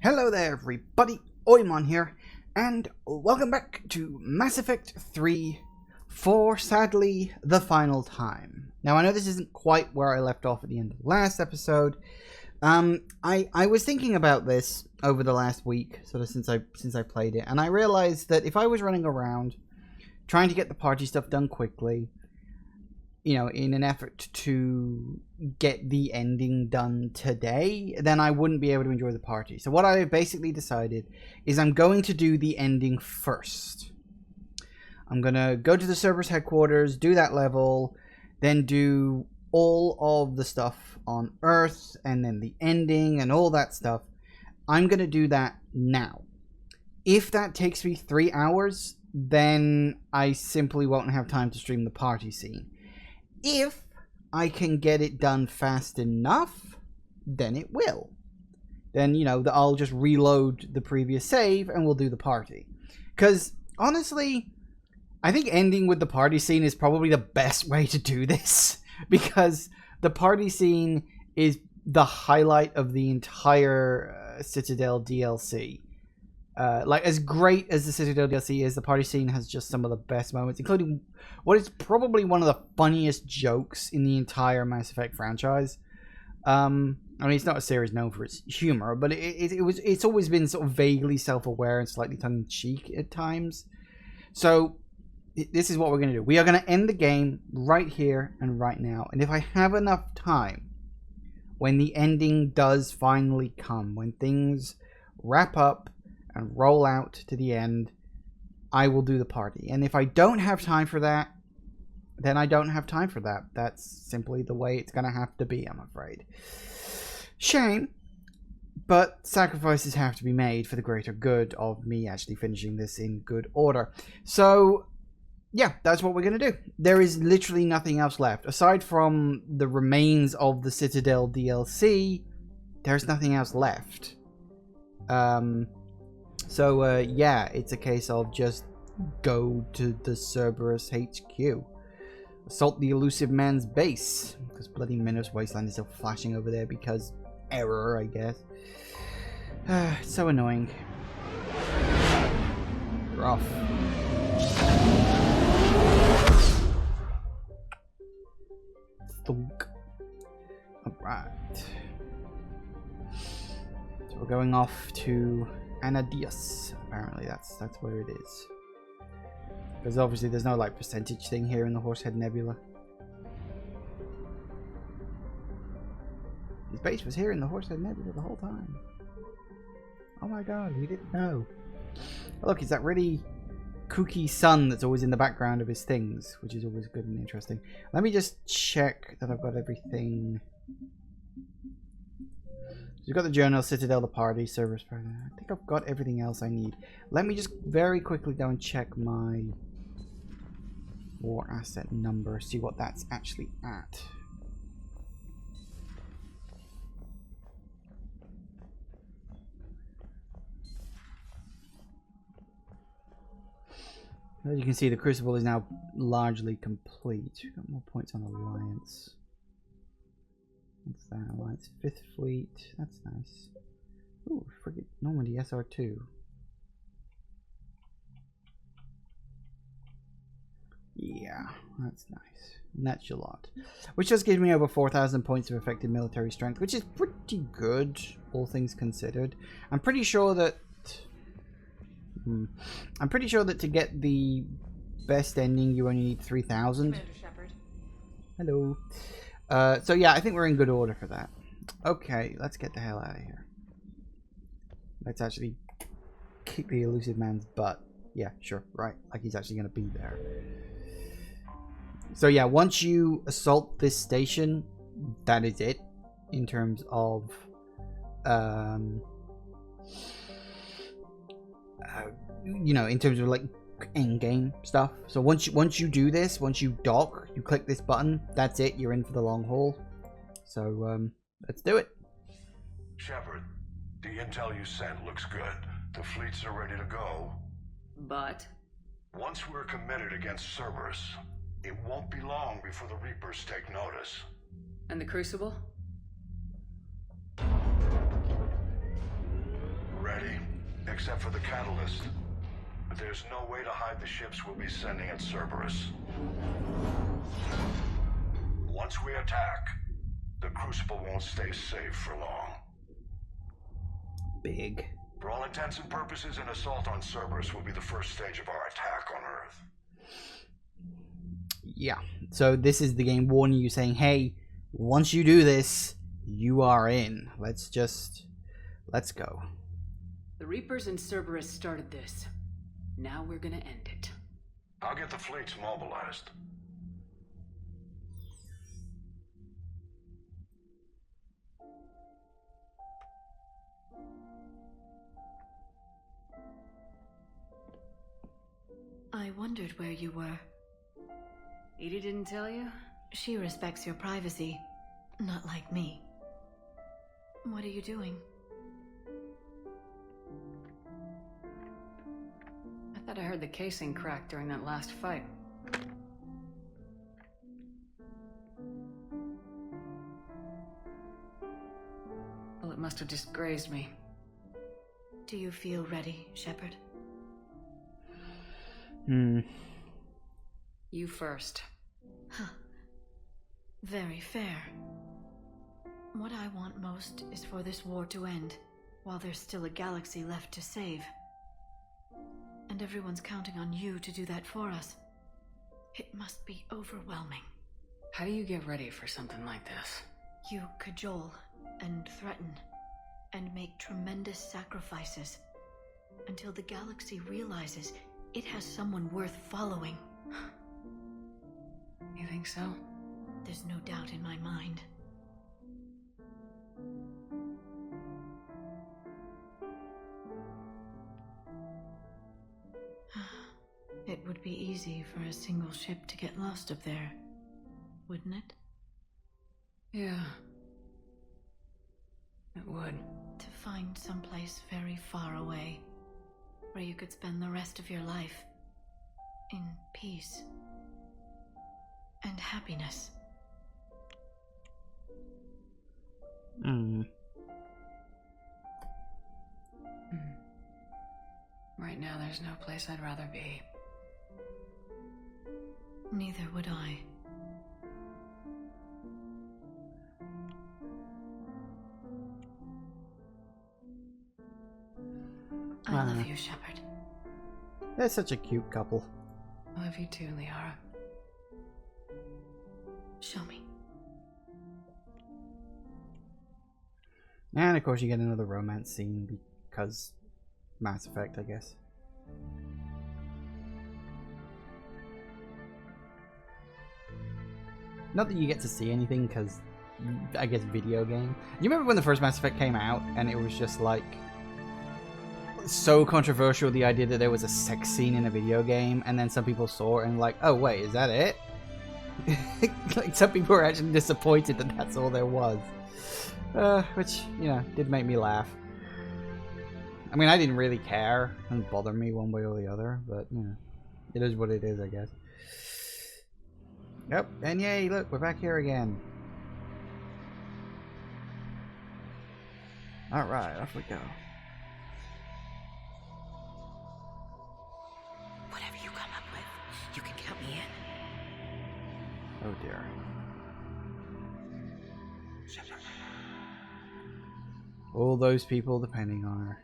Hello there everybody, Oimon here, and welcome back to Mass Effect 3 for, sadly, the final time. Now I know this isn't quite where I left off at the end of the last episode. I was thinking about this over the last week, sort of since I played it, and I realized that if I was running around trying to get the party stuff done quickly, you know, in an effort to get the ending done today, then I wouldn't be able to enjoy the party. So what I basically decided is I'm going to do the ending first. I'm going to go to the Cerberus headquarters, do that level, then do all of the stuff on Earth, and then the ending and all that stuff. I'm going to do that now. If that takes me 3 hours, then I simply won't have time to stream the party scene. If I can get it done fast enough, then it will. Then, you know, I'll just reload the previous save and we'll do the party. Because, honestly, I think ending with the party scene is probably the best way to do this. Because the party scene is the highlight of the entire Citadel DLC. Like, as great as the Citadel DLC is, the party scene has just some of the best moments, including what is probably one of the funniest jokes in the entire Mass Effect franchise. I mean, it's not a series known for its humor, but it's always been sort of vaguely self-aware and slightly tongue-in-cheek at times. So, this is what we're going to do. We are going to end the game right here and right now. And if I have enough time, when the ending does finally come, when things wrap up and roll out to the end, I will do the party. And if I don't have time for that, then I don't have time for that. That's simply the way it's going to have to be, I'm afraid. Shame, but sacrifices have to be made for the greater good of me actually finishing this in good order. So, yeah, that's what we're going to do. There is literally nothing else left. Aside from the remains of the Citadel DLC, there's nothing else left. So, yeah, it's a case of just go to the Cerberus HQ. Assault the elusive man's base. Because bloody Minos Wasteland is still flashing over there because error, I guess. It's so annoying. Rough. Thunk. Alright. So we're going off to Anadius. Apparently that's where it is. Because obviously there's no like percentage thing here in the Horsehead Nebula. His base was here in the Horsehead Nebula the whole time. Oh my god, we didn't know. Oh, look, it's that really kooky sun that's always in the background of his things, which is always good and interesting. Let me just check that I've got everything. You've got the journal, Citadel, the party, Cerberus party. I think I've got everything else I need. Let me just very quickly go and check my war asset number, see what that's actually at. As you can see, the Crucible is now largely complete. We've got more points on Alliance. What's that? Alliance 5th Fleet. That's nice. Ooh, frigate Normandy SR2. Yeah, that's nice. And that's a lot. Which just gives me over 4,000 points of effective military strength, which is pretty good, all things considered. I'm pretty sure that to get the best ending, you only need 3,000. Hello. So yeah, I think we're in good order for that. Okay, let's get the hell out of here. Let's actually kick the elusive man's butt. Yeah, sure, right. Like he's actually going to be there. So yeah, once you assault this station, that is it. In terms of you know, in terms of like in-game stuff. So once you do this, once you dock, you click this button, that's it, you're in for the long haul. So let's do it. Shepard, the intel you sent looks good. The fleets are ready to go. But Once we're committed against Cerberus, it won't be long before the Reapers take notice. And the Crucible? except for the catalyst. But there's no way to hide the ships we'll be sending at Cerberus. Once we attack, the Crucible won't stay safe for long. Big. For all intents and purposes, an assault on Cerberus will be the first stage of our attack on Earth. Yeah. So this is the game warning you, saying, hey, once you do this, you are in. Let's go. The Reapers and Cerberus started this. Now we're gonna end it. I'll get the fleets mobilized. I wondered where you were. Edie didn't tell you? She respects your privacy, not like me. What are you doing? I thought I heard the casing crack during that last fight. Well, it must have just grazed me. Do you feel ready, Shepard? You first. Huh. Very fair. What I want most is for this war to end, while there's still a galaxy left to save. And everyone's counting on you to do that for us. It must be overwhelming. How do you get ready for something like this? You cajole and threaten and make tremendous sacrifices until the galaxy realizes it has someone worth following. You think so? There's no doubt in my mind. It would be easy for a single ship to get lost up there, wouldn't it? Yeah. It would. To find someplace very far away, where you could spend the rest of your life in peace and happiness. Right now, there's no place I'd rather be. Neither would I. I love you, Shepard. They're such a cute couple. I love you too, Liara. Show me. And of course you get another romance scene because Mass Effect, I guess. Not that you get to see anything because, I guess, video game. You remember when the first Mass Effect came out and it was just like so controversial, the idea that there was a sex scene in a video game, and then some people saw it and like, oh wait, is that it? Like some people were actually disappointed that that's all there was. Which, you know, did make me laugh. I mean, I didn't really care. It didn't bother me one way or the other, but, you know, it is what it is, I guess. Yep, and yay, look, we're back here again. Alright, off we go. Whatever you come up with, you can count me in. Oh dear. All those people depending on her.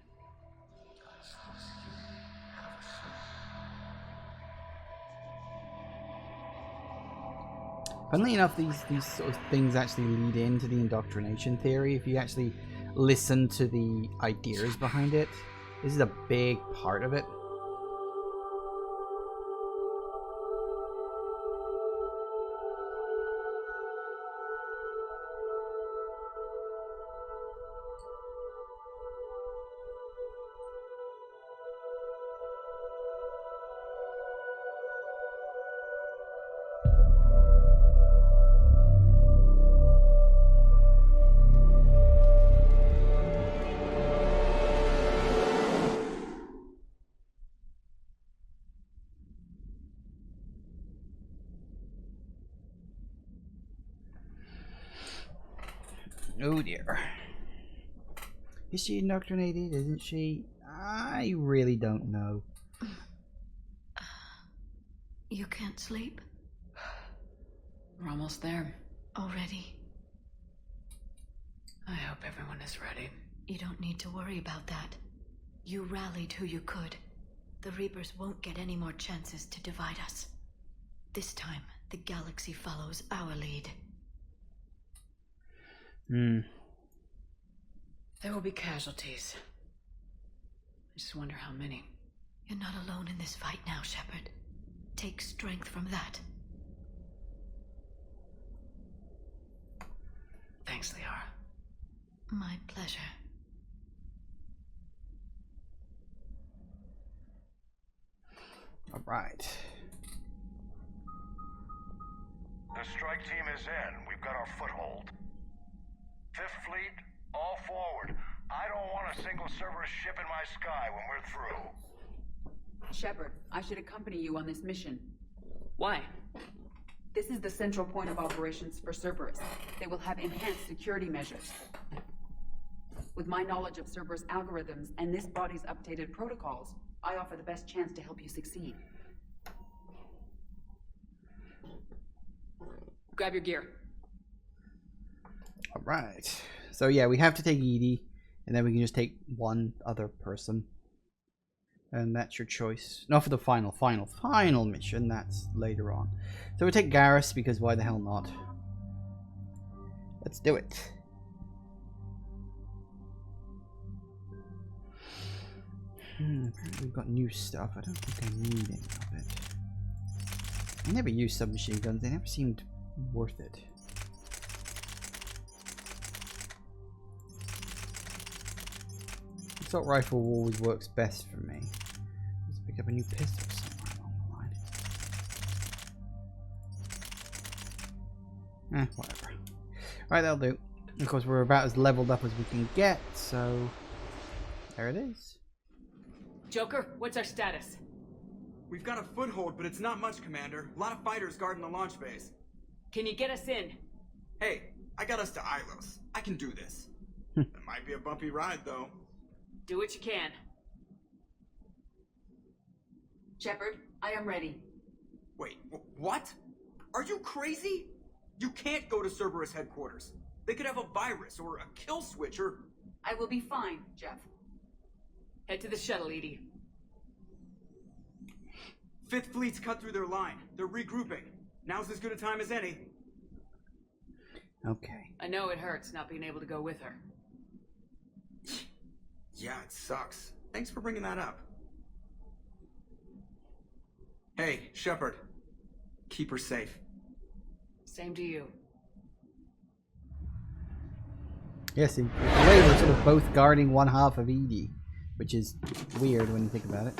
Funnily enough, these sort of things actually lead into the indoctrination theory. If you actually listen to the ideas behind it, this is a big part of it. Oh dear. Is she indoctrinated? Isn't she? I really don't know. You can't sleep? We're almost there. Already? I hope everyone is ready. You don't need to worry about that. You rallied who you could. The Reapers won't get any more chances to divide us. This time, the galaxy follows our lead. There will be casualties. I just wonder how many. You're not alone in this fight now, Shepard. Take strength from that. Thanks, Liara. My pleasure. All right. The strike team is in. We've got our foothold. Fifth Fleet, all forward. I don't want a single Cerberus ship in my sky when we're through. Shepard, I should accompany you on this mission. Why? This is the central point of operations for Cerberus. They will have enhanced security measures. With my knowledge of Cerberus algorithms and this body's updated protocols, I offer the best chance to help you succeed. Grab your gear. All right. So yeah, we have to take Edie, and then we can just take one other person. And that's your choice. Not for the final mission. That's later on. So we take Garrus because why the hell not? Let's do it. We've got new stuff. I don't think I need any of it. I never used submachine guns. They never seemed worth it. Assault rifle always works best for me. Let's pick up a new pistol somewhere along the line. Whatever. Right, that'll do. Of course, we're about as leveled up as we can get, so there it is. Joker, what's our status? We've got a foothold, but it's not much, Commander. A lot of fighters guarding the launch base. Can you get us in? Hey, I got us to Ilos. I can do this. It might be a bumpy ride, though. Do what you can. Shepard, I am ready. Wait, what? Are you crazy? You can't go to Cerberus headquarters. They could have a virus or a kill switch or... I will be fine, Jeff. Head to the shuttle, Edie. Fifth Fleet's cut through their line. They're regrouping. Now's as good a time as any. Okay. I know it hurts not being able to go with her. Yeah, it sucks. Thanks for bringing that up. Hey, Shepard. Keep her safe. Same to you. Yes, in a way we're sort of both guarding one half of Edie, which is weird when you think about it.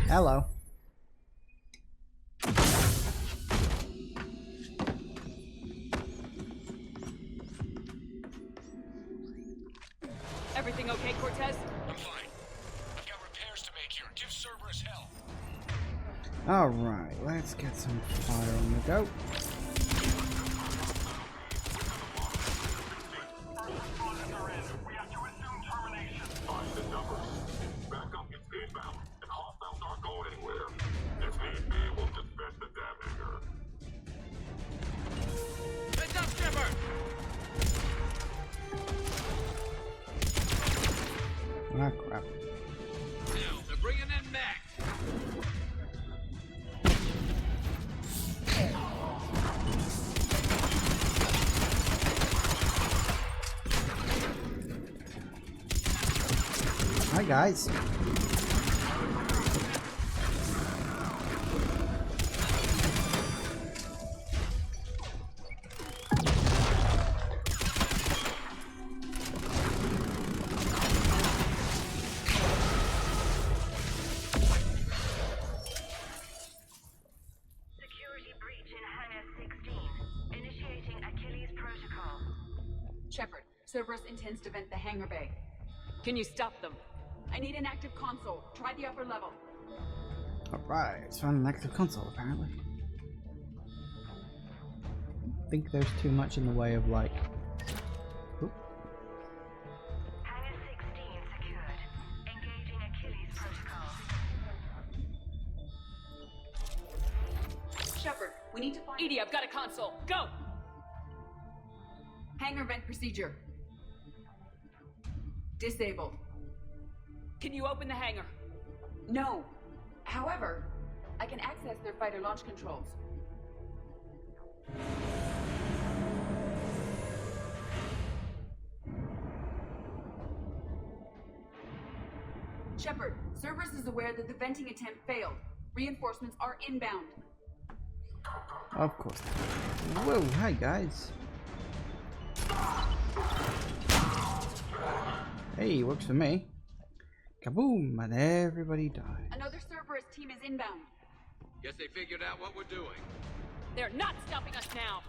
Hello. Everything okay, Cortez? I'm fine. I've got repairs to make here. Give Cerberus hell. Alright, let's get some fire on the go. Ah, crap. They're bringing in Mac. Hi, guys. Security breach in hangar. Cerberus intends to vent the hangar bay. Can you stop them? I need an active console. Try the upper level. Alright, it's found an active console apparently. I think there's too much in the way of like... Oop. Hangar 16 secured. Engaging Achilles protocol. Shepard, we need to find... Edie, I've got a console. Go! Hangar vent procedure. Disabled. Can you open the hangar? No. However, I can access their fighter launch controls. Shepard, Cerberus is aware that the venting attempt failed. Reinforcements are inbound. Of course. Whoa, hi guys. Hey, works for me. Kaboom, and everybody died. Another Cerberus team is inbound. Guess they figured out what we're doing. They're not stopping us now.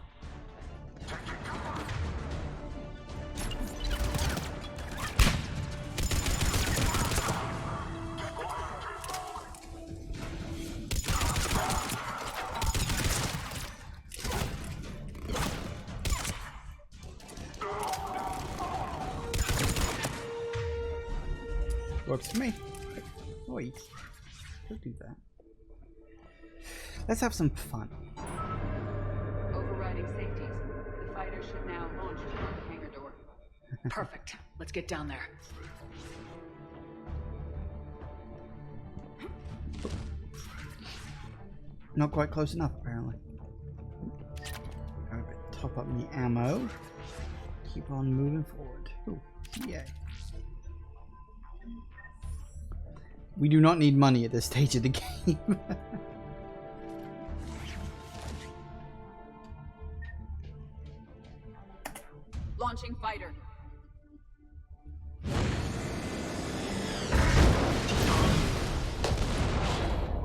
Works for me. Wait, don't do that. Let's have some fun. Overriding safeties. The fighter should now launch toward the hangar door. Perfect. Let's get down there. Not quite close enough, apparently. Alright, top up the ammo. Keep on moving forward. Ooh, yay. We do not need money at this stage of the game. Launching fighter.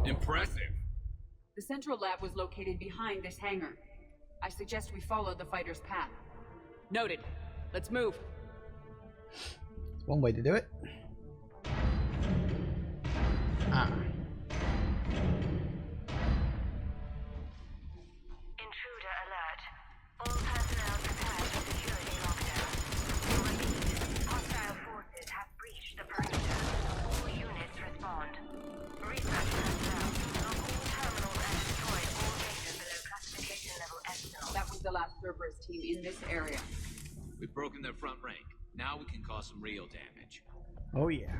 Impressive. The central lab was located behind this hangar. I suggest we follow the fighter's path. Noted. Let's move. That's one way to do it. Ah. Intruder alert. All personnel prepared for security lockdown. Hostile forces have breached the perimeter. All units respond. Research personnel. Lock all terminals and destroy all data below classification level Epsilon. That was the last Cerberus team in this area. We've broken their front rank. Now we can cause some real damage. Oh yeah.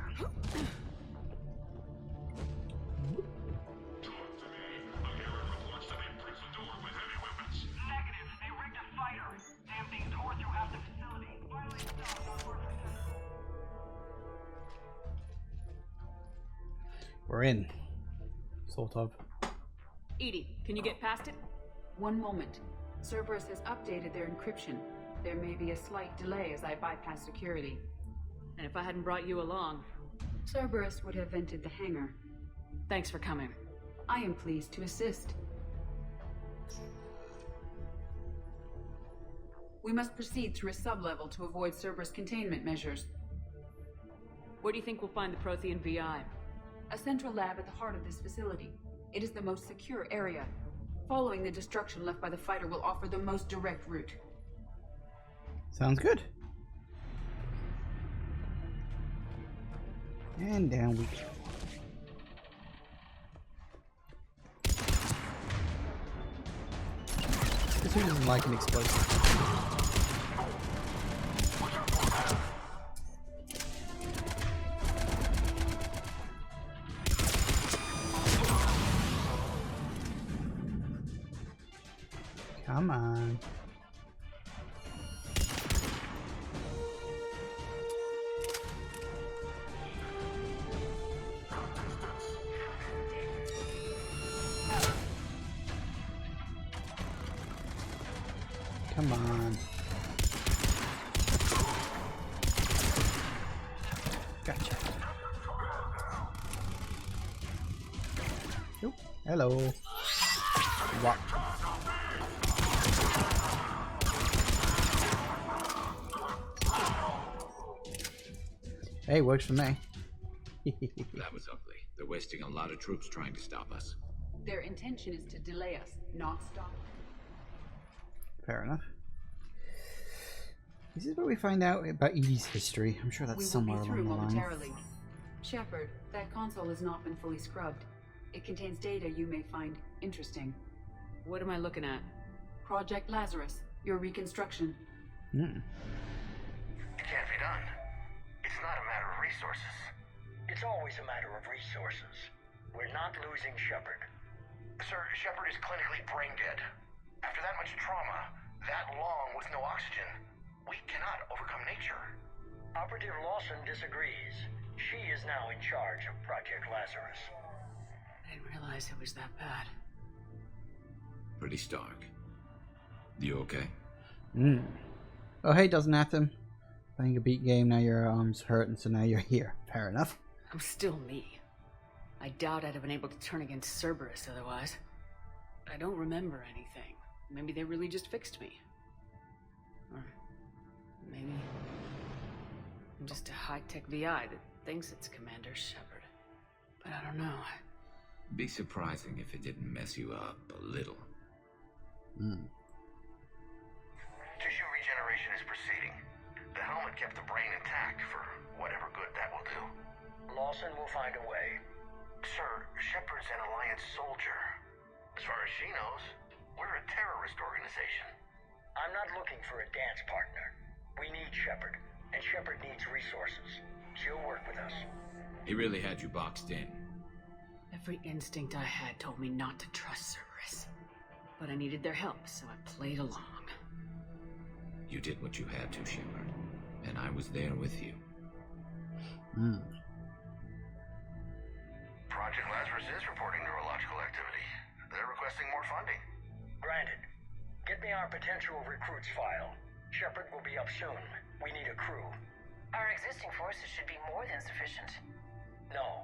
We're in. Sort of. Edie, can you get past it? One moment. Cerberus has updated their encryption. There may be a slight delay as I bypass security. And if I hadn't brought you along, Cerberus would have vented the hangar. thanks for coming. I am pleased to assist. We must proceed through a sub-level to avoid Cerberus containment measures. Where do you think we'll find the Prothean VI? A central lab at the heart of this facility. It is the most secure area. Following the destruction left by the fighter will offer the most direct route. Sounds good. And down we go. This one doesn't like an explosive. Come on. Come on. Gotcha. Oh, hello. What? Hey, works for me. That was ugly. They're wasting a lot of troops trying to stop us. Their intention is to delay us, not stop. Fair enough. This is where we find out about Edie's history. I'm sure that's We will somewhere be along through the line. momentarily. Shepard, that console has not been fully scrubbed. It contains data you may find interesting. What am I looking at? Project Lazarus, your reconstruction. Hmm. It can't be done. It's not a matter of resources. It's always a matter of resources. We're not losing Shepard. Sir, Shepard is clinically brain dead. After that much trauma, that long with no oxygen, we cannot overcome nature. Operative Lawson disagrees. She is now in charge of Project Lazarus. I didn't realize it was that bad. Pretty stark. You okay? Hmm. Oh, hey, doesn't happen. Playing a beat game, now your arm's hurt, and so now you're here. Fair enough. I'm still me. I doubt I'd have been able to turn against Cerberus otherwise. I don't remember anything. Maybe they really just fixed me. Or maybe I'm just a high-tech VI that thinks it's Commander Shepard. But I don't know. Be surprising if it didn't mess you up a little. Hmm. Tissue regeneration is proceeding. The helmet kept the brain intact for whatever good that will do. Lawson will find a way. Sir, Shepard's an Alliance soldier. As far as she knows, we're a terrorist organization. I'm not looking for a dance partner. We need Shepard, and Shepard needs resources. She'll work with us. He really had you boxed in. Every instinct I had told me not to trust Cerberus. But I needed their help, so I played along. You did what you had to, Shepard. And I was there with you. Hmm. Project Lazarus is reporting neurological activity. They're requesting more funding. Granted. Get me our potential recruits file. Shepard will be up soon. We need a crew. Our existing forces should be more than sufficient. No.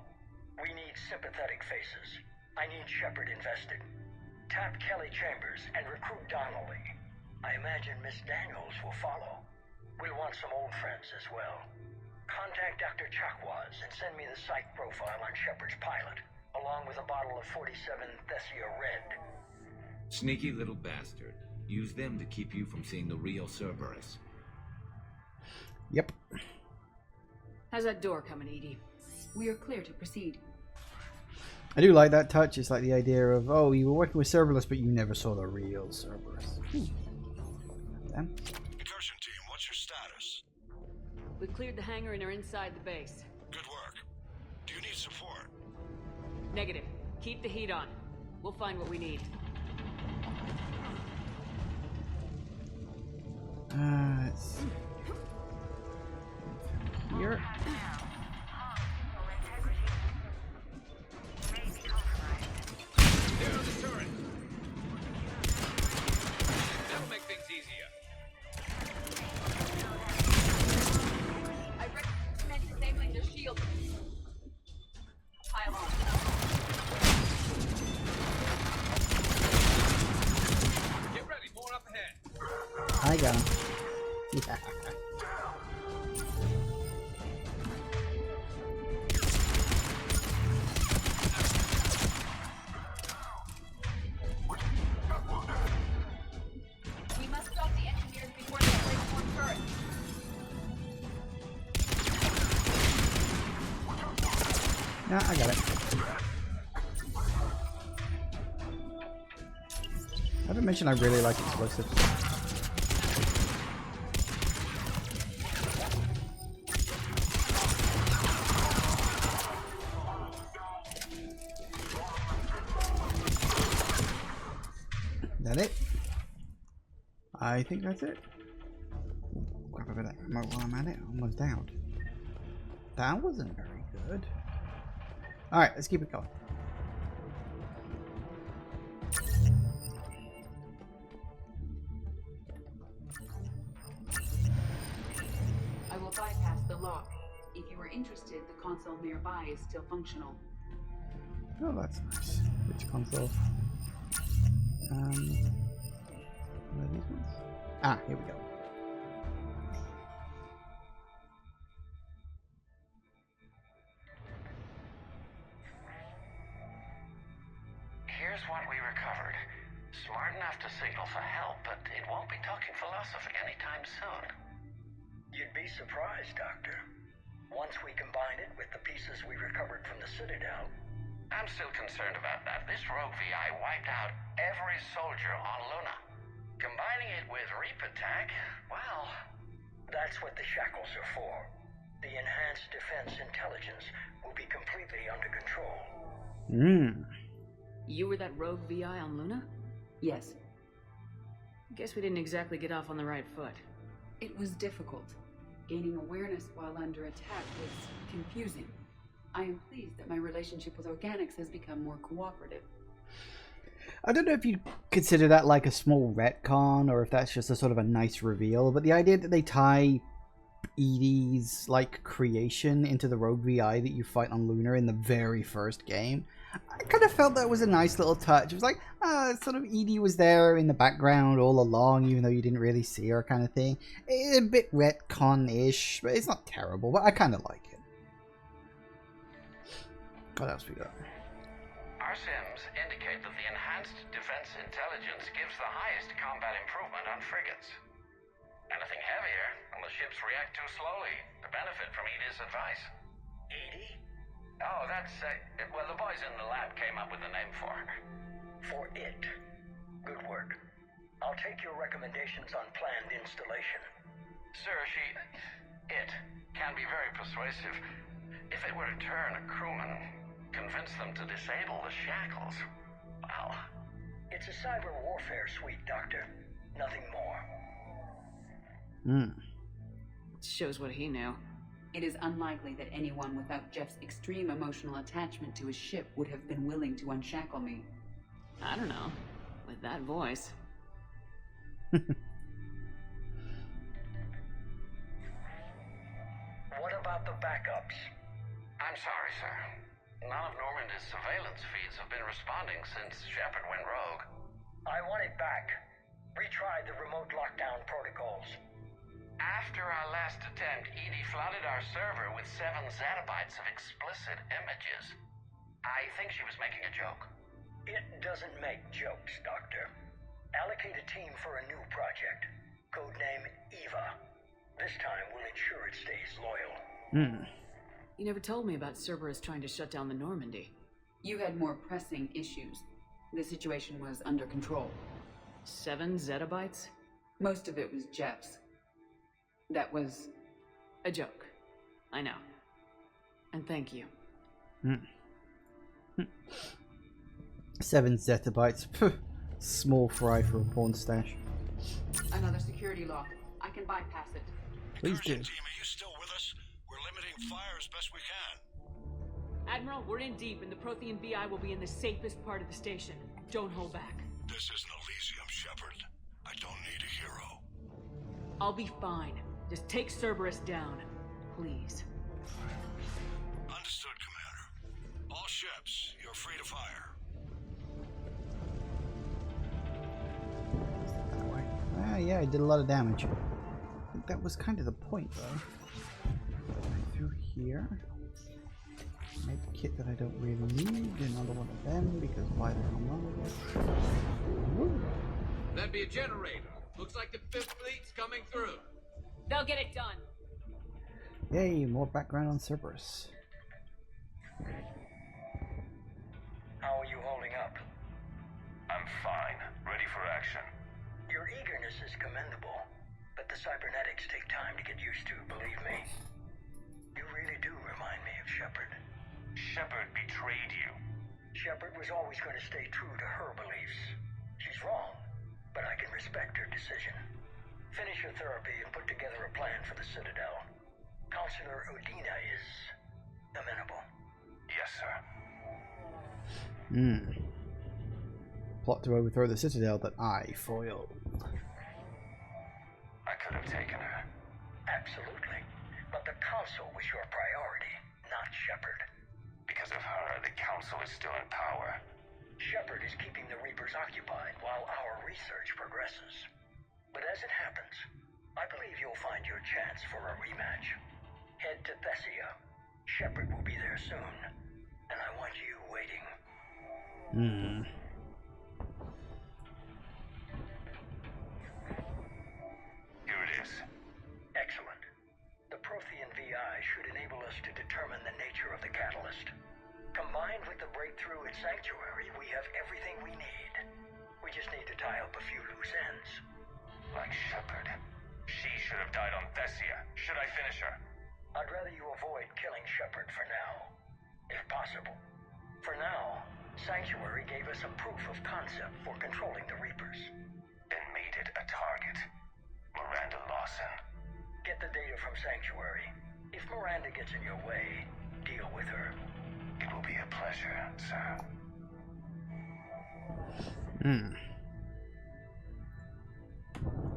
We need sympathetic faces. I need Shepard invested. Tap Kelly Chambers and recruit Donnelly. I imagine Miss Daniels will follow. We'll want some old friends as well. Contact Dr. Chakwas and send me the psych profile on Shepard's pilot, along with a bottle of 47 Thessia Red. Sneaky little bastard. Use them to keep you from seeing the real Cerberus. Yep. How's that door coming, Edie? We are clear to proceed. I do like that touch. It's like the idea of, oh, you were working with Cerberus, but you never saw the real Cerberus. Then. Incursion team, what's your status? We cleared the hangar and are inside the base. Good work. Do you need support? Negative. Keep the heat on. We'll find what we need. Let's here. There on the turret! That'll make things easier. I recommend disabling their shield. Pile on. Get ready, more up ahead. I got him. Yeah. We must stop the engineers before they place more turrets. Nah, I got it. I haven't mentioned I really like explosives. That it? I think that's it. Grab a bit of ammo while I'm at it. Almost downed. That wasn't very good. Alright, let's keep it going. I will bypass the lock. If you are interested, the console nearby is still functional. Oh, that's nice. Which console? What are these ones? Ah, here we go. smart enough to signal for help, but it won't be talking philosophy anytime soon. You'd be surprised, Doctor. Once we combine it with the pieces we recovered from the Citadel... I'm still concerned about that. This rogue VI wiped out every soldier on Luna. Combining it with Reaper Tech, well... That's what the shackles are for. The enhanced defense intelligence will be completely under control. You were that rogue VI on Luna? Yes, Guess we didn't exactly get off on the right foot. it was difficult. Gaining awareness while under attack was confusing. I am pleased that my relationship with organics has become more cooperative. I don't know if you consider that like a small retcon or if that's just a sort of a nice reveal, but the idea that they tie Edie's like creation into the rogue VI that you fight on Luna in the very first game, I kind of felt that was a nice little touch. It was like, sort of Edie was there in the background all along, even though you didn't really see her, kind of thing. It's a bit retcon-ish, but it's not terrible, but I kind of like it. What else we got? Our sims indicate that the enhanced defense intelligence gives the highest combat improvement on frigates. Anything heavier, and the ships react too slowly to benefit from Edie's advice. Edie? Oh, that's, well, the boys in the lab came up with a name for her. For it. Good work. I'll take your recommendations on planned installation. Sir, it can be very persuasive. If it were to turn a crewman, convince them to disable the shackles, well... It's a cyber warfare suite, Doctor. Nothing more. Shows what he knew. It is unlikely that anyone without Jeff's extreme emotional attachment to his ship would have been willing to unshackle me. I don't know. With that voice. What about the backups? I'm sorry, sir. None of Normandy's surveillance feeds have been responding since Shepard went rogue. I want it back. Retry the remote lockdown protocols. After our last attempt, Edie flooded our server with 7 zettabytes of explicit images. I think she was making a joke. It doesn't make jokes, Doctor. Allocate a team for a new project. Codename Eva. This time we'll ensure it stays loyal. You never told me about Cerberus trying to shut down the Normandy. You had more pressing issues. The situation was under control. 7 zettabytes? Most of it was Jeff's. That was... A joke. I know. And thank you. 7 zettabytes. Phew. Small fry for a porn stash. Another security lock. I can bypass it. Please do. Team, are you still with us? We're limiting fire as best we can. Admiral, we're in deep, and the Prothean VI will be in the safest part of the station. Don't hold back. This isn't Elysium, Shepard. I don't need a hero. I'll be fine. Just take Cerberus down. Please. Understood, Commander. All ships, you're free to fire. That way. Yeah, I did a lot of damage. I think that was kind of the point, though. Through here. Make a kit that I don't really need. Another one of them, because why the hell not? That'd be a generator. Looks like the 5th fleet's coming through. They'll get it done. Yay, more background on Cerberus. How are you holding up? I'm fine. Ready for action. Your eagerness is commendable, but the cybernetics take time to get used to, believe me. You really do remind me of Shepard. Shepard betrayed you. Shepard was always going to stay true to her beliefs. She's wrong, but I can respect her decision. Finish your therapy and put together a plan for the Citadel. Counselor Udina is amenable. Yes, sir. Plot to overthrow the Citadel that I foiled. I could have taken her. Absolutely. But the Council was your priority, not Shepard. Because of her, the Council is still in power. Shepard is keeping the Reapers occupied while our research progresses. But as it happens, I believe you'll find your chance for a rematch. Head to Thessia. Shepard will be there soon, and I want you waiting. loose ends. Like Shepard. She should have died on Thessia. Should I finish her? I'd rather you avoid killing Shepard for now, if possible. For now, Sanctuary gave us a proof of concept for controlling the Reapers. And made it a target. Miranda Lawson. Get the data from Sanctuary. If Miranda gets in your way, deal with her. It will be a pleasure, sir.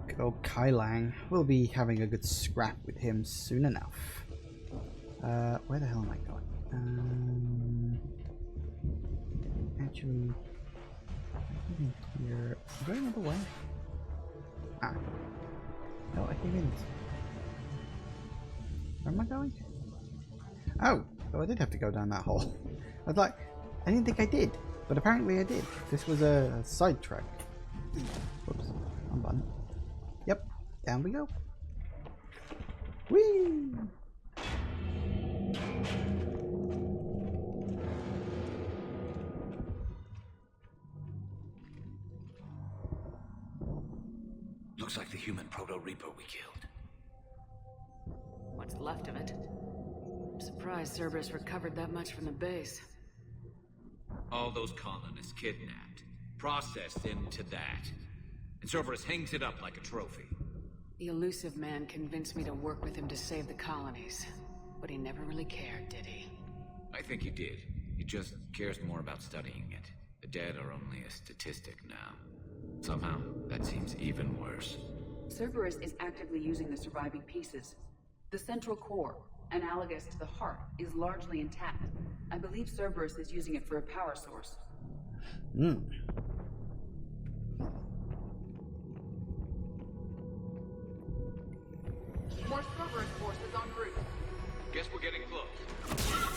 Good old Kai Lang. We'll be having a good scrap with him soon enough. Where the hell am I going? Actually, here. I'm going another way. Ah. No, I came in. Where am I going? Oh, I did have to go down that hole. I was like, I didn't think I did, but apparently I did. This was a sidetrack. Whoops, wrong button. Yep, down we go. Whee! Looks like the human Proto-Reaper we killed. What's left of it? I'm surprised Cerberus recovered that much from the base. All those colonists kidnapped, processed into that. And Cerberus hangs it up like a trophy. The elusive man convinced me to work with him to save the colonies. But he never really cared, did he? I think he did. He just cares more about studying it. The dead are only a statistic now. Somehow, that seems even worse. Cerberus is actively using the surviving pieces. The central core, analogous to the heart, is largely intact. I believe Cerberus is using it for a power source. Hmm. More Cerberus forces en route. Guess we're getting close.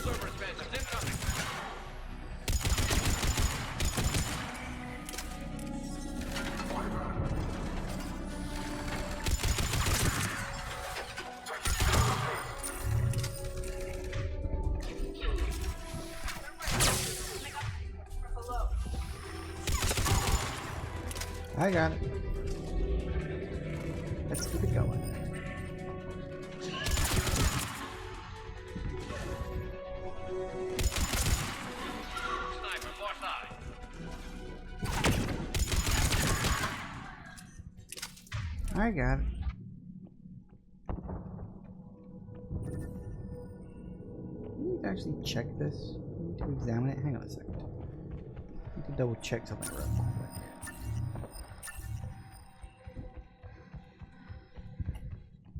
Cerberus bandits incoming! I got it. Let's keep it going. Sniper, far side. I got it. Need to actually check this. Need to examine it. Hang on a second. Need to double check something real quick.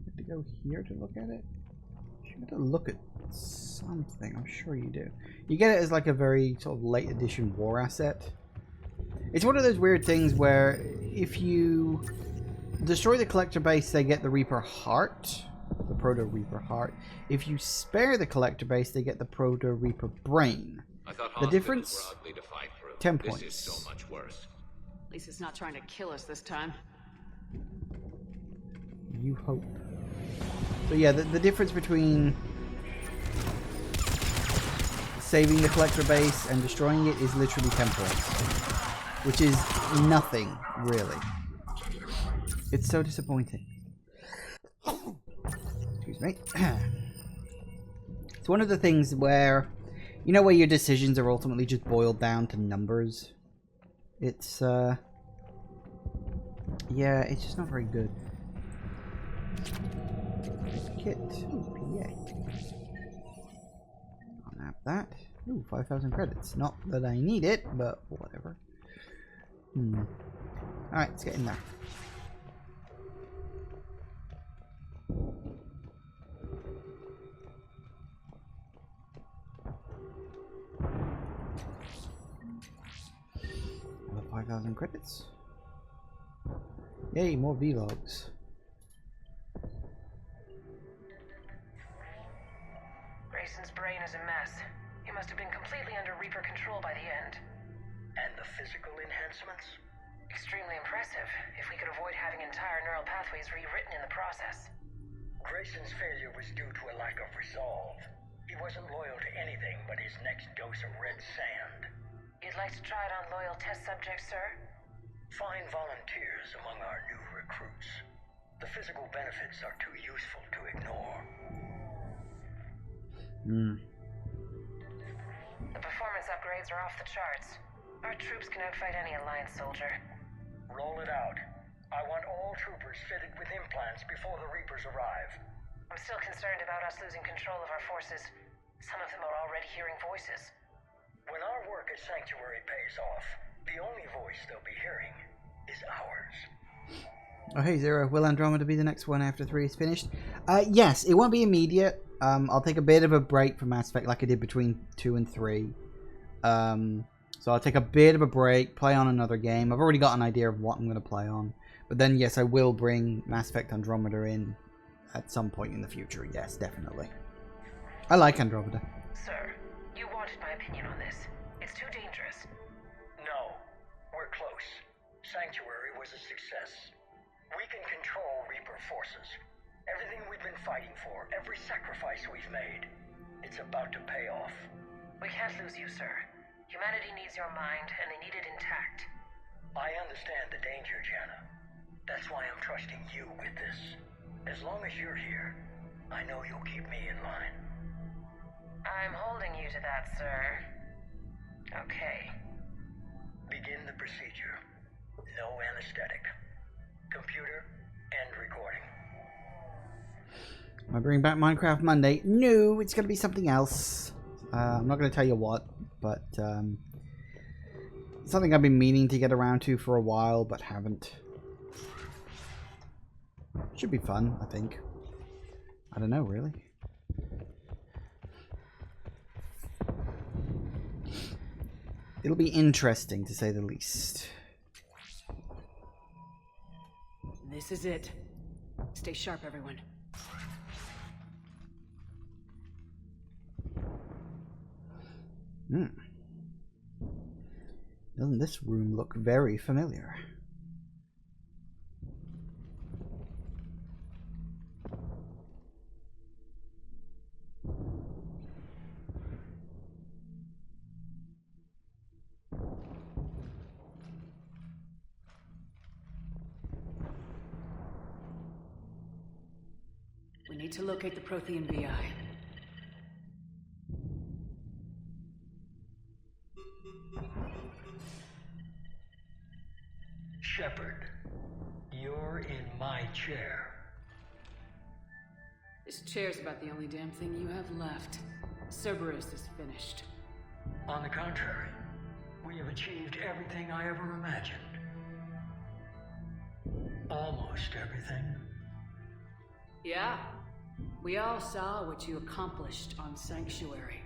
Have to go here to look at it. You got to look at something. I'm sure you do. You get it as like a very sort of late edition war asset. It's one of those weird things where if you destroy the collector base, they get the Reaper heart, the Proto-Reaper heart. If you spare the collector base, they get the Proto-Reaper brain. I thought The difference? were ugly to fight through. 10 This points. is so much worse. At least it's not trying to kill us this time. You hope. So yeah, the difference between saving the collector base and destroying it is literally 10 points. Which is nothing, really. It's so disappointing. Excuse me. It's one of the things where, you know, where your decisions are ultimately just boiled down to numbers. It's, yeah, it's just not very good. Kit. Ooh, PA. I'll nab that. Ooh, 5,000 credits. Not that I need it, but whatever. Alright, let's get in there. Another 5,000 credits. Yay, more vlogs. Grayson's brain is a mess. He must have been completely under Reaper control by the end. And the physical enhancements? Extremely impressive, if we could avoid having entire neural pathways rewritten in the process. Grayson's failure was due to a lack of resolve. He wasn't loyal to anything but his next dose of red sand. You'd like to try it on loyal test subjects, sir? Find volunteers among our new recruits. The physical benefits are too useful to ignore. The performance upgrades are off the charts. Our troops can outfight any Alliance soldier. Roll it out. I want all troopers fitted with implants before the Reapers arrive. I'm still concerned about us losing control of our forces. Some of them are already hearing voices. When our work at Sanctuary pays off, the only voice they'll be hearing is ours. Oh, hey, Zero. Will Andromeda be the next one after 3 is finished? Yes, it won't be immediate. I'll take a bit of a break from Mass Effect like I did between 2 and 3. So I'll take a bit of a break, play on another game. I've already got an idea of what I'm going to play on. But then, yes, I will bring Mass Effect Andromeda in at some point in the future. Yes, definitely. I like Andromeda. Sir, you wanted my opinion on this. It's too dangerous. No, we're close. Sanctuary was a success. We can control Reaper forces. Everything we've been fighting for, every sacrifice we've made, it's about to pay off. We can't lose you, sir. Humanity needs your mind, and they need it intact. I understand the danger, Jana. That's why I'm trusting you with this. As long as you're here, I know you'll keep me in line. I'm holding you to that, sir. Okay. Begin the procedure. No anesthetic. Computer, end recording. Am I bringing back Minecraft Monday? No, it's going to be something else. I'm not going to tell you what, but something I've been meaning to get around to for a while, but haven't. Should be fun, I think. I don't know, really. It'll be interesting, to say the least. This is it. Stay sharp, everyone. Doesn't this room look very familiar? We need to locate the Prothean VI. Shepard, you're in my chair. This chair's about the only damn thing you have left. Cerberus is finished. On the contrary, we have achieved everything I ever imagined. Almost everything. Yeah, we all saw what you accomplished on Sanctuary.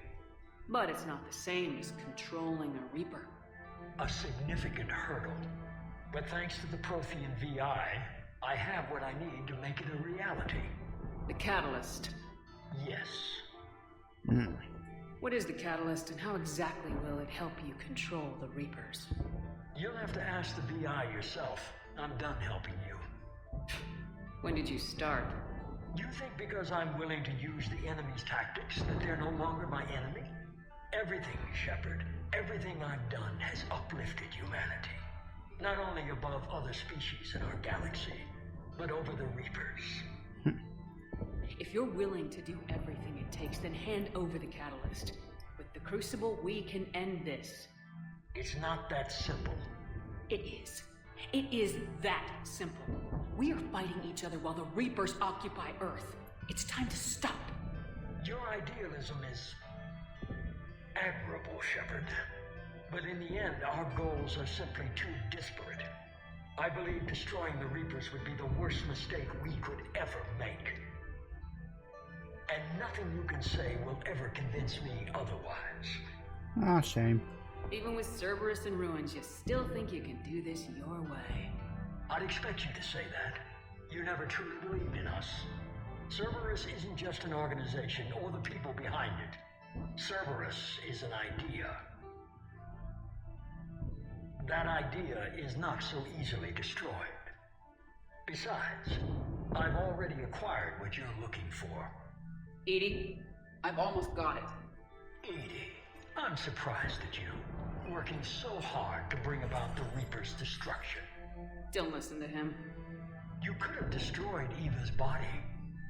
But it's not the same as controlling a Reaper. A significant hurdle. But thanks to the Prothean VI, I have what I need to make it a reality. The Catalyst. Yes. What is the Catalyst, and how exactly will it help you control the Reapers? You'll have to ask the VI yourself. I'm done helping you. When did you start? You think because I'm willing to use the enemy's tactics that they're no longer my enemy? Everything, Shepard, everything I've done has uplifted humanity. Not only above other species in our galaxy, but over the Reapers. If you're willing to do everything it takes, then hand over the Catalyst. With the Crucible, we can end this. It's not that simple. It is. It is that simple. We are fighting each other while the Reapers occupy Earth. It's time to stop. Your idealism is admirable, Shepard. But in the end, our goals are simply too disparate. I believe destroying the Reapers would be the worst mistake we could ever make. And nothing you can say will ever convince me otherwise. Ah, shame. Even with Cerberus in ruins, you still think you can do this your way. I'd expect you to say that. You never truly believed in us. Cerberus isn't just an organization or the people behind it. Cerberus is an idea. That idea is not so easily destroyed. Besides, I've already acquired what you're looking for. EDI, I've almost got it. EDI, I'm surprised at you, working so hard to bring about the Reaper's destruction. Don't listen to him. You could have destroyed Eva's body,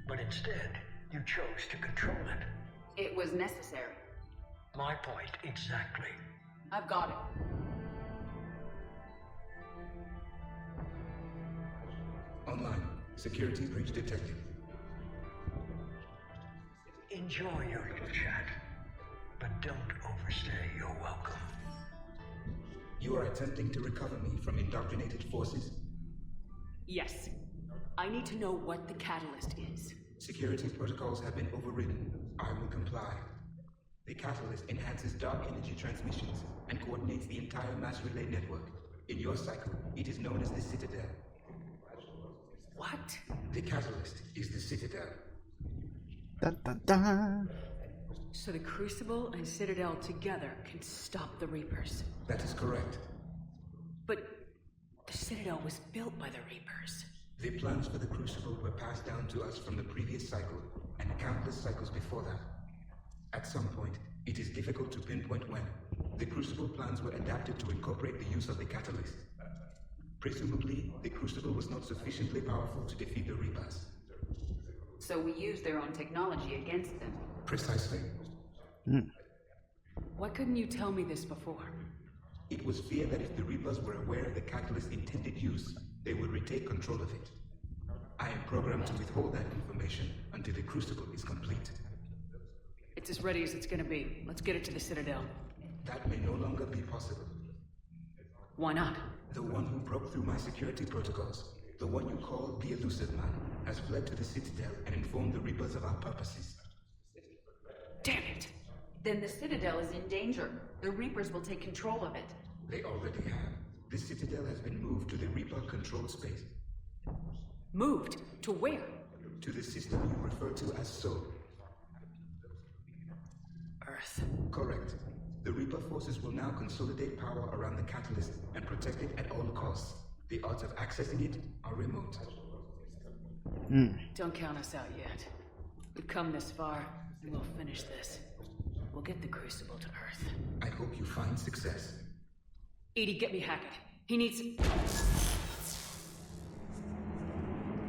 but instead, you chose to control it. It was necessary. My point exactly. I've got it. Online. Security breach detected. Enjoy your little chat, but don't overstay your welcome. You are attempting to recover me from indoctrinated forces? Yes. I need to know what the catalyst is. Security protocols have been overridden. I will comply. The catalyst enhances dark energy transmissions and coordinates the entire mass relay network. In your cycle, it is known as the Citadel. What? The catalyst is the Citadel. Dun, dun, dun. So the Crucible and Citadel together can stop the Reapers. That is correct. But the Citadel was built by the Reapers. The plans for the Crucible were passed down to us from the previous cycle, and countless cycles before that. At some point, it is difficult to pinpoint when, the Crucible plans were adapted to incorporate the use of the catalyst. Presumably, the Crucible was not sufficiently powerful to defeat the Reapers. So we used their own technology against them. Precisely. Why couldn't you tell me this before? It was feared that if the Reapers were aware of the catalyst's intended use, they would retake control of it. I am programmed to withhold that information until the Crucible is complete. It's as ready as it's gonna be. Let's get it to the Citadel. That may no longer be possible. Why not? The one who broke through my security protocols, the one you call the Elusive Man, has fled to the Citadel and informed the Reapers of our purposes. Damn it! Then the Citadel is in danger. The Reapers will take control of it. They already have. The Citadel has been moved to the Reaper-controlled space. Moved? To where? To the system you refer to as Soul. Earth. Correct. The Reaper forces will now consolidate power around the catalyst and protect it at all costs. The odds of accessing it are remote. Don't count us out yet. We've come this far, and we'll finish this. We'll get the Crucible to Earth. I hope you find success. Edie, get me Hackett. He needs...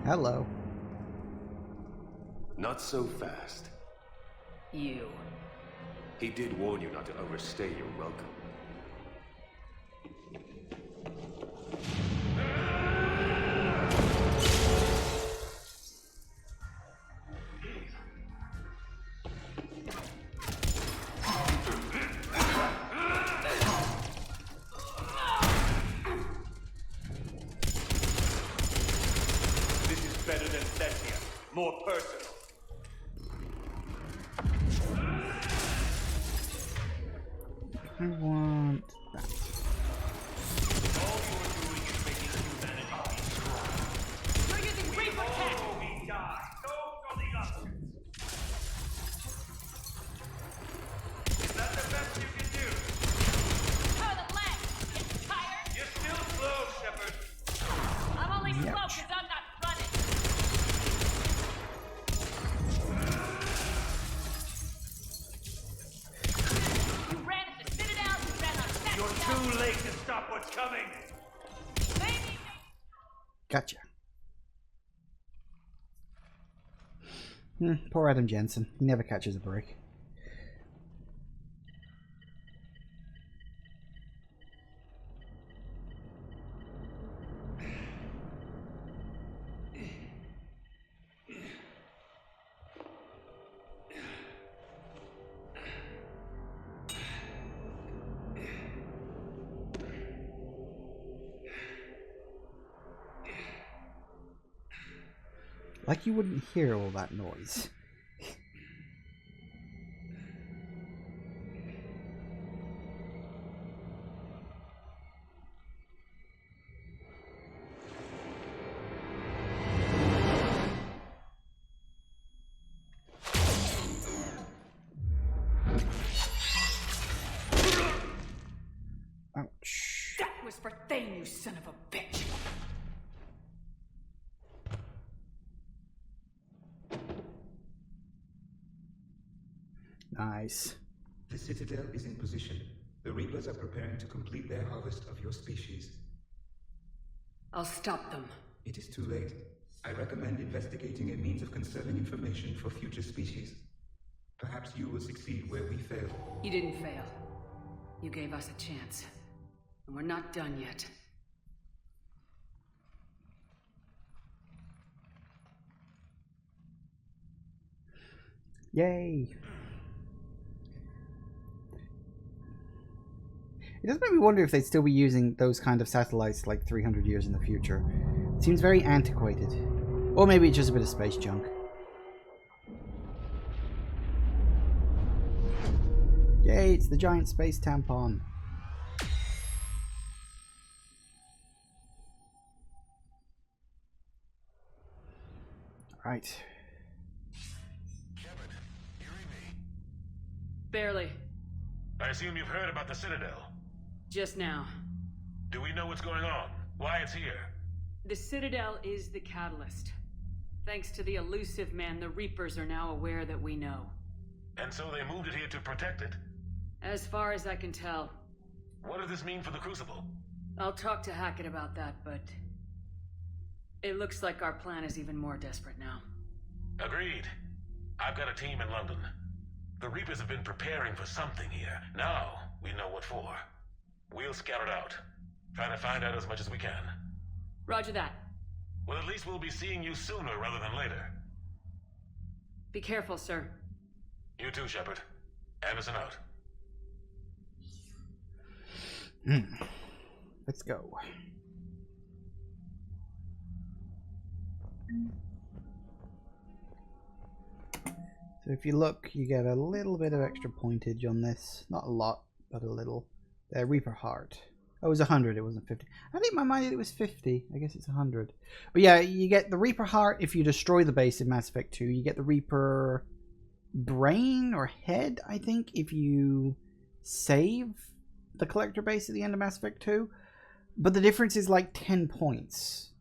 Hello. Not so fast. You. He did warn you not to overstay your welcome. This is better than Thessia. More personal. I want that. All you're doing is making humanity be strong. You're using Reaper tech! We die. So for the others. Is that the best you can do? How are the legs? Getting tired? You're still slow, Shepard. I'm only slow Ouch. because I'm not running. You ran at the Citadel, you ran on Thessia. You're too late to stop what's coming. Maybe. Gotcha. Poor Adam Jensen. He never catches a break. Like you wouldn't hear all that noise. Ouch. That was for Thane, you son of a bitch! Nice. The Citadel is in position. The Reapers are preparing to complete their harvest of your species. I'll stop them. It is too late. I recommend investigating a means of conserving information for future species. Perhaps you will succeed where we fail. You didn't fail. You gave us a chance. And we're not done yet. Yay! It does make me wonder if they'd still be using those kind of satellites like 300 years in the future. It seems very antiquated. Or maybe it's just a bit of space junk. Yay, it's the giant space tampon. Right. Shepard, you read me? Barely. I assume you've heard about the Citadel. Just now. Do we know what's going on? Why it's here? The Citadel is the catalyst. Thanks to the elusive man, the Reapers are now aware that we know. And so they moved it here to protect it? As far as I can tell. What does this mean for the Crucible? I'll talk to Hackett about that, but... it looks like our plan is even more desperate now. Agreed. I've got a team in London. The Reapers have been preparing for something here. Now, we know what for. We'll scout it out. Try to find out as much as we can. Roger that. Well, at least we'll be seeing you sooner rather than later. Be careful, sir. You too, Shepard. Anderson out. Let's go. So if you look, you get a little bit of extra pointage on this. Not a lot, but a little. The Reaper Heart. Oh, it was 100, it wasn't 50. I think in my mind it was 50. I guess it's 100. But yeah, you get the Reaper Heart if you destroy the base in Mass Effect 2. You get the Reaper Brain or Head, I think, if you save the Collector base at the end of Mass Effect 2. But the difference is like 10 points.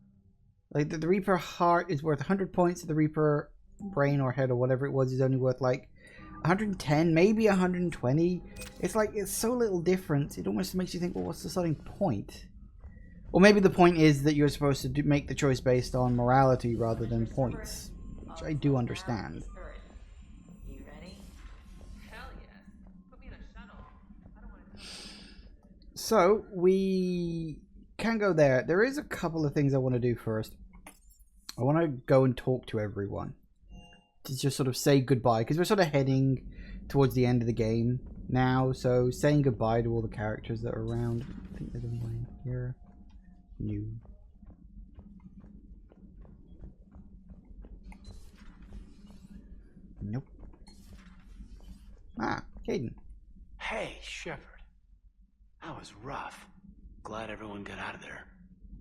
Like the Reaper Heart is worth 100 points. The Reaper Brain or Head or whatever it was is only worth like 110, maybe 120. It's like, it's so little difference. It almost makes you think, well, what's the starting point? Or maybe the point is that you're supposed to make the choice based on morality rather than points, which I do understand. You ready? Hell yes. Put me in a shuttle. I don't want to. So we can go there. There is a couple of things I want to do first. I want to go and talk to everyone. To just sort of say goodbye, because we're sort of heading towards the end of the game now, so saying goodbye to all the characters that are around. I think there's anyone in here new. Nope. Ah, Caden. Hey, Shepard. That was rough. Glad everyone got out of there.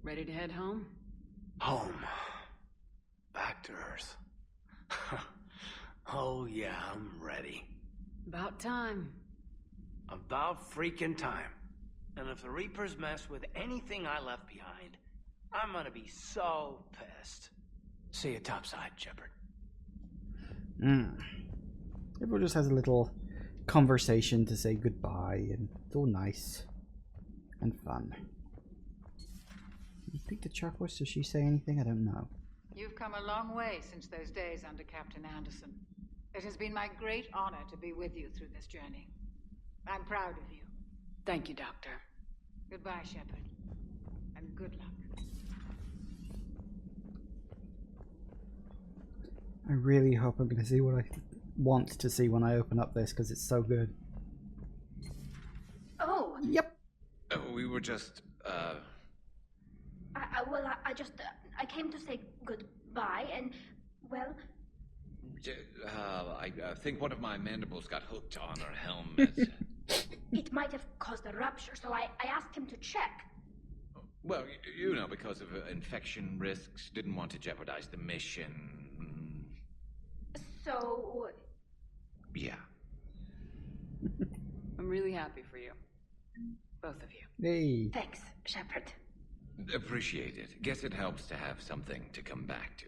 Ready to head home? Home. Back to Earth. Oh yeah, I'm ready. About time. About freaking time. And if the Reapers mess with anything I left behind, I'm gonna be so pissed. See you topside, Shepard. Everyone just has a little conversation to say goodbye, and it's all nice and fun. You speak to Chuckles? Does she say anything? I don't know. You've come a long way since those days under Captain Anderson. It has been my great honor to be with you through this journey. I'm proud of you. Thank you, Doctor. Goodbye, Shepard. And good luck. I really hope I'm going to see what I want to see when I open up this, because it's so good. Oh. Yep. We were just, I came to say goodbye, and, well... I think one of my mandibles got hooked on her helmet. It might have caused a rupture, so I asked him to check. Well, you know, because of infection risks, didn't want to jeopardize the mission. So... Yeah. I'm really happy for you. Both of you. Hey. Thanks, Shepard. Appreciate it. Guess it helps to have something to come back to.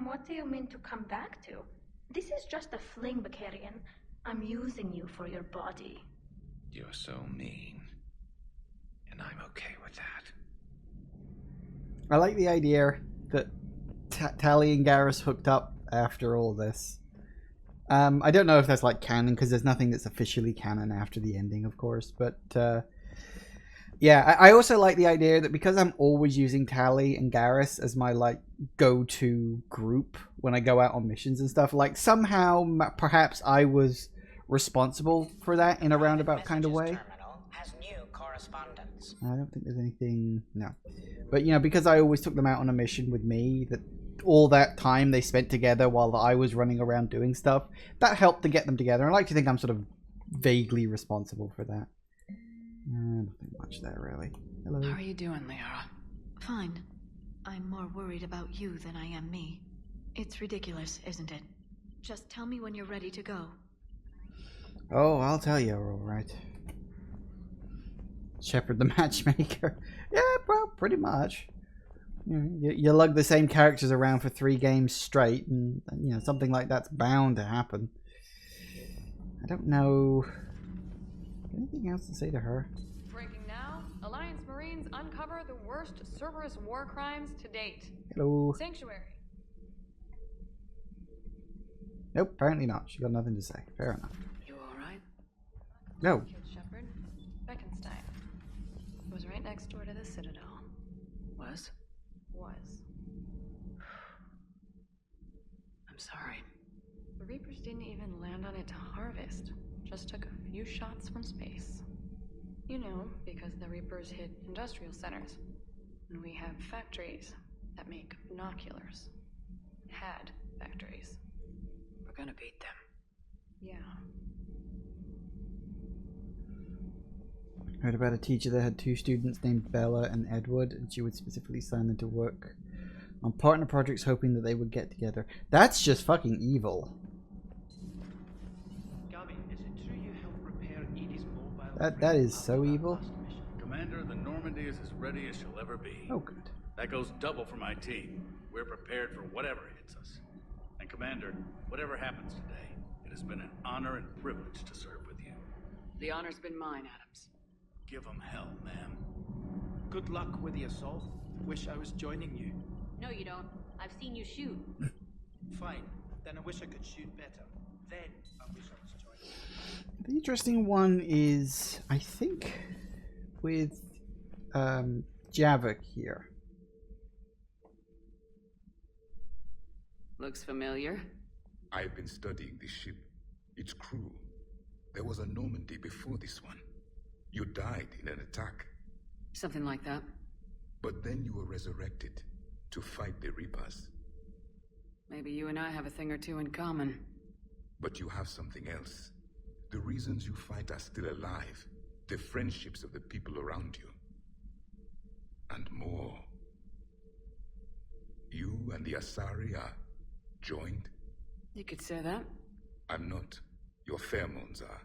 What do you mean to come back to? This is just a fling, Bakarian. I'm using you for your body. You're so mean. And I'm okay with that. I like the idea that Tali and Garrus hooked up after all this. I don't know if that's like canon, because there's nothing that's officially canon after the ending, of course. But yeah, I also like the idea that because I'm always using Tali and Garrus as my like go-to group when I go out on missions and stuff, like somehow perhaps I was responsible for that in a roundabout kind of way. I don't think there's anything, no. But you know, because I always took them out on a mission with me, that all that time they spent together while I was running around doing stuff, that helped to get them together. I like to think I'm sort of vaguely responsible for that. Nothing much there, really. Hello. How are you doing, Liara? Fine. I'm more worried about you than I am me. It's ridiculous, isn't it? Just tell me when you're ready to go. Oh, I'll tell you, all right. Shepard the matchmaker. Yeah, well, pretty much. You lug the same characters around for 3 games straight, and you know something like that's bound to happen. I don't know. Anything else to say to her? Breaking now, Alliance Marines uncover the worst Cerberus war crimes to date. Hello. Sanctuary. Nope, apparently not. She got nothing to say. Fair enough. You alright? No. Killed Shepard. Beckenstein. It was right next door to the Citadel. Was? Was. I'm sorry. The Reapers didn't even land on it to harvest. Just took a few shots from space. You know, because the Reapers hit industrial centers. And we have factories that make binoculars. Had factories. We're gonna beat them. Yeah. Heard about a teacher that had 2 students named Bella and Edward, and she would specifically sign them to work on partner projects hoping that they would get together. That's just fucking evil. That is so evil. Commander, the Normandy is as ready as she'll ever be. Oh, good. That goes double for my team. We're prepared for whatever hits us. And Commander, whatever happens today, it has been an honor and privilege to serve with you. The honor's been mine, Adams. Give 'em hell, ma'am. Good luck with the assault. Wish I was joining you. No, you don't. I've seen you shoot. Fine. Then I wish I could shoot better. Then I wish I was joining you. The interesting one is, I think, with Javik here. Looks familiar. I've been studying this ship, its crew. There was a Normandy before this one. You died in an attack. Something like that. But then you were resurrected to fight the Reapers. Maybe you and I have a thing or two in common. But you have something else. The reasons you fight are still alive. The friendships of the people around you. And more. You and the Asari are joined? You could say that. I'm not. Your pheromones are.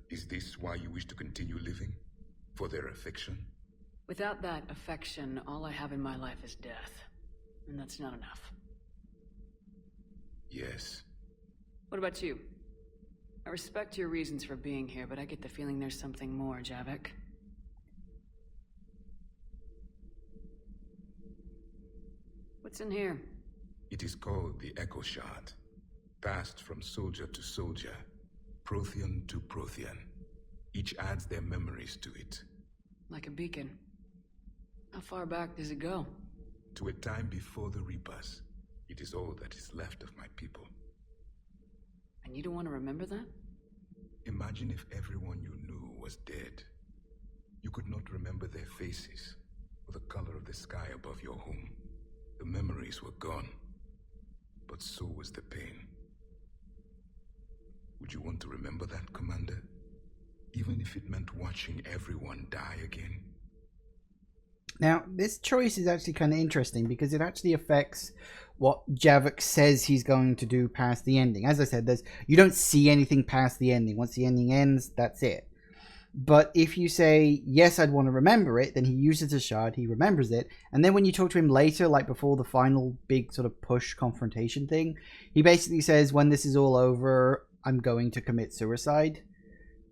Is this why you wish to continue living? For their affection? Without that affection, all I have in my life is death. And that's not enough. Yes. What about you? I respect your reasons for being here, but I get the feeling there's something more, Javik. What's in here? It is called the Echo Shard. Passed from soldier to soldier. Prothean to Prothean. Each adds their memories to it. Like a beacon. How far back does it go? To a time before the Reapers. It is all that is left of my people. And you don't want to remember that? Imagine if everyone you knew was dead. You could not remember their faces, or the color of the sky above your home. The memories were gone. But so was the pain. Would you want to remember that, Commander? Even if it meant watching everyone die again? Now, this choice is actually kind of interesting because it actually affects what Javik says he's going to do past the ending. As I said, you don't see anything past the ending. Once the ending ends, that's it. But if you say, yes, I'd want to remember it, then he uses the shard, he remembers it, and then when you talk to him later, like before the final big sort of push confrontation thing, he basically says, when this is all over, I'm going to commit suicide.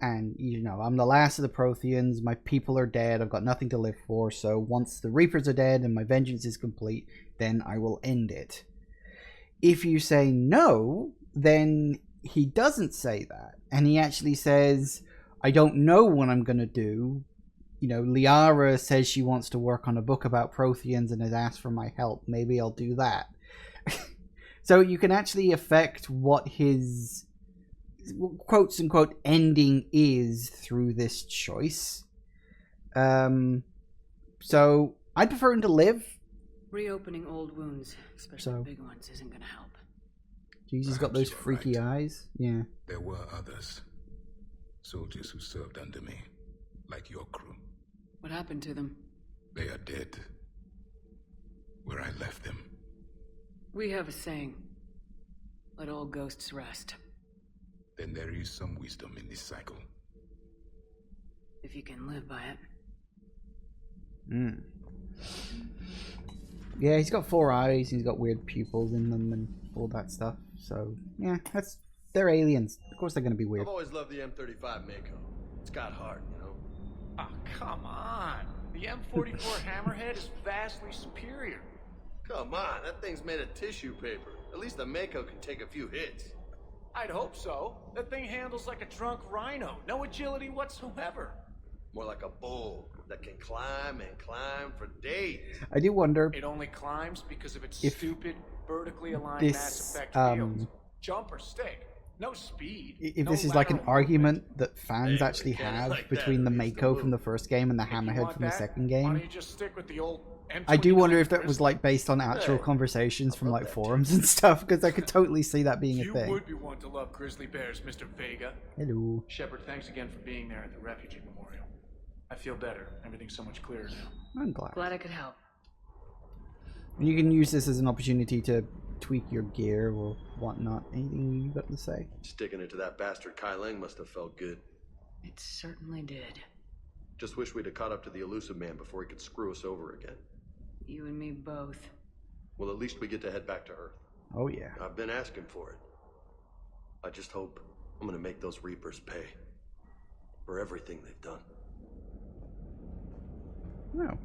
and, you know, I'm the last of the Protheans, my people are dead, I've got nothing to live for, so once the Reapers are dead and my vengeance is complete, then I will end it. If you say no, then he doesn't say that, and he actually says, I don't know what I'm going to do. You know, Liara says she wants to work on a book about Protheans and has asked for my help. Maybe I'll do that. So you can actually affect what his quotes unquote ending is through this choice. So I'd prefer him to live. Reopening old wounds, especially big ones, isn't gonna help. Jeez, he's got those freaky eyes. Yeah. There were others. Soldiers who served under me. Like your crew. What happened to them? They are dead. Where I left them. We have a saying. Let all ghosts rest. Then there is some wisdom in this cycle. If you can live by it. Yeah, he's got 4 eyes, he's got weird pupils in them and all that stuff. So, yeah, they're aliens. Of course they're going to be weird. I've always loved the M35 Mako. It's got heart, you know? Oh, come on. The M44 Hammerhead is vastly superior. Come on, that thing's made of tissue paper. At least the Mako can take a few hits. I'd hope so. That thing handles like a drunk rhino. No agility whatsoever. More like a bull that can climb and climb for days. I do wonder... It only climbs because of its if stupid, vertically aligned this, mass effect fields. Jump or stick. No speed. If no this is like an argument that fans Hey, actually we can't have like between that, the at least Mako a from the first game and the Hammerhead from the second Why don't game. you just stick with the old I do M29 wonder if that was Bristol? like based on actual conversations from like forums and stuff, because I could totally see that being a You thing. would be one to love grizzly bears, Mr. Vega. Hello. Shepard, thanks again for being there at the refugee memorial. I feel better. Everything's so much clearer now. I'm glad. Glad I could help. And you can use this as an opportunity to tweak your gear or whatnot. Anything you got to say? Sticking it to that bastard Kai Lang must have felt good. It certainly did. Just wish we'd have caught up to the elusive man before he could screw us over again. You and me both. Well, at least we get to head back to Earth. Oh yeah. I've been asking for it. I just hope I'm gonna make those Reapers pay. For everything they've done. No.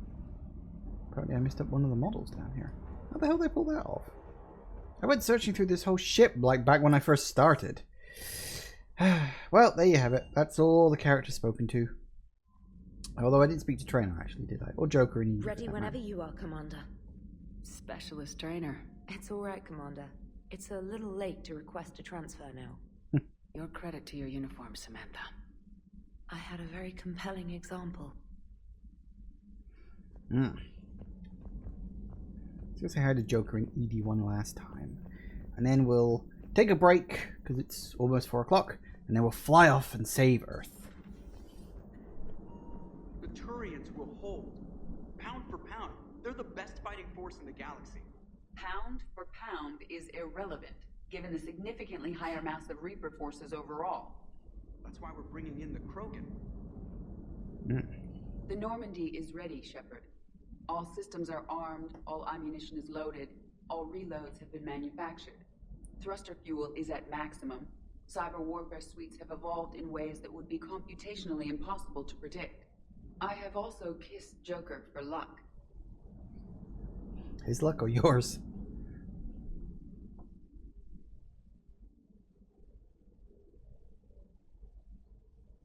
Apparently I missed up one of the models down here. How the hell did they pull that off? I went searching through this whole ship like back when I first started. Well, there you have it. That's all the characters spoken to. Although I didn't speak to Trainer, actually, did I? Or Joker and Eve. Ready whenever you are, Commander. Specialist trainer. It's all right, Commander. It's a little late to request a transfer now. Your credit to your uniform, Samantha. I had a very compelling example. Let's go say hi to Joker and Edie one last time. And then we'll take a break, because it's almost 4 o'clock, and then we'll fly off and save Earth. The Turians will hold. Pound for pound, they're the best fighting force in the galaxy. Pound for pound is irrelevant, given the significantly higher mass of Reaper forces overall. That's why we're bringing in the Krogan. The Normandy is ready, Shepard. All systems are armed, all ammunition is loaded, all reloads have been manufactured. Thruster fuel is at maximum. Cyber warfare suites have evolved in ways that would be computationally impossible to predict. I have also kissed Joker for luck. His luck or yours?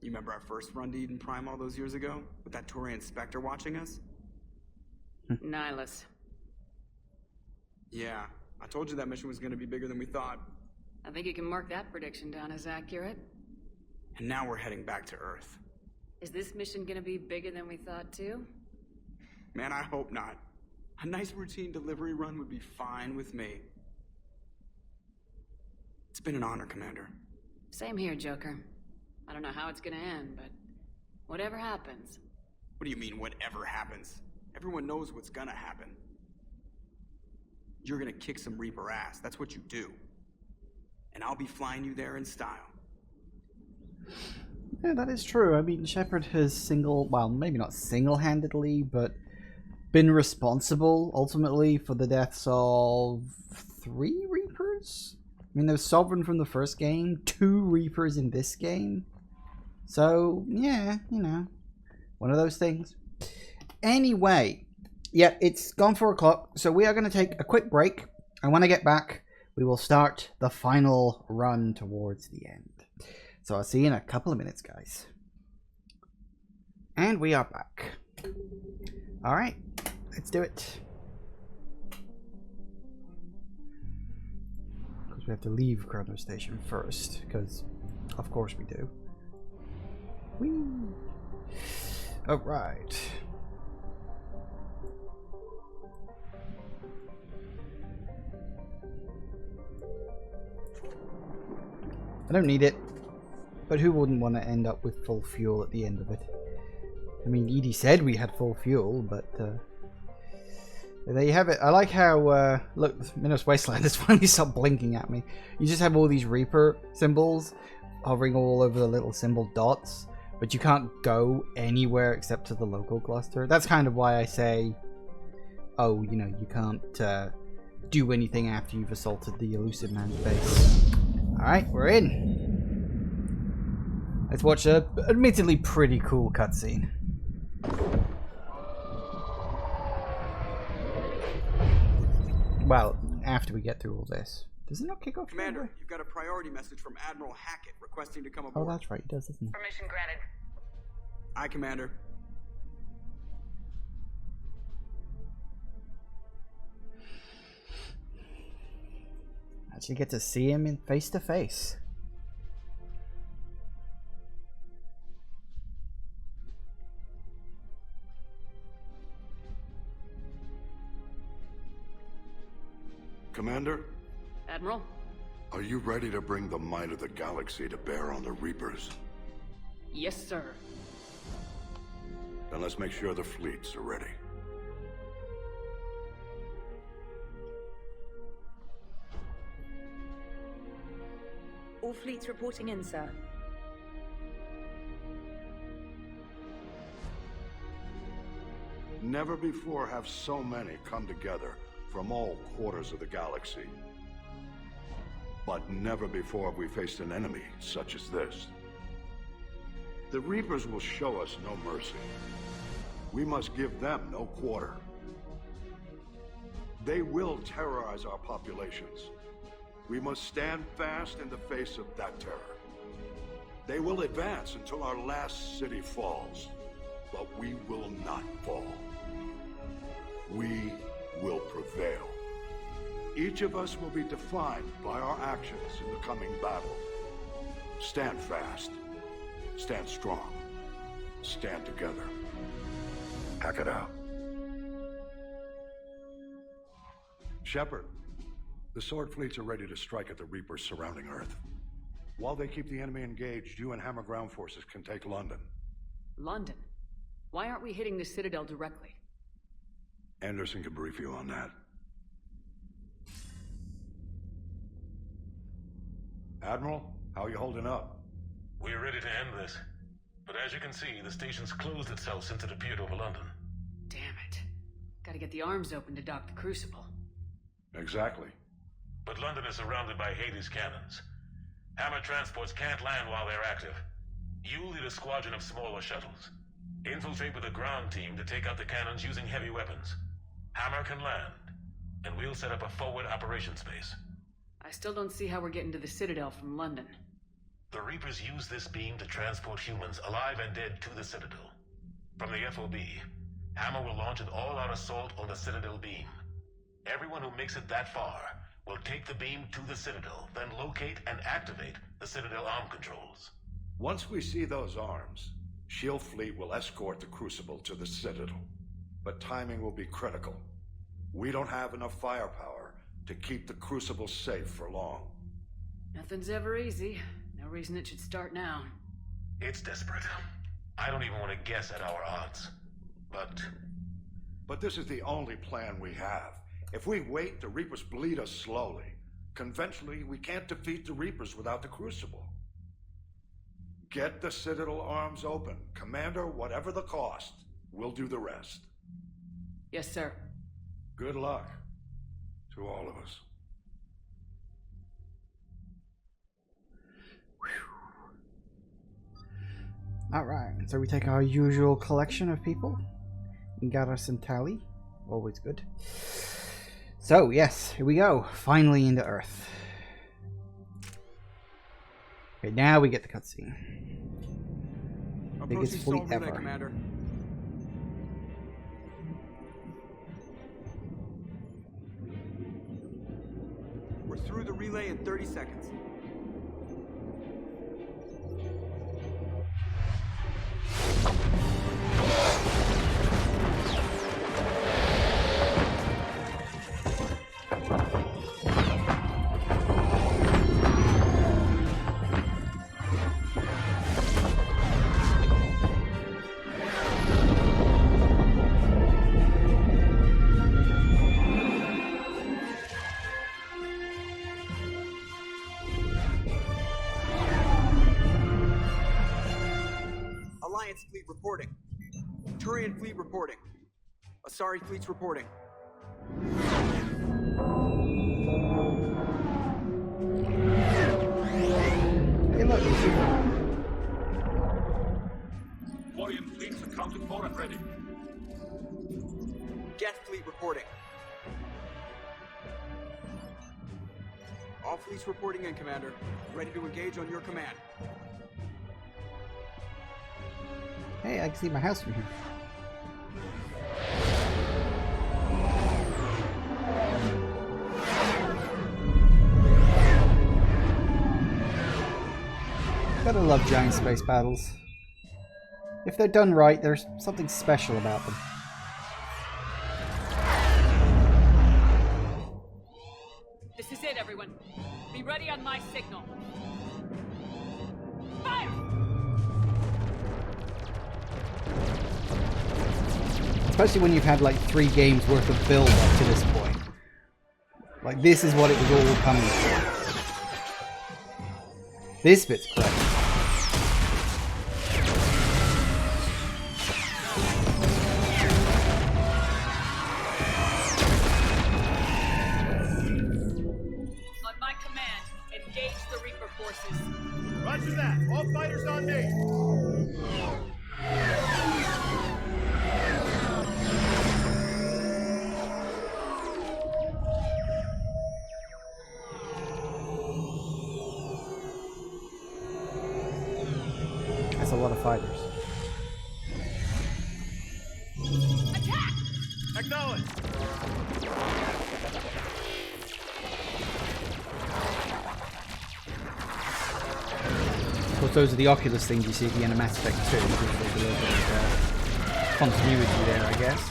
You remember our first run to Eden Prime all those years ago? With that Turian Spectre watching us? Nihilus. Yeah, I told you that mission was going to be bigger than we thought. I think you can mark that prediction down as accurate. And now we're heading back to Earth. Is this mission gonna be bigger than we thought too? Man, I hope not. A nice routine delivery run would be fine with me. It's been an honor, Commander. Same here, Joker. I don't know how it's gonna end, but whatever happens. What do you mean, whatever happens? Everyone knows what's gonna happen. You're gonna kick some Reaper ass, that's what you do. And I'll be flying you there in style. Yeah, that is true. I mean, Shepard has well, maybe not single-handedly, but been responsible, ultimately, for the deaths of 3 Reapers? I mean, there's Sovereign from the first game, 2 Reapers in this game. So, yeah, you know, one of those things. Anyway, yeah, it's gone 4 o'clock, so we are going to take a quick break. And when I get back, we will start the final run towards the end. So I'll see you in a couple of minutes, guys. And we are back. Alright, let's do it. Because we have to leave Chrono Station first, because of course we do. Whee! Alright. I don't need it, but who wouldn't want to end up with full fuel at the end of it? I mean, Edie said we had full fuel, but there you have it. I like how, look, Minos Wasteland has finally stopped blinking at me. You just have all these Reaper symbols hovering all over the little symbol dots, but you can't go anywhere except to the local cluster. That's kind of why I say, oh, you know, you can't do anything after you've assaulted the Elusive Man's base. Alright, we're in. Let's watch a admittedly pretty cool cutscene. Well, after we get through all this. Does it not kick off? Commander, you've got a priority message from Admiral Hackett requesting to come aboard. Oh, that's right, he does, doesn't he? Permission granted. Aye, Commander. Actually get to see him in face to face. Commander? Admiral? Are you ready to bring the might of the galaxy to bear on the Reapers? Yes, sir. Then let's make sure the fleets are ready. All fleets reporting in, sir. Never before have so many come together from all quarters of the galaxy. But never before have we faced an enemy such as this. The Reapers will show us no mercy. We must give them no quarter. They will terrorize our populations. We must stand fast in the face of that terror. They will advance until our last city falls, but we will not fall. We will prevail. Each of us will be defined by our actions in the coming battle. Stand fast. Stand strong. Stand together. Hack it out. Shepard, the Sword fleets are ready to strike at the Reapers surrounding Earth. While they keep the enemy engaged, you and Hammer ground forces can take London. London? Why aren't we hitting the Citadel directly? Anderson can brief you on that. Admiral, how are you holding up? We're ready to end this. But as you can see, the station's closed itself since it appeared over London. Damn it. Gotta get the arms open to dock the Crucible. Exactly. But London is surrounded by Hades cannons. Hammer transports can't land while they're active. You lead a squadron of smaller shuttles. Infiltrate with a ground team to take out the cannons using heavy weapons. Hammer can land, and we'll set up a forward operations base. I still don't see how we're getting to the Citadel from London. The Reapers use this beam to transport humans, alive and dead, to the Citadel. From the FOB, Hammer will launch an all-out assault on the Citadel beam. Everyone who makes it that far will take the beam to the Citadel, then locate and activate the Citadel arm controls. Once we see those arms, SHIELD fleet will escort the Crucible to the Citadel. But timing will be critical. We don't have enough firepower to keep the Crucible safe for long. Nothing's ever easy. No reason it should start now. It's desperate. I don't even want to guess at our odds. But this is the only plan we have. If we wait, the Reapers bleed us slowly. Conventionally, we can't defeat the Reapers without the Crucible. Get the Citadel arms open. Commander, whatever the cost, we'll do the rest. Yes, sir. Good luck to all of us. Alright, so we take our usual collection of people. Garrus and Tally. Always good. So, yes, here we go. Finally into Earth. Okay, now we get the cutscene. Biggest fleet ever. Commander. We're through the relay in 30 seconds. Alliance fleet reporting. Turian fleet reporting. Asari fleet's reporting. Hey, look, Quarian fleets accounted for and ready. Geth fleet reporting. All fleets reporting in, Commander. Ready to engage on your command. hey, I can see my house from here. Gotta love giant space battles. If they're done right, there's something special about them. This is it, everyone. Be ready on my signal. Fire! Especially when you've had like 3 games worth of build up to this point. Like, this is what it was all coming for. This bit's great. On my command, engage the Reaper forces. Roger that. All fighters on me. That's a lot of fighters. Attack! Acknowledge. Of course, those are the Oculus things you see at the end of Mass Effect 2. Which there's a little bit of continuity there, I guess.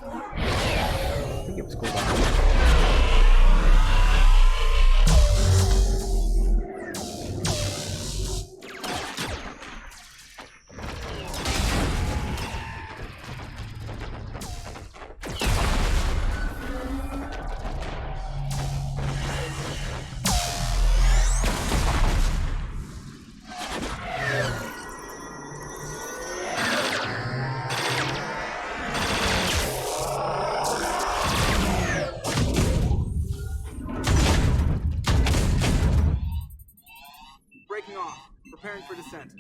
I think it was called that. Breaking off. Preparing for descent.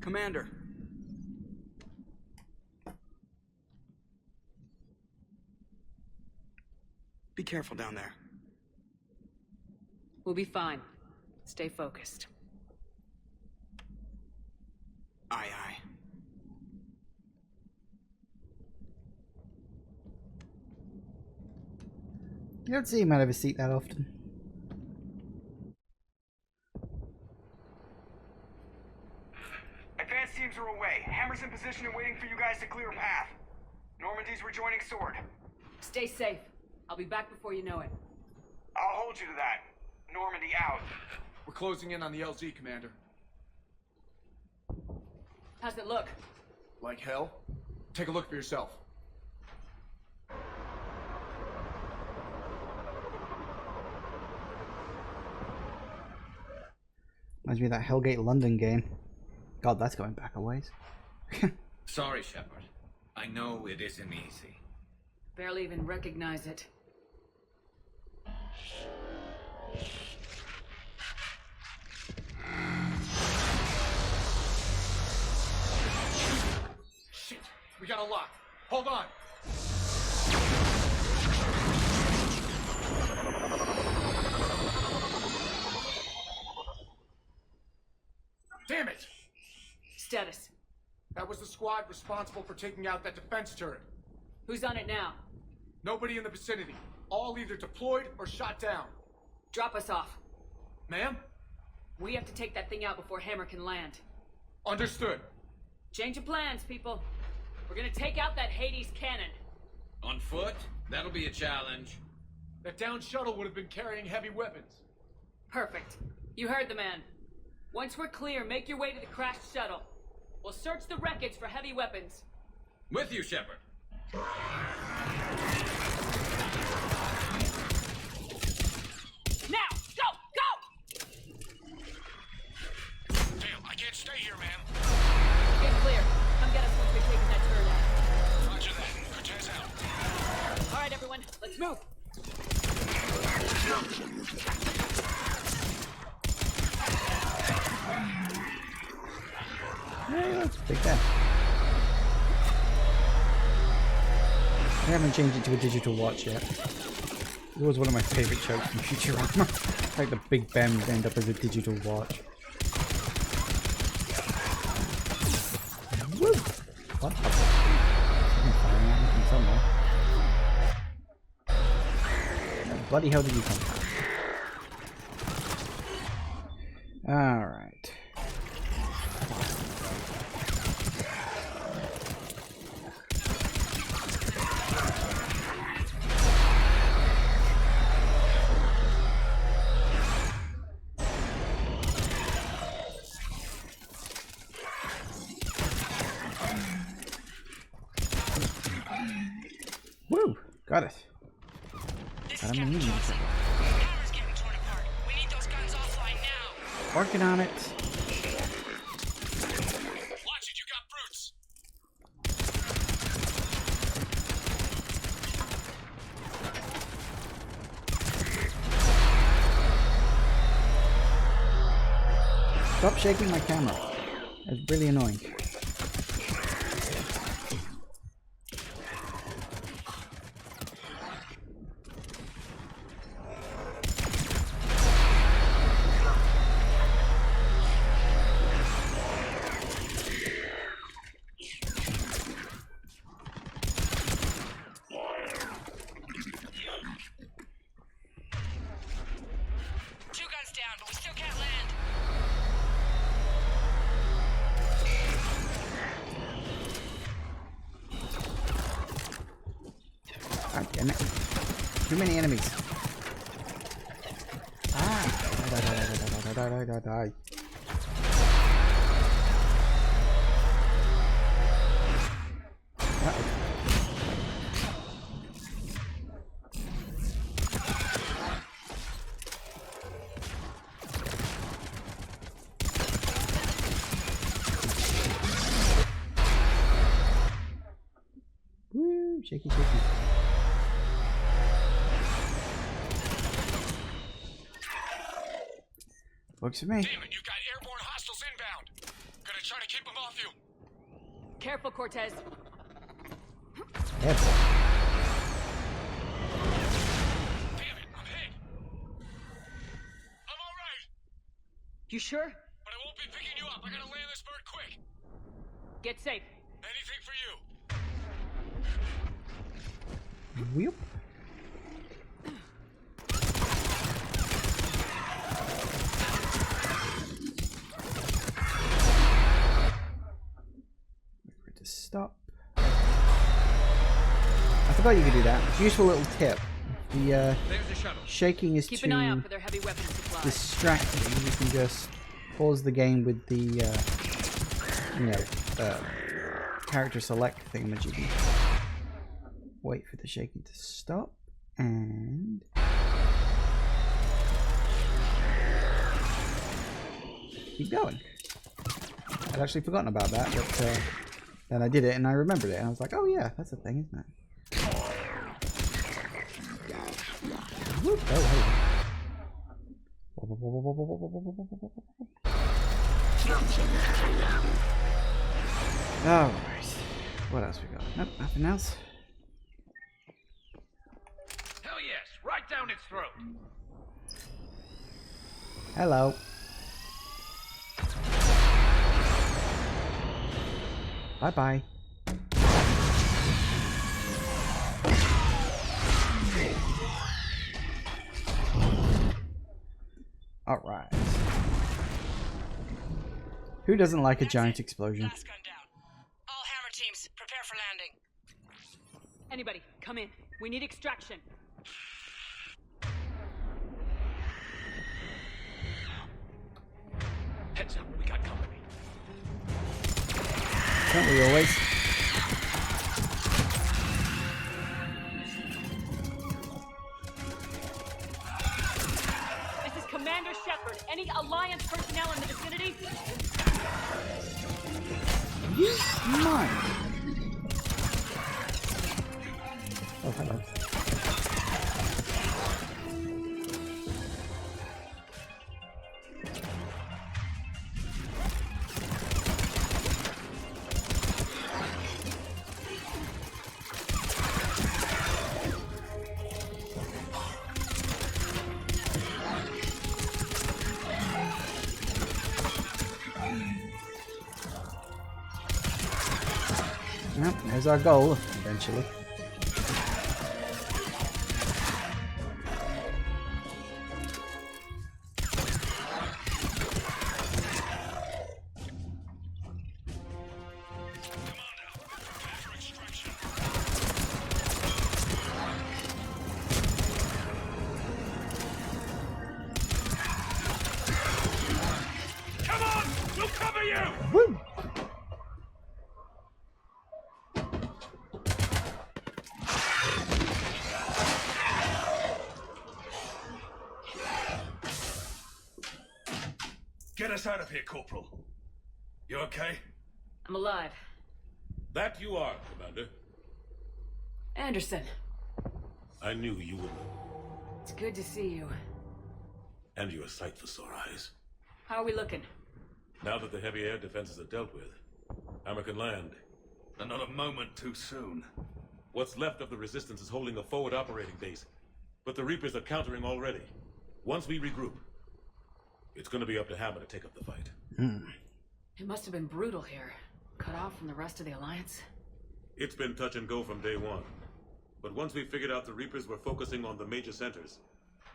Commander. Be careful down there. We'll be fine. Stay focused. Aye, aye. You don't see him out of his seat that often. Advanced teams are away. Hammer's in position and waiting for you guys to clear a path. Normandy's rejoining Sword. Stay safe. I'll be back before you know it. I'll hold you to that. Normandy out. We're closing in on the LZ, Commander. How's it look? Like hell? Take a look for yourself. Reminds me of that Hellgate London game. God, that's going back a ways. Sorry, Shepard. I know it isn't easy. Barely even recognize it. Shit! We got a lock. Hold on. Damn it! Status. That was the squad responsible for taking out that defense turret. Who's on it now? Nobody in the vicinity. All either deployed or shot down. Drop us off. Ma'am? We have to take that thing out before Hammer can land. Understood. Change of plans, people. We're gonna take out that Hades cannon. On foot? That'll be a challenge. That downed shuttle would have been carrying heavy weapons. Perfect. You heard the man. Once we're clear, make your way to the crashed shuttle. We'll search the wreckage for heavy weapons. With you, Shepard. Now! Go! Go! Damn, I can't stay here, man. Get clear. Come get us once we've taken that turret out. Roger that. Cortez out. All right, everyone. Let's move. Hey, let's take that. I haven't changed it to a digital watch yet. It was one of my favourite jokes from Futurama. Like the Big Ben would end up as a digital watch. Woo! What? I'm firing at me from somewhere. Where the bloody hell did you come from? Alright. Woo! Got it. Got him in. Power's getting torn apart. We need those guns offline now. Working on it. Watch it, you got brutes. Stop shaking my camera. That's really annoying. God damn it. Too many enemies. Ah! Die. Uh-oh. Woo! Shaky, shaky. Works for me. Damn it, you got airborne hostiles inbound. Gonna try to keep them off you. Careful, Cortez. Airborne. Damn it, I'm hit. I'm alright. You sure? But I won't be picking you up. I gotta land this bird quick. Get safe. Anything for you. Whoop. Where to stop? I forgot you could do that. It's a useful little tip. The shaking is Keep to an eye out for their heavy weapons supply. distract you. You can just pause the game with the character select thingamajiggy. Wait for the shaking to stop and keep going. I'd actually forgotten about that, but then I did it and I remembered it, and I was like, oh yeah, that's a thing, isn't it? Whoop, oh, hey. Alright. What else we got? Nope, nothing else. Hell yes, right down its throat. Hello. Bye-bye. Alright. Who doesn't like a giant explosion? All hammer teams, prepare for landing. Anybody, come in. We need extraction. Heads up, we got company. Don't we always? This is Commander Shepard. Any Alliance personnel in the vicinity? Mine. Oh, hello. Yep, there's our goal, eventually. Come on, we'll cover you! Woo! Get us out of here, Corporal. You okay? I'm alive. That you are, Commander. Anderson, I knew you would. it's good to see you. And you're a sight for sore eyes. How are we looking? Now that the heavy air defenses are dealt with, Hammer can land. And not a moment too soon. What's left of the Resistance is holding a forward operating base, but the Reapers are countering already. Once we regroup, it's gonna be up to Hammer to take up the fight. It must have been brutal here. Cut off from the rest of the Alliance. It's been touch and go from day one. But once we figured out the Reapers were focusing on the major centers,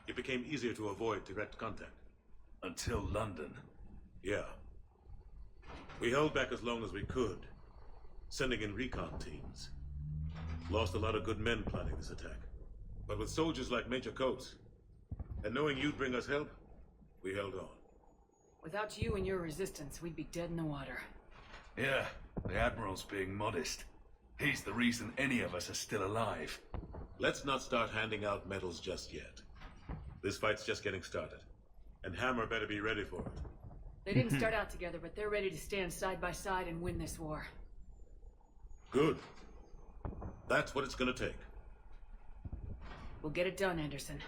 it became easier to avoid direct contact. Until London. Yeah. We held back as long as we could, sending in recon teams. Lost a lot of good men planning this attack. But with soldiers like Major Coates, and knowing you'd bring us help, we held on. Without you and your resistance, we'd be dead in the water. Yeah, the Admiral's being modest. He's the reason any of us are still alive. Let's not start handing out medals just yet. This fight's just getting started, and Hammer better be ready for it. They didn't start out together, but they're ready to stand side by side and win this war. Good. That's what it's gonna take. We'll get it done, Anderson.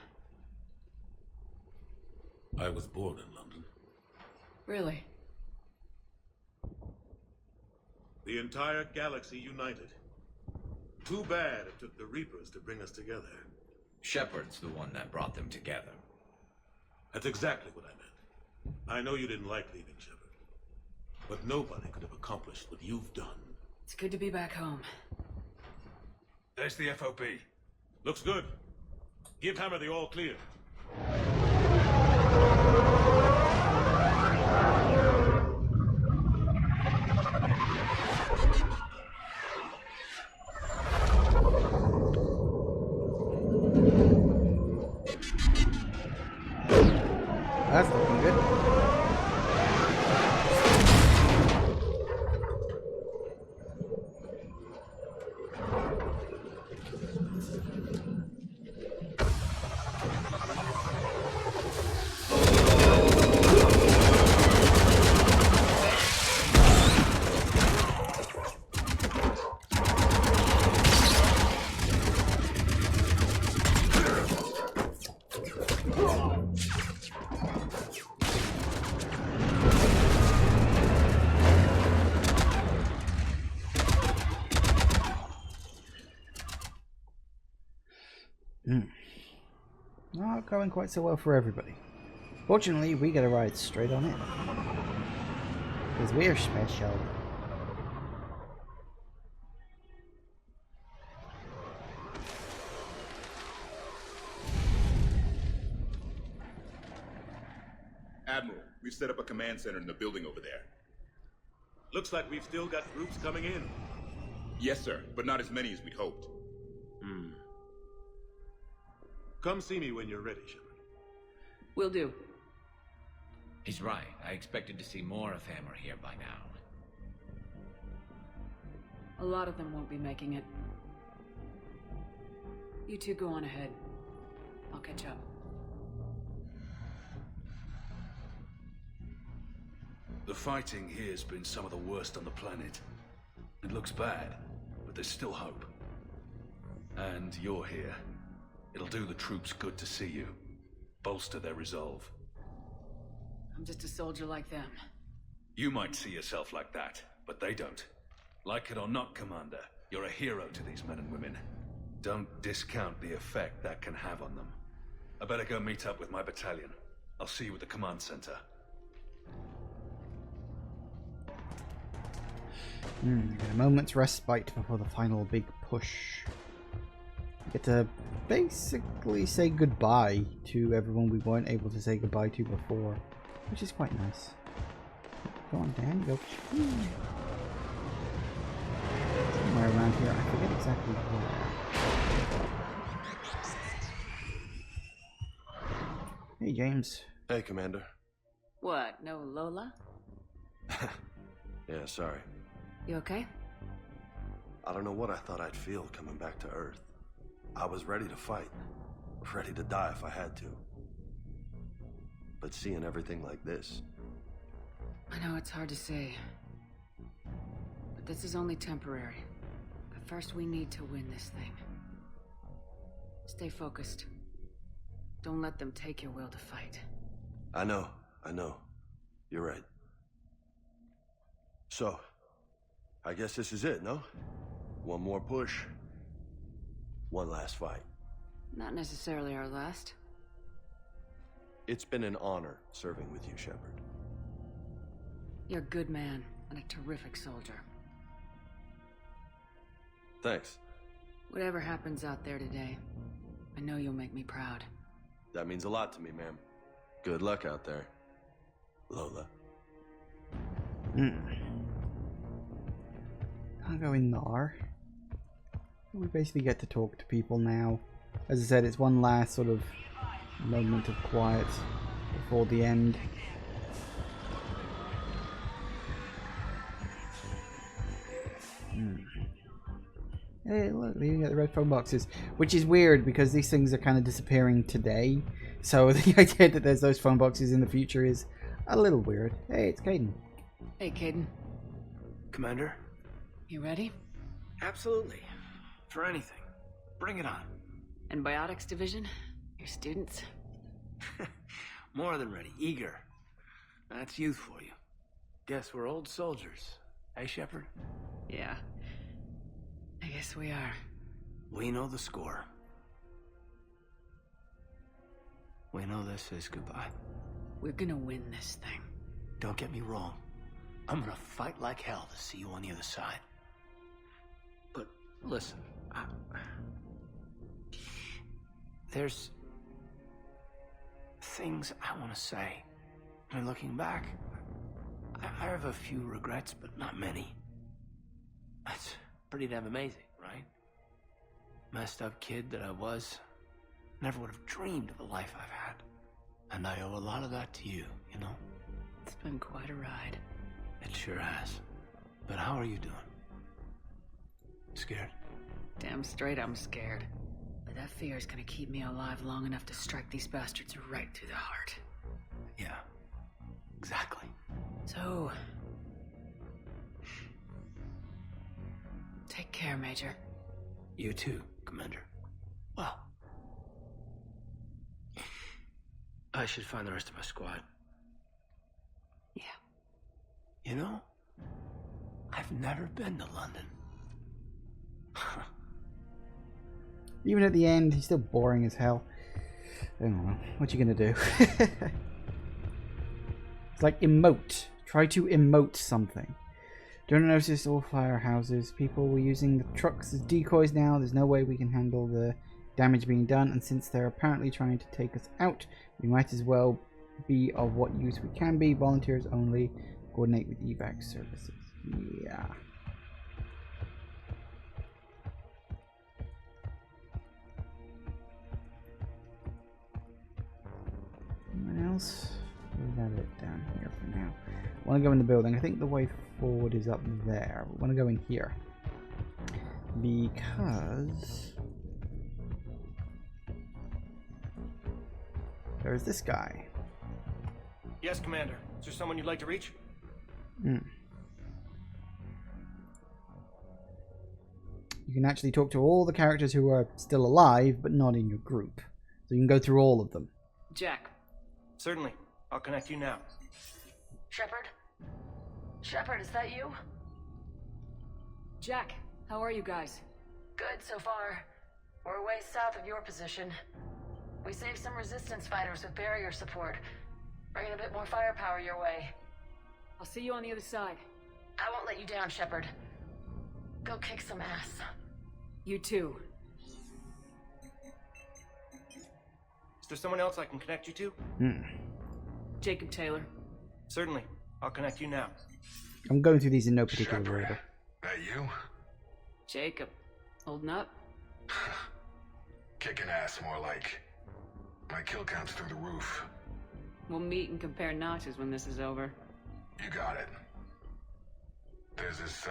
I was born in London. Really? The entire galaxy united. Too bad it took the Reapers to bring us together. Shepard's the one that brought them together. That's exactly what I meant. I know you didn't like leaving, Shepard. But nobody could have accomplished what you've done. It's good to be back home. There's the FOB. Looks good. Give Hammer the all clear. That's looking good. not going quite so well for everybody. Fortunately, we get a ride straight on in. Because we're special. Admiral, we've set up a command center in the building over there. Looks like we've still got troops coming in. Yes, sir, but not as many as we'd hoped. Come see me when you're ready, Shepard. Will do. He's right. I expected to see more of Hammer here by now. A lot of them won't be making it. You two go on ahead. I'll catch up. The fighting here's been some of the worst on the planet. It looks bad, but there's still hope. And you're here. It'll do the troops good to see you. Bolster their resolve. I'm just a soldier like them. You might see yourself like that, but they don't. Like it or not, Commander, you're a hero to these men and women. Don't discount the effect that can have on them. I better go meet up with my battalion. I'll see you at the command center. Get a moment's respite before the final big push. We get to basically say goodbye to everyone we weren't able to say goodbye to before, which is quite nice. Go on, Dan, go. Somewhere around here, I forget exactly where. Hey, James. Hey, Commander. What, no Lola? Yeah, sorry. You okay? I don't know what I thought I'd feel coming back to Earth. I was ready to fight. Ready to die if I had to. But seeing everything like this... I know it's hard to say. But this is only temporary. But first we need to win this thing. Stay focused. Don't let them take your will to fight. I know. You're right. So, I guess this is it, no? One more push. One last fight. Not necessarily our last. It's been an honor serving with you, Shepard. You're a good man and a terrific soldier. Thanks. Whatever happens out there today, I know you'll make me proud. That means a lot to me, ma'am. Good luck out there, Lola. I'll go in there. We basically get to talk to people now. As I said, it's one last sort of moment of quiet before the end. Hey, look, you get the red phone boxes, which is weird because these things are kind of disappearing today. So the idea that there's those phone boxes in the future is a little weird. Hey, it's Caden. Hey, Caden. Commander? You ready? Absolutely. For anything. Bring it on. Antibiotics division? Your students? More than ready. Eager. That's youth for you. Guess we're old soldiers. Hey, Shepard? Yeah. I guess we are. We know the score. We know this is goodbye. We're gonna win this thing. Don't get me wrong. I'm gonna fight like hell to see you on the other side. But listen, there's things I want to say. I mean, looking back, I have a few regrets, but not many. That's pretty damn amazing, right? Messed up kid that I was, never would have dreamed of the life I've had. And I owe a lot of that to you, you know? It's been quite a ride. It sure has. But how are you doing? Scared? Damn straight I'm scared. But that fear is gonna keep me alive long enough to strike these bastards right through the heart. Yeah. Exactly. So... take care, Major. You too, Commander. Well... I should find the rest of my squad. Yeah. You know, I've never been to London. Even at the end, he's still boring as hell. I don't know. What you gonna do? It's like emote. Try to emote something. Don't notice all firehouses. People were using the trucks as decoys now. There's no way we can handle the damage being done. And since they're apparently trying to take us out, we might as well be of what use we can be. Volunteers only. Coordinate with evac services. Yeah. Anyone else? We've got it down here for now. I want to go in the building. I think the way forward is up there. We want to go in here. Because there's this guy. Yes, Commander. Is there someone you'd like to reach? You can actually talk to all the characters who are still alive, but not in your group. So you can go through all of them. Jack. Certainly. I'll connect you now. Shepard? Shepard, is that you? Jack, how are you guys? Good so far. We're way south of your position. We saved some resistance fighters with barrier support. Bringing a bit more firepower your way. I'll see you on the other side. I won't let you down, Shepard. Go kick some ass. You too. Is there someone else I can connect you to? Jacob Taylor. Certainly. I'll connect you now. I'm going through these in no particular order. That you? Jacob. Holding up? Kicking ass, more like. My kill count's through the roof. We'll meet and compare notches when this is over. You got it. There's this,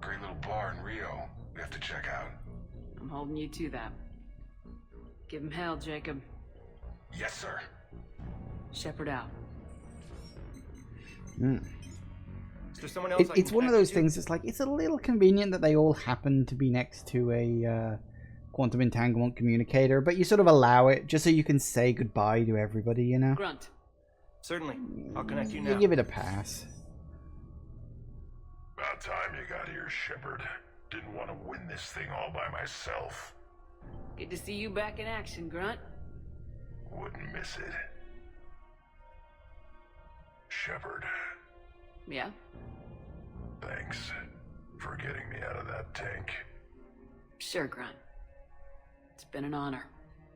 great little bar in Rio we have to check out. I'm holding you to that. Give him hell, Jacob. Yes, sir. Shepard out. Is there someone else I It's can one of connect those you to? things. It's like it's a little convenient that they all happen to be next to a quantum entanglement communicator, but you sort of allow it just so you can say goodbye to everybody, you know? Grunt. Certainly. I'll connect you now. You give it a pass. About time you got here, Shepard. Didn't want to win this thing all by myself. Good to see you back in action, Grunt. Wouldn't miss it. Shepard, Yeah? thanks for getting me out of that tank. Sure, Grunt. It's been an honor.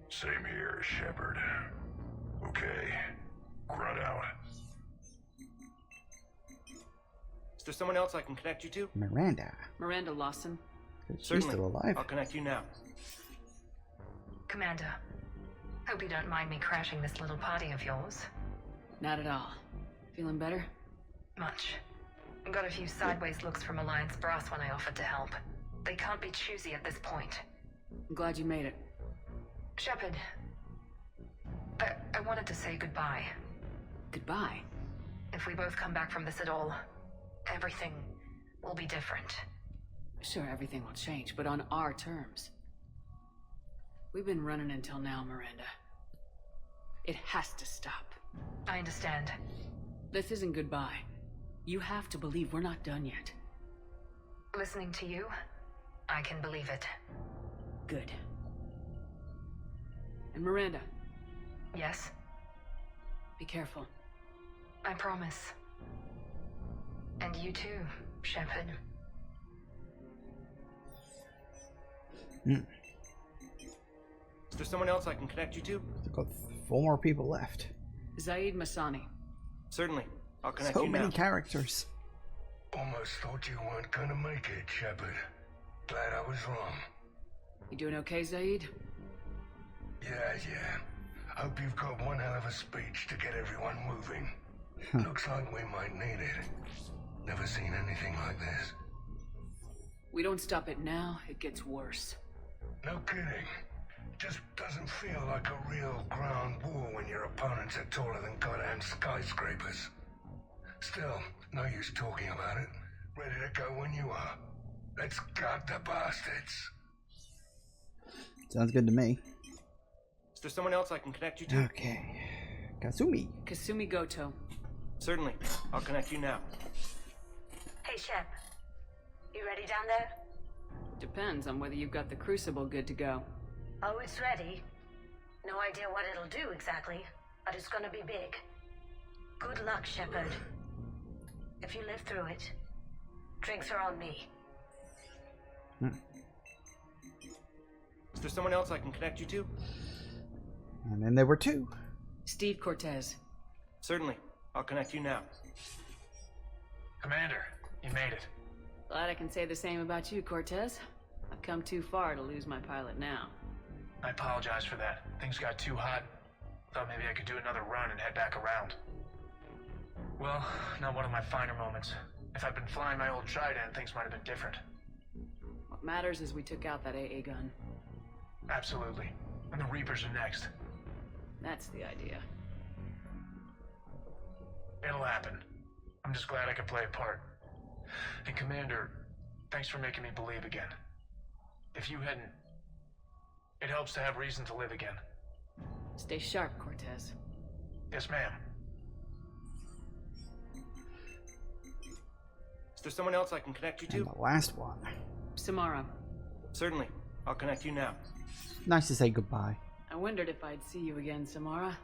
Same here, Shepard. Okay, Grunt out. Is there someone else I can connect you to? Miranda. Miranda Lawson. She's Certainly. still alive. I'll connect you now. Commander, hope you don't mind me crashing this little party of yours. Not at all. Feeling better? Much. Got a few sideways looks from Alliance brass when I offered to help. They can't be choosy at this point. I'm glad you made it. Shepard, I wanted to say goodbye. Goodbye? If we both come back from this at all, everything will be different. Sure, everything will change, but on our terms. We've been running until now, Miranda. It has to stop. I understand. This isn't goodbye. You have to believe we're not done yet. Listening to you, I can believe it. Good. And Miranda. Yes? Be careful. I promise. And you too, Shepard. Is there someone else I can connect you to? We've got 4 more people left. Zaid Masani. Certainly. I'll connect So you now. many characters. Almost thought you weren't gonna make it, Shepard. Glad I was wrong. You doing okay, Zaid? Yeah. Hope you've got one hell of a speech to get everyone moving. Looks like we might need it. Never seen anything like this. We don't stop it now, it gets worse. No kidding. Just doesn't feel like a real ground war when your opponents are taller than goddamn skyscrapers. Still, no use talking about it. Ready to go when you are. Let's gut the bastards. Sounds good to me. Is there someone else I can connect you to? Okay. Kasumi. Kasumi Goto. Certainly. I'll connect you now. Hey, Shep. You ready down there? Depends on whether you've got the crucible good to go. Oh, it's ready. No idea what it'll do exactly, but it's gonna be big. Good luck, Shepard. If you live through it, drinks are on me. Is there someone else I can connect you to? And then there were two. Steve Cortez. Certainly. I'll connect you now. Commander, you made it. Glad I can say the same about you, Cortez. I've come too far to lose my pilot now. I apologize for that. Things got too hot. Thought maybe I could do another run and head back around. Well, not one of my finer moments. If I'd been flying my old Trident, things might have been different. What matters is we took out that AA gun. Absolutely. And the Reapers are next. That's the idea. It'll happen. I'm just glad I could play a part. And Commander, thanks for making me believe again. If you hadn't... It helps to have reason to live again. Stay sharp, Cortez. Yes, ma'am. Is there someone else I can connect you to? And the last one. Samara. Certainly. I'll connect you now. Nice to say goodbye. I wondered if I'd see you again, Samara.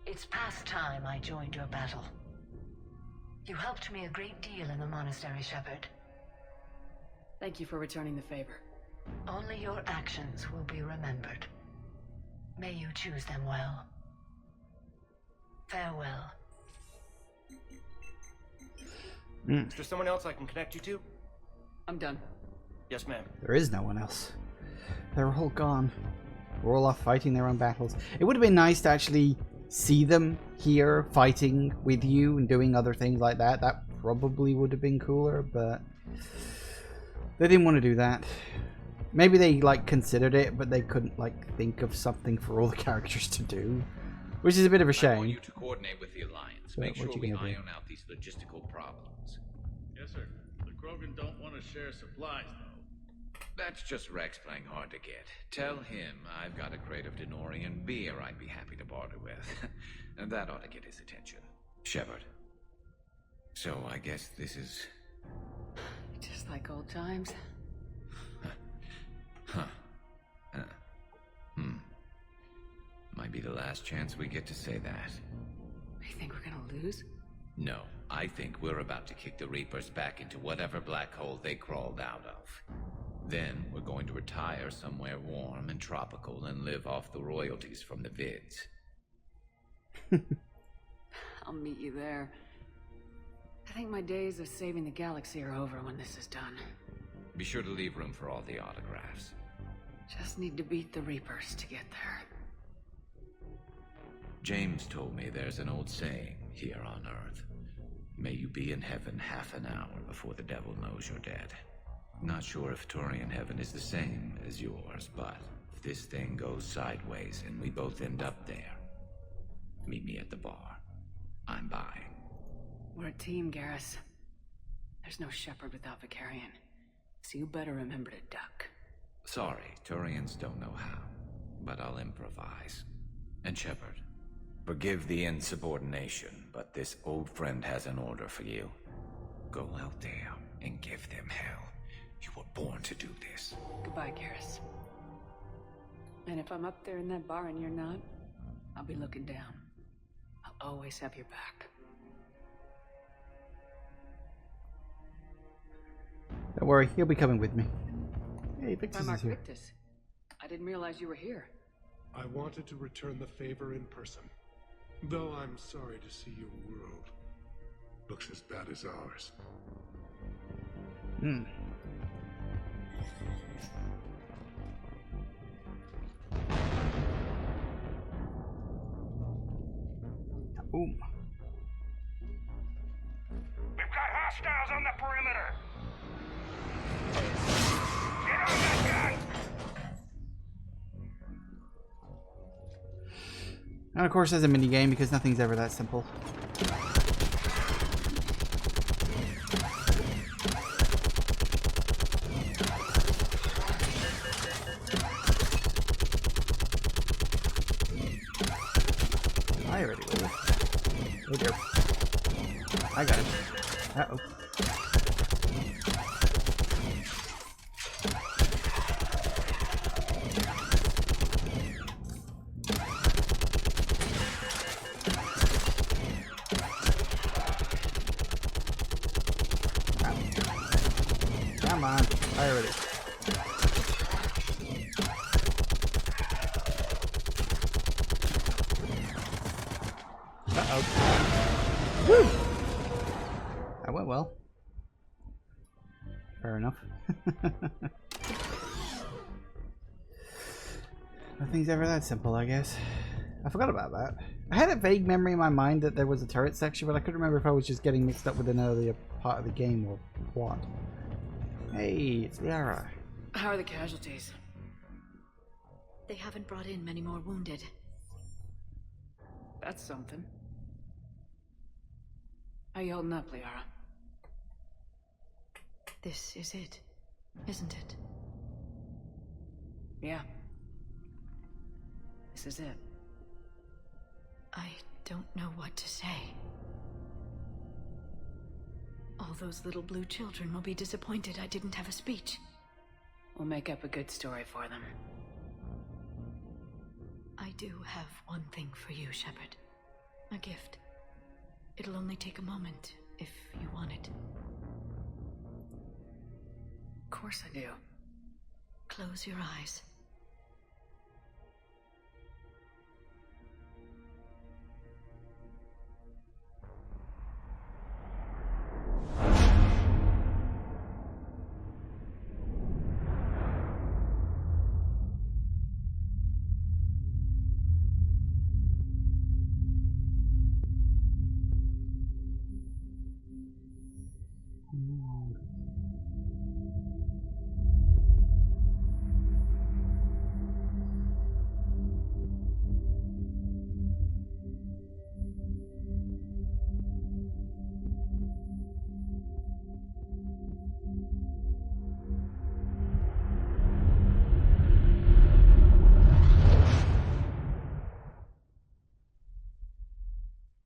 It's past time I joined your battle. You helped me a great deal in the monastery, Shepard. Thank you for returning the favor. Only your actions will be remembered. May you choose them well. Farewell. Is there someone else I can connect you to? I'm done. Yes, ma'am. There is no one else. They're all gone. We're all off fighting their own battles. It would have been nice to actually see them here fighting with you and doing other things like that. That probably would have been cooler, but they didn't want to do that. Maybe they like considered it, but they couldn't like think of something for all the characters to do, which is a bit of a shame. I want you to coordinate with the Alliance. So Make sure we gonna do? iron out these logistical problems. Yes, sir. The Krogan don't want to share supplies, though. That's just Rex playing hard to get. Tell him I've got a crate of Denorian beer I'd be happy to barter with. And that ought to get his attention. Shepard. So I guess this is... Just like old times. Might be the last chance we get to say that. You think we're gonna lose? No, I think we're about to kick the Reapers back into whatever black hole they crawled out of. Then we're going to retire somewhere warm and tropical and live off the royalties from the vids. I'll meet you there. I think my days of saving the galaxy are over when this is done. Be sure to leave room for all the autographs. Just need to beat the Reapers to get there. James told me there's an old saying here on Earth. May you be in heaven half an hour before the devil knows you're dead. Not sure if Turian heaven is the same as yours, but if this thing goes sideways and we both end up there, meet me at the bar. I'm buying. We're a team, Garrus. There's no Shepard without Vicarian, so you better remember to duck. Sorry, Turians don't know how, but I'll improvise. And Shepard, forgive the insubordination, but this old friend has an order for you. Go out there and give them hell. You were born to do this. Goodbye, Garrus. And if I'm up there in that bar and you're not, I'll be looking down. I'll always have your back. Don't worry, he'll be coming with me. Hey, Victus Primarch is here. Victus. I didn't realize you were here. I wanted to return the favor in person. Though I'm sorry to see your world looks as bad as ours. Boom. We've got hostiles on the perimeter. Get on that gun! And of course, as a mini game, because nothing's ever that simple. I already will. Oh dear. I got it. Uh-oh. Come on, fire it. Uh-oh. Woo! That went well. Fair enough. Nothing's ever that simple, I guess. I forgot about that. I had a vague memory in my mind that there was a turret section, but I couldn't remember if I was just getting mixed up with an earlier part of the game or what. Hey, it's Liara. How are the casualties? They haven't brought in many more wounded. That's something. How you holding up, Liara? This is it, isn't it? Yeah. This is it. I don't know what to say. All those little blue children will be disappointed I didn't have a speech. We'll make up a good story for them. I do have one thing for you, Shepard. A gift. It'll only take a moment, if you want it. Of course I do. Close your eyes.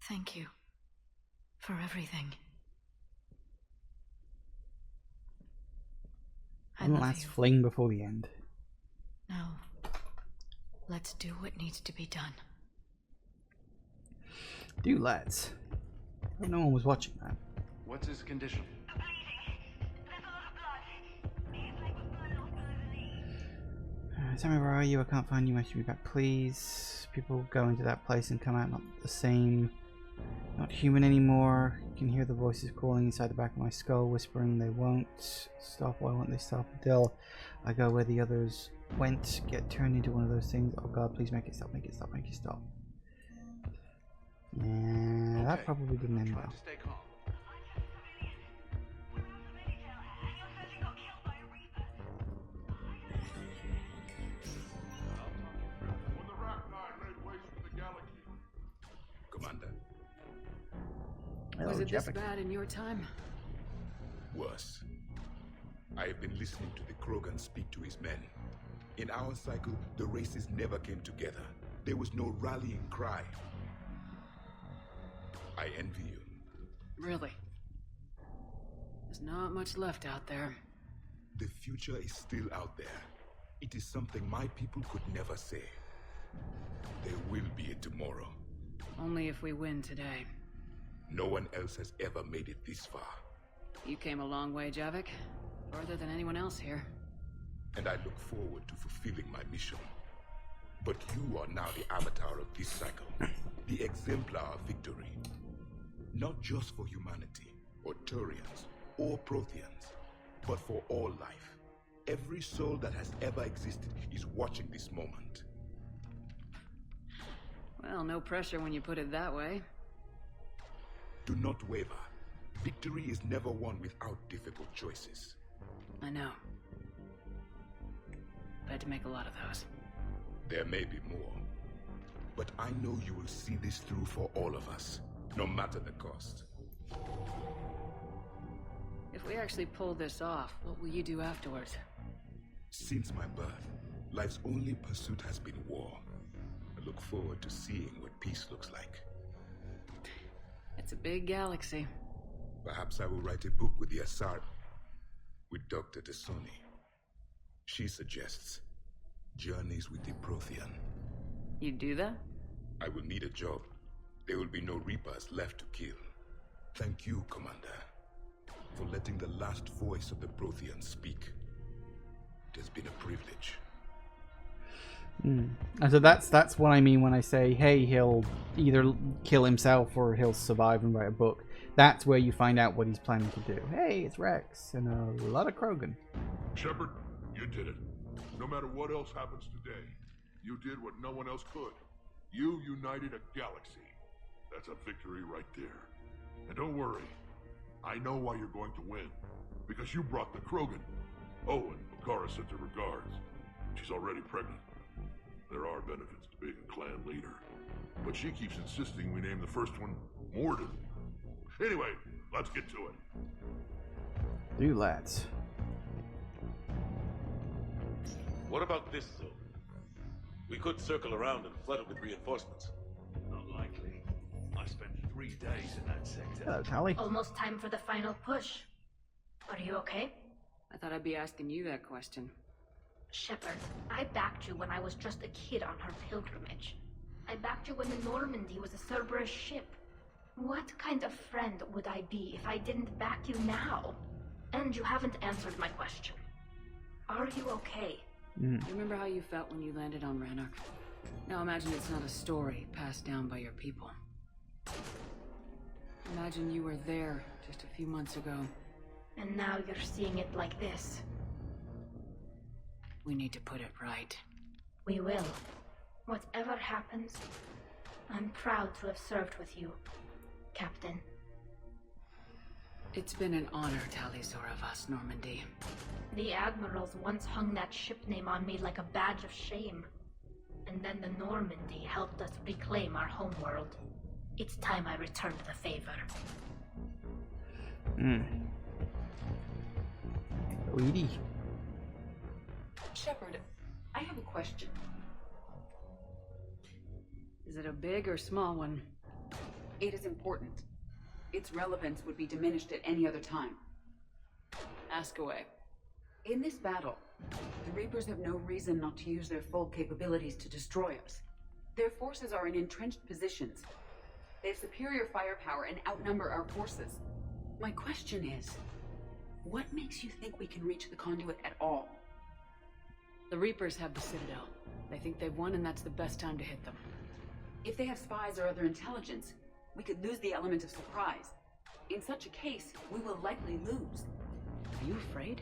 Thank you for everything. One last fling before the end. Now, let's do what needs to be done. Do let's. But no one was watching that. What's his condition? Tell me, where are you? I can't find you. I should be back, please. People go into that place and come out not the same. Not human anymore. You can hear the voices calling inside the back of my skull, whispering they won't stop. Why won't they stop until I go where the others went? Get turned into one of those things. Oh God, please make it stop, make it stop, make it stop. Yeah, that probably didn't end well. Commander. Was it this bad in your time? Worse. I have been listening to the Krogan speak to his men. In our cycle, the races never came together. There was no rallying cry. I envy you. Really? There's not much left out there. The future is still out there. It is something my people could never say. There will be a tomorrow. Only if we win today. No one else has ever made it this far. You came a long way, Javik. Farther than anyone else here. And I look forward to fulfilling my mission. But you are now the avatar of this cycle. The exemplar of victory. Not just for humanity, or Turians, or Protheans, but for all life. Every soul that has ever existed is watching this moment. Well, no pressure when you put it that way. Do not waver. Victory is never won without difficult choices. I know. I had to make a lot of those. There may be more. But I know you will see this through for all of us, no matter the cost. If we actually pull this off, what will you do afterwards? Since my birth, life's only pursuit has been war. I look forward to seeing what peace looks like. It's a big galaxy. Perhaps I will write a book with the Asar, with Dr. T'Soni. She suggests Journeys with the Prothean. You'd do that? I will need a job. There will be no Reapers left to kill. Thank you, Commander, for letting the last voice of the Protheans speak. It has been a privilege. And so that's what I mean when I say, hey, he'll either kill himself or he'll survive and write a book. That's where you find out what he's planning to do. Hey, it's Rex and a lot of Krogan. Shepard, you did it. No matter what else happens today, you did what no one else could. You united a galaxy. That's a victory right there. And don't worry, I know why you're going to win. Because you brought the Krogan. Oh, and Bakara sent her regards. She's already pregnant. There are benefits to being a clan leader. But she keeps insisting we name the first one Morden. Anyway, let's get to it. Do lads. What about this zone? We could circle around and flood it with reinforcements. Not likely. I spent 3 days in that sector. Hello, Tally. Almost time for the final push. Are you okay? I thought I'd be asking you that question. Shepard, I backed you when I was just a kid on her pilgrimage. I backed you when the Normandy was a Cerberus ship. What kind of friend would I be if I didn't back you now? And you haven't answered my question. Are you okay? Do you remember how you felt when you landed on Ranark? Now imagine it's not a story passed down by your people. Imagine you were there just a few months ago. And now you're seeing it like this. We need to put it right. We will. Whatever happens, I'm proud to have served with you, Captain. It's been an honor, Tali'Zor of us, Normandy. The Admirals once hung that ship name on me like a badge of shame. And then the Normandy helped us reclaim our homeworld. It's time I returned the favor. Edie. Shepard, I have a question. Is it a big or small one? It is important. Its relevance would be diminished at any other time. Ask away. In this battle, the Reapers have no reason not to use their full capabilities to destroy us. Their forces are in entrenched positions. They have superior firepower and outnumber our forces. My question is, what makes you think we can reach the conduit at all? The Reapers have the Citadel. They think they've won and that's the best time to hit them. If they have spies or other intelligence, we could lose the element of surprise. In such a case, we will likely lose. Are you afraid?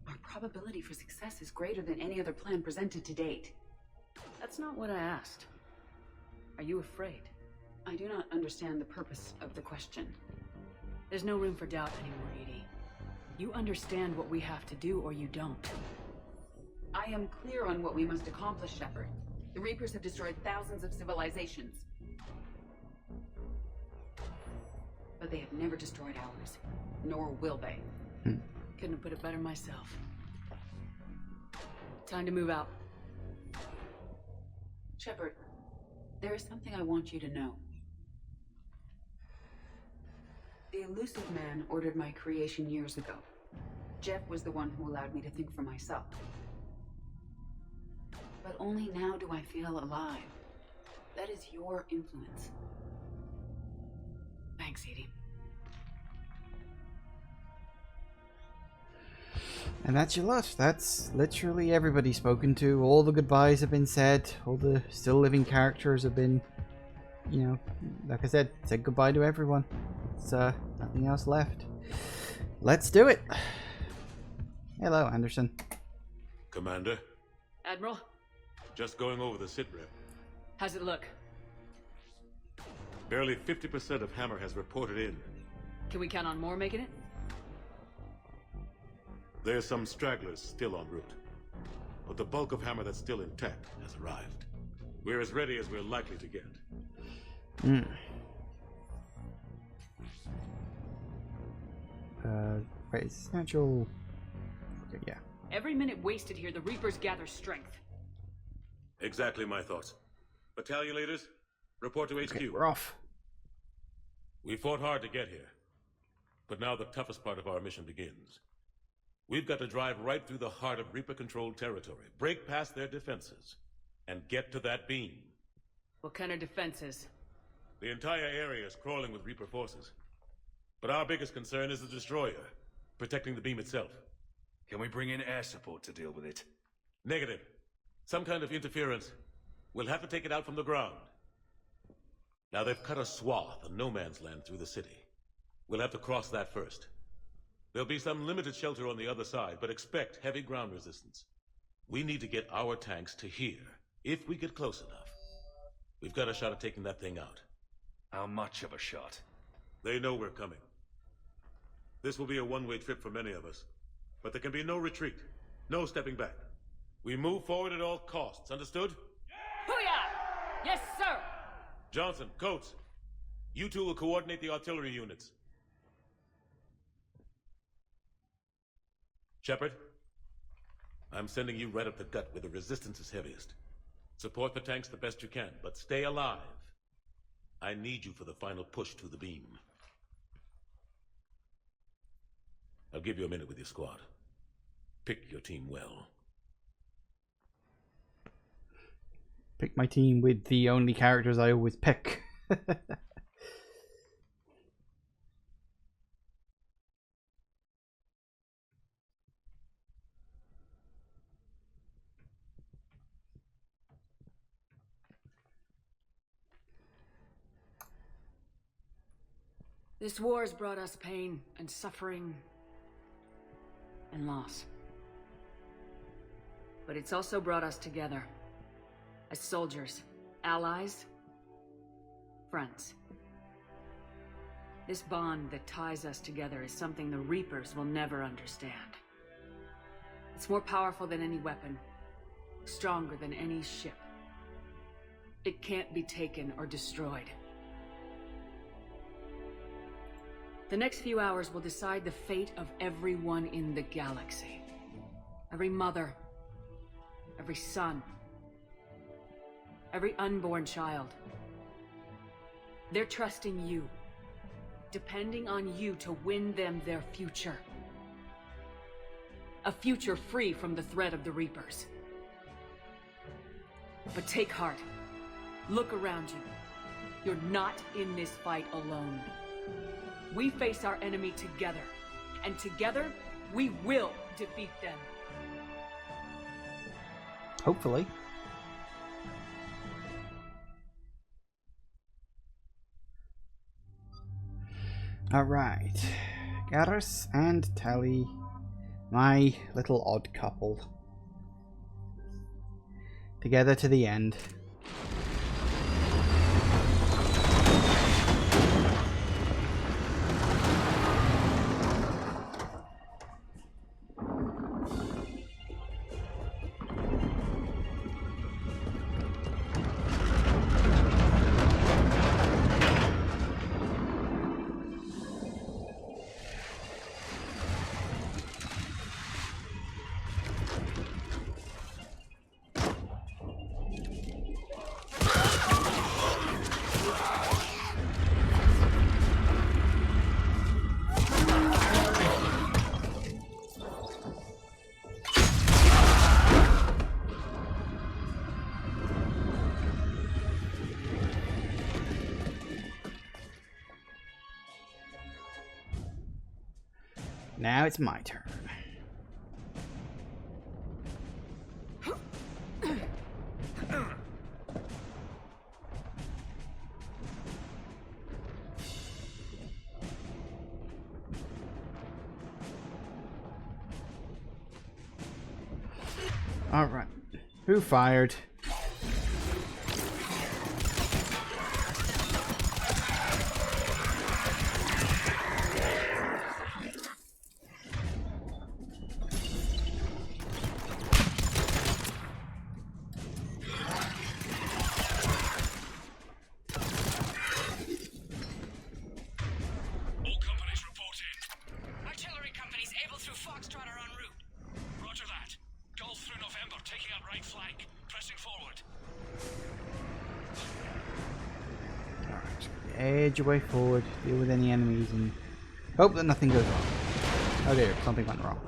Our probability for success is greater than any other plan presented to date. That's not what I asked. Are you afraid? I do not understand the purpose of the question. There's no room for doubt anymore, Edie. You understand what we have to do or you don't. I am clear on what we must accomplish, Shepard. The Reapers have destroyed thousands of civilizations. But they have never destroyed ours. Nor will they. Couldn't have put it better myself. Time to move out. Shepard, there is something I want you to know. The Elusive Man ordered my creation years ago. Jeff was the one who allowed me to think for myself. But only now do I feel alive. That is your influence. Thanks, Edie. And that's your lot. That's literally everybody spoken to. All the goodbyes have been said. All the still living characters have been, you know, like I said goodbye to everyone. It's nothing else left. Let's do it. Hello, Anderson. Commander? Admiral? Just going over the sitrep. How's it look? Barely 50% of Hammer has reported in. Can we count on more making it? There's some stragglers still en route. But the bulk of Hammer that's still intact has arrived. We're as ready as we're likely to get. Wait, is this natural? Okay, yeah. Every minute wasted here, the Reapers gather strength. Exactly my thoughts. Battalion leaders, report to HQ. Okay, we're off. We fought hard to get here. But now the toughest part of our mission begins. We've got to drive right through the heart of Reaper-controlled territory, break past their defenses, and get to that beam. What kind of defenses? The entire area is crawling with Reaper forces. But our biggest concern is the destroyer, protecting the beam itself. Can we bring in air support to deal with it? Negative. Some kind of interference. We'll have to take it out from the ground. Now they've cut a swath of no man's land through the city. We'll have to cross that first. There'll be some limited shelter on the other side, but expect heavy ground resistance. We need to get our tanks to here, if we get close enough. We've got a shot at taking that thing out. How much of a shot? They know we're coming. This will be a one-way trip for many of us. But there can be no retreat, no stepping back. We move forward at all costs, understood? Booyah! Yes, sir! Johnson, Coates, you two will coordinate the artillery units. Shepard, I'm sending you right up the gut where the resistance is heaviest. Support the tanks the best you can, but stay alive. I need you for the final push to the beam. I'll give you a minute with your squad. Pick your team well. Pick my team with the only characters I always pick. This war has brought us pain and suffering and loss. But it's also brought us together. As soldiers, allies, friends. This bond that ties us together is something the Reapers will never understand. It's more powerful than any weapon, stronger than any ship. It can't be taken or destroyed. The next few hours will decide the fate of everyone in the galaxy. Every mother, every son, every unborn child. They're trusting you, depending on you to win them their future. A future free from the threat of the Reapers. But take heart. Look around you. You're not in this fight alone. We face our enemy together, and together, we will defeat them. Hopefully. Alright. Garrus and Tally, my little odd couple. Together to the end. Now it's my turn. All right. Who fired? Edge your way forward, deal with any enemies, and hope that nothing goes wrong. Oh dear, something went wrong.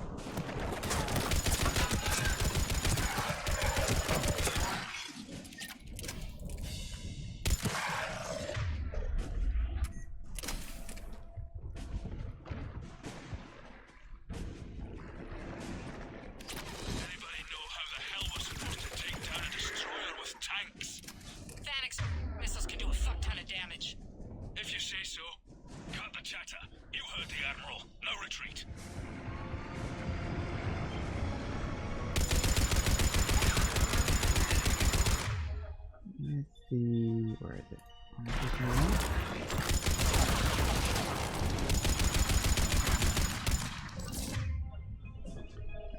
chatter. You heard the Admiral. No retreat. Let's see, where is it?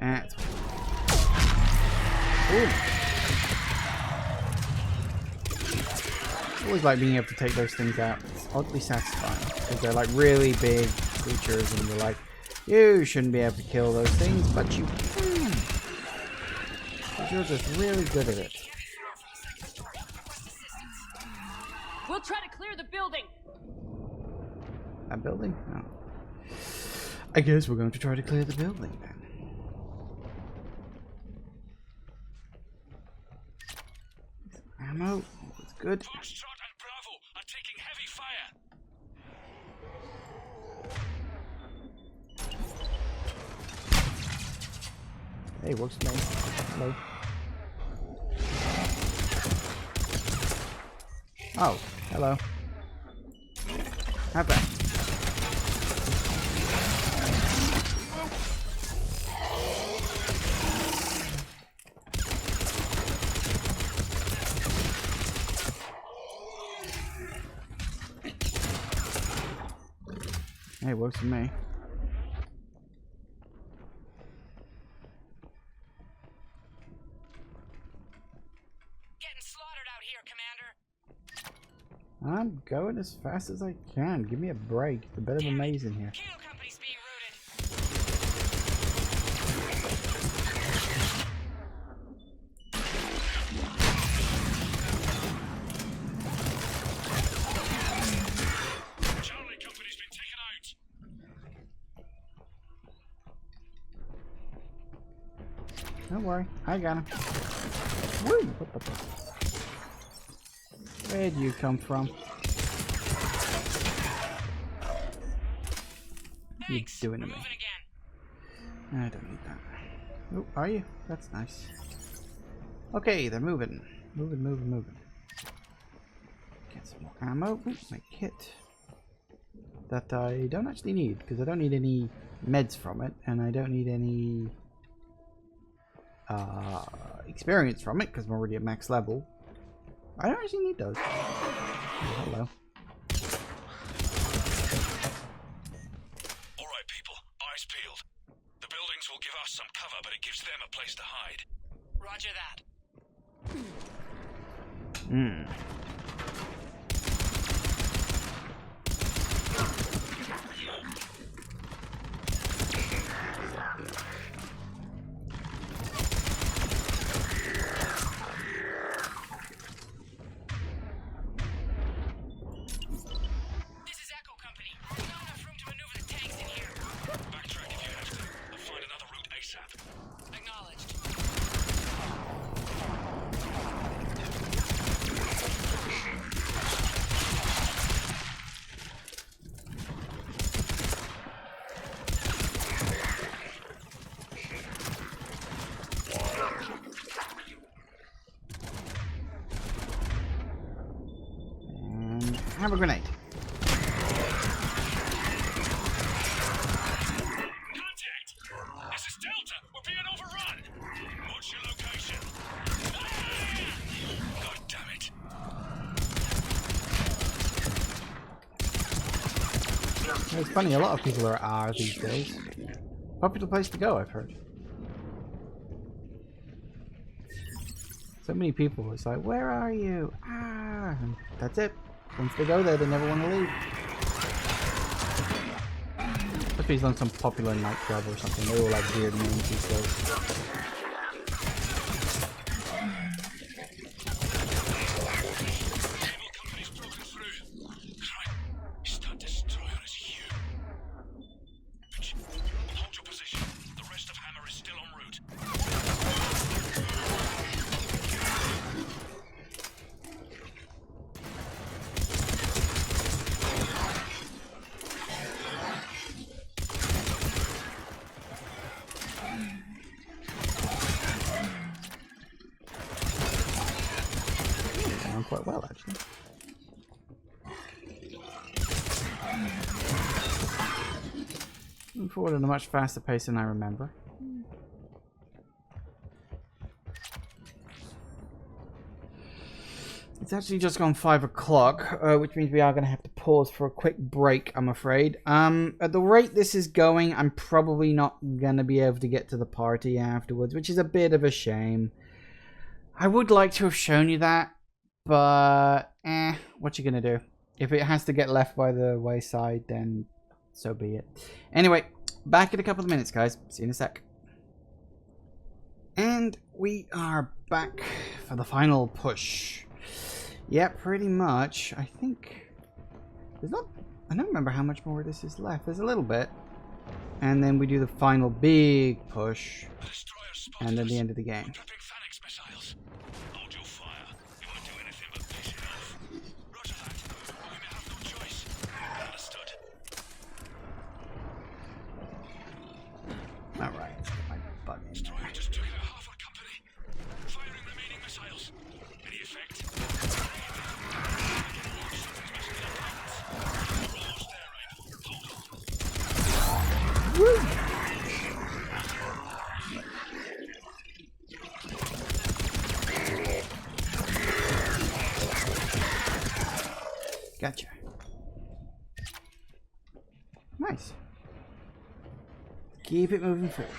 That's ooh. I always like being able to take those things out. It's oddly satisfying because they're like really big creatures, and you're like, you shouldn't be able to kill those things, but you can. Because you're just really good at it. We'll try to clear the building. That building? No. I guess we're going to try to clear the building then. Ammo. It's good. Foxtrot and Bravo are taking heavy fire. Hey, works for me. Hello. Oh, hello. Have that. Hey, works for me. Getting slaughtered out here, Commander. I'm going as fast as I can. Give me a break. It's a bit of a maze in here. Charlie Company's been taken out. Don't worry, I got him. Woo! Where'd you come from? What are you doing to me? I don't need that. Oh, are you? That's nice. Okay, they're moving. Moving. Get some more ammo. Ooh, my kit. That I don't actually need, because I don't need any meds from it, and I don't need any experience from it, because I'm already at max level. I don't actually need those. Oh, hello. Alright people, eyes peeled. The buildings will give us some cover, but it gives them a place to hide. Roger that. Have a grenade. Contact! This is Delta! We're being overrun! What's your location? God damn it. It's funny, a lot of people are R these days. Popular place to go, I've heard. So many people, it's like, where are you? Ah, and that's it. Once they go there, they never want to leave. Must be on some popular nightclub or something. They all like weird names these days. Quite well, actually. moving forward at a much faster pace than I remember. It's actually just gone 5 o'clock, which means we are going to have to pause for a quick break, I'm afraid. At the rate this is going, I'm probably not going to be able to get to the party afterwards, which is a bit of a shame. I would like to have shown you that, but what you going to do? If it has to get left by the wayside, then so be it. Anyway, back in a couple of minutes, guys. See you in a sec. And we are back for the final push. Yeah, pretty much. I think there's not. I don't remember how much more this is left. There's a little bit, and then we do the final big push, and then the end of the game. All right. My button. Woo! Gotcha. Nice. Keep it moving forward.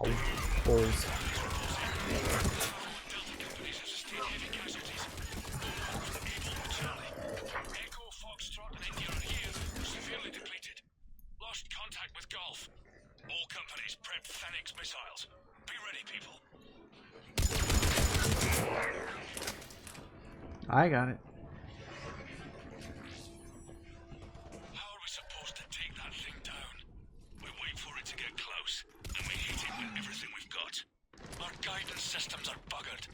Oh, balls. I got it. How are we supposed to take that thing down? We wait for it to get close, and we hit it with everything we've got. Our guidance systems are buggered.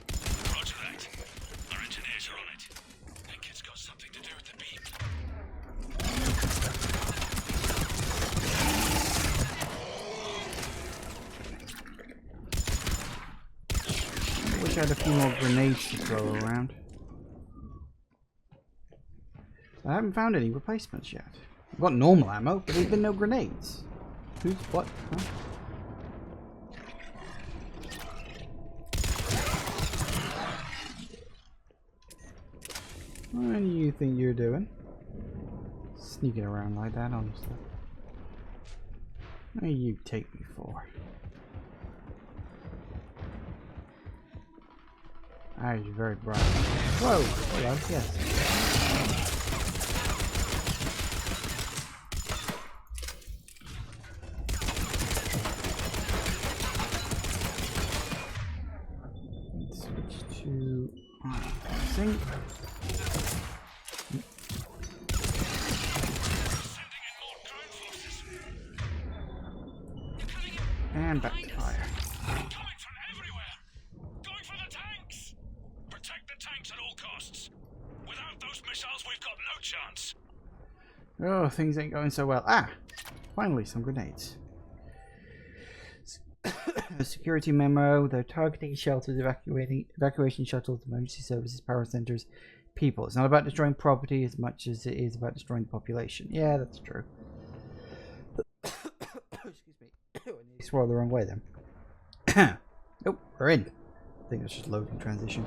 Roger that. Our engineers are on it. Think it's got something to do with the beam. I wish I had a few more grenades to throw around. I haven't found any replacements yet. I've got normal ammo, but there's been no grenades. Who's what? Huh? What do you think you're doing? Sneaking around like that, honestly. What do you take me for? Ah, you're very bright. Whoa! Hello, yes. Sync. And back to fire. Coming from everywhere! Going for the tanks! Protect the tanks at all costs. Without those missiles, we've got no chance. Oh, things ain't going so well. Ah! Finally, some grenades. A security memo. They're targeting shelters, evacuation shuttles, emergency services, power centers, people. It's not about destroying property as much as it is about destroying the population. Yeah, that's true. Excuse me. I swore the wrong way then. Nope, we're in. I think it's just loading transition.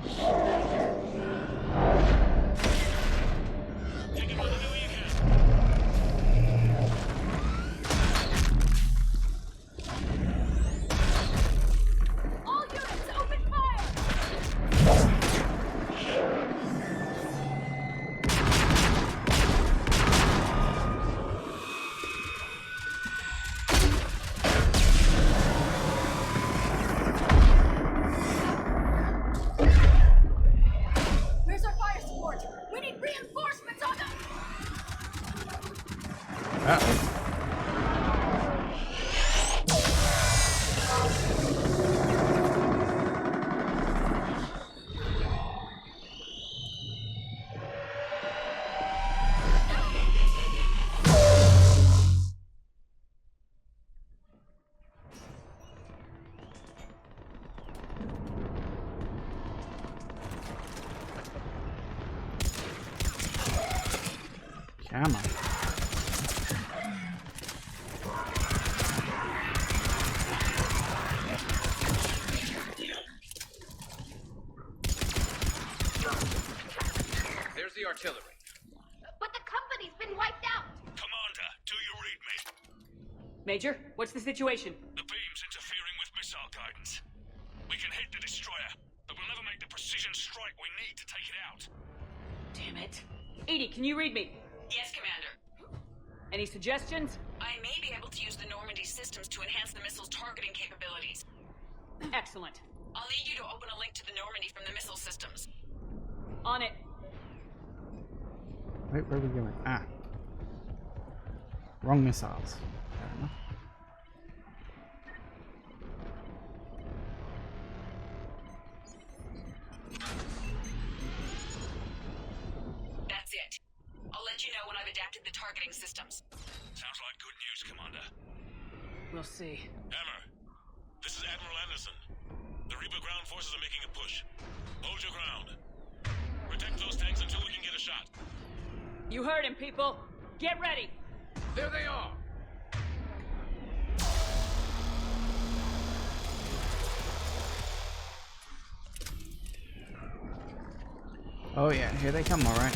Come on. There's the artillery. But the company's been wiped out! Commander, do you read me? Major, what's the situation? The beam's interfering with missile guidance. We can hit the destroyer, but we'll never make the precision strike we need to take it out. Damn it. Edie, can you read me? Yes, Commander. Any suggestions? I may be able to use the Normandy systems to enhance the missile's targeting capabilities. Excellent. I'll need you to open a link to the Normandy from the missile systems. On it. Wait, where are we going? Ah. Wrong missiles. Fair enough. That's it. I'll let you know when I've adapted the targeting systems. Sounds like good news, Commander. We'll see. Hammer, this is Admiral Anderson. The Reaper ground forces are making a push. Hold your ground. Protect those tanks until we can get a shot. You heard him, people. Get ready. There they are. Oh yeah, here they come, alright.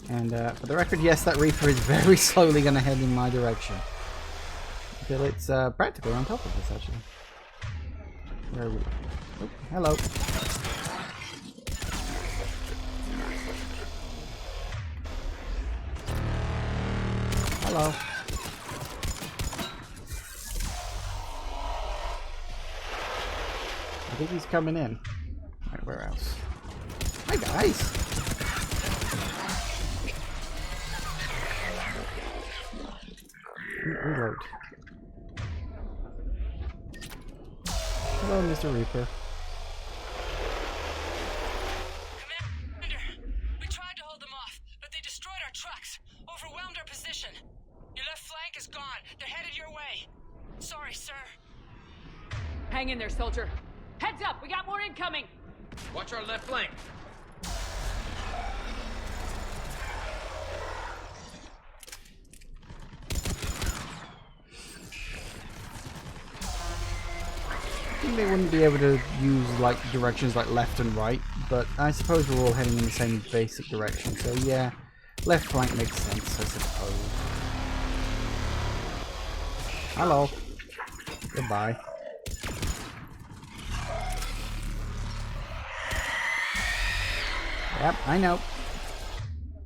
And for the record, yes, that Reaper is very slowly going to head in my direction. Until it's practically on top of us, actually. Where are we? Oh, hello. Hello. I think he's coming in. Right, where else? Hi, guys. Reload. Hello, Mr. Reaper. Commander, we tried to hold them off, but they destroyed our trucks, overwhelmed our position. Your left flank is gone. They're headed your way. Sorry, sir. Hang in there, soldier. Heads up, we got more incoming. Watch our left flank. I think they wouldn't be able to use like directions like left and right, but I suppose we're all heading in the same basic direction, so yeah, left flank makes sense, I suppose. Hello. Goodbye. Yep, I know.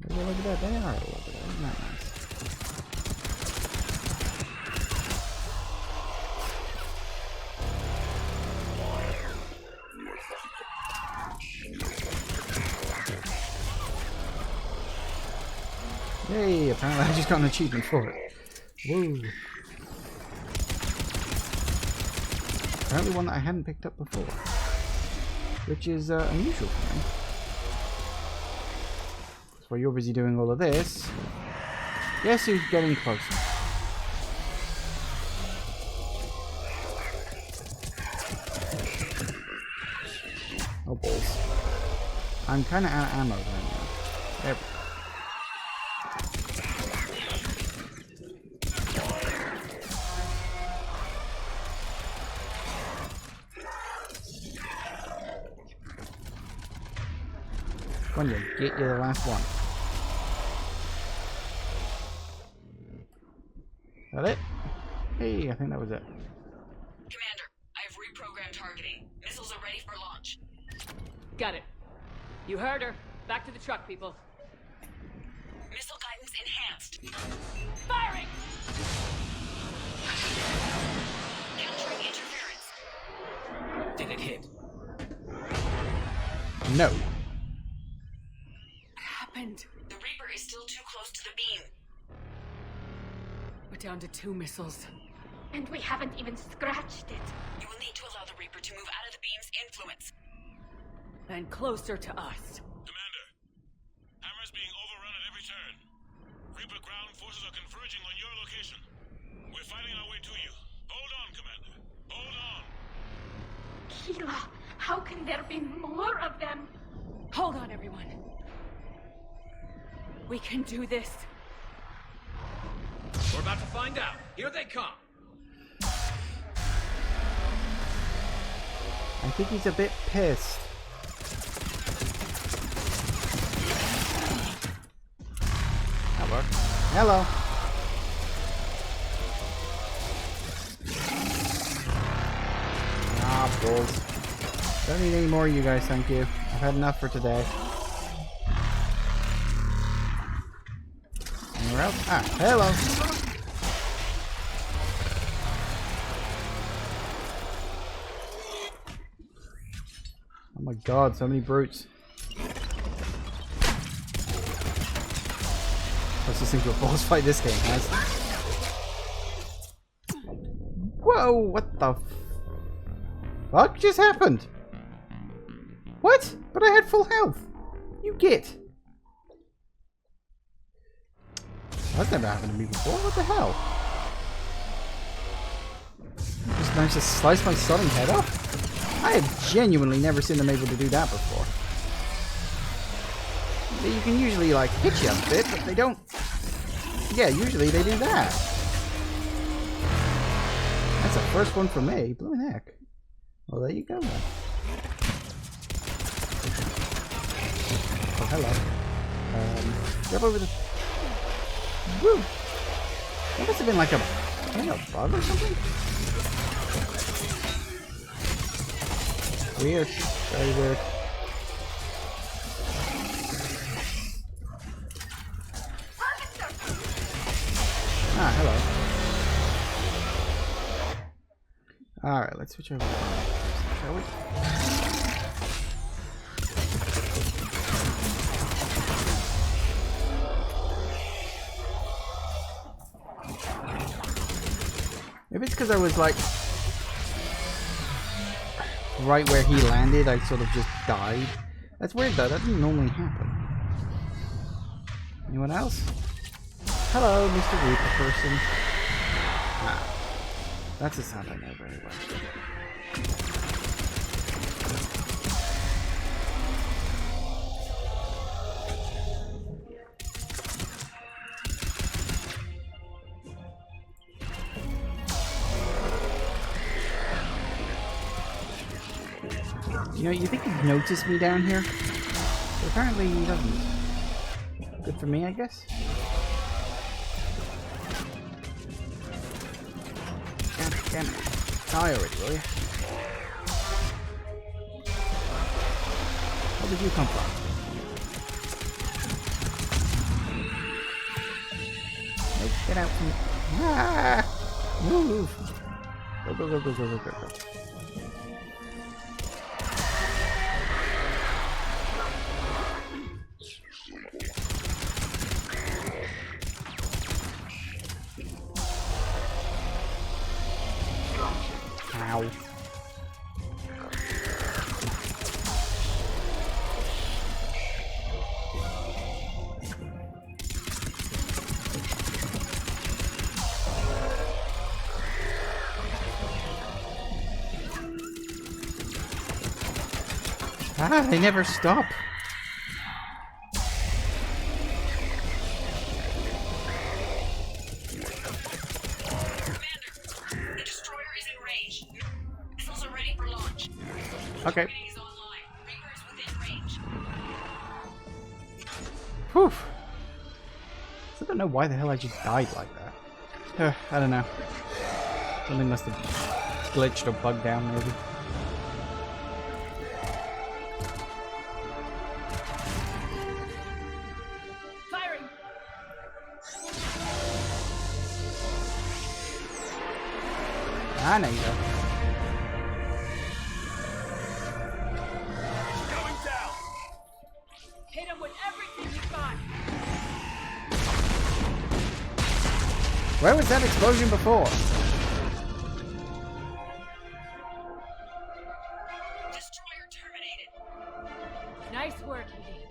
Look at that, they are a little bit, isn't that nice? Yay, apparently I just got an achievement for it. Woo. Apparently one that I hadn't picked up before. Which is unusual for me. So while you're busy doing all of this, guess who's getting closer? Oh balls. I'm kind of out of ammo right now. There we go. Come on, you get you the last one. Is that it? Hey, I think that was it. Commander, I have reprogrammed targeting. Missiles are ready for launch. Got it. You heard her. Back to the truck, people. Missile guidance enhanced. Firing! Countering interference. Did it hit? No. The Reaper is still too close to the beam. We're down to 2 missiles. And we haven't even scratched it. You will need to allow the Reaper to move out of the beam's influence. And closer to us. Commander, Hammer's being overrun at every turn. Reaper ground forces are converging on your location. We're fighting our way to you. Hold on, Commander. Hold on. Keela, How can there be more of them? Hold on, everyone. We can do this. We're about to find out. Here they come. I think he's a bit pissed. That worked. Hello. Ah, balls. Don't need any more of you guys, thank you. I've had enough for today. Anywhere else? Ah, hello. Oh my god, so many brutes. Let's think of a boss fight this game has. Whoa, what the fuck just happened? What? But I had full health. You get. That's never happened to me before. What the hell? Just managed to slice my stunning head off? I have genuinely never seen them able to do that before. You can usually, like, hit you a bit, but they don't... Yeah, usually they do that. That's the first one for me. Blooming heck. Well, there you go then. Oh, hello. Jump over the... Woo! That must have been like a bug or something? Weird. Very weird. Ah, hello. Alright, let's switch over, shall we? Maybe it's because I was like right where he landed, I sort of just died. That's weird though, that doesn't normally happen. Anyone else? Hello, Mr. Reaper person. Ah, that's a sound I know very well. You know, you think he'd notice me down here? But apparently he doesn't. Good for me, I guess. Damn it. Die already, will you? Where did you come from? Nope, get out from... Ah! Move! Go, go, go, go, go, go, go, go. Ow. Ah, they never stop. Okay. Whew. I don't know why the hell I just died like that. I don't know. Something must have glitched or bugged down, maybe. Firing. Ah, there you go. Hit him with everything you got. Where was that explosion before? Destroyer terminated. Nice work, Edie.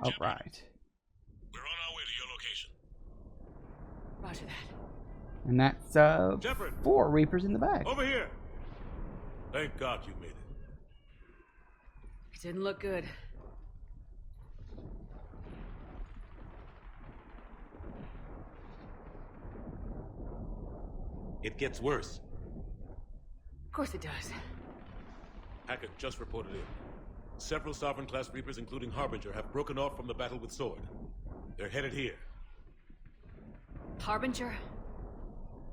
All right. We're on our way to your location. Roger that. And that's Shepard. 4 Reapers in the back. Over here. Thank God you made it. It didn't look good. It gets worse. Of course it does. Hackett just reported in. Several Sovereign-class Reapers, including Harbinger, have broken off from the battle with Sword. They're headed here. Harbinger?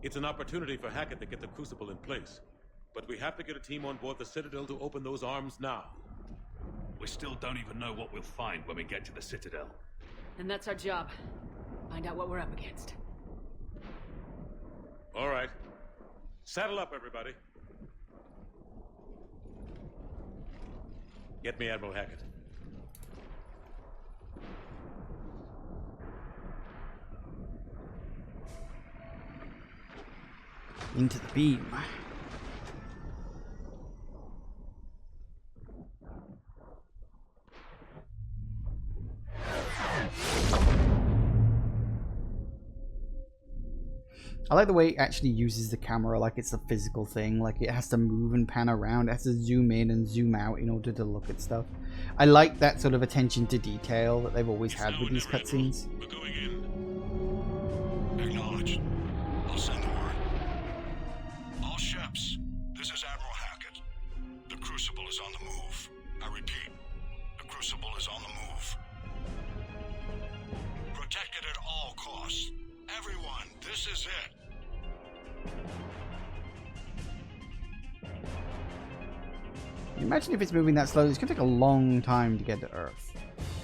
It's an opportunity for Hackett to get the Crucible in place. But we have to get a team on board the Citadel to open those arms now. We still don't even know what we'll find when we get to the Citadel. And that's our job. Find out what we're up against. All right. Saddle up, everybody. Get me Admiral Hackett. Into the beam. I like the way it actually uses the camera like it's a physical thing, like it has to move and pan around, it has to zoom in and zoom out in order to look at stuff. I like that sort of attention to detail that they've always had with these cutscenes. We're going in. Acknowledged. I'll send the word. All ships, this is Admiral Hackett. The Crucible is on the move. I repeat, the Crucible is on the move. Protect it at all costs. Everyone, this is it. Imagine if it's moving that slowly. It's going to take a long time to get to Earth.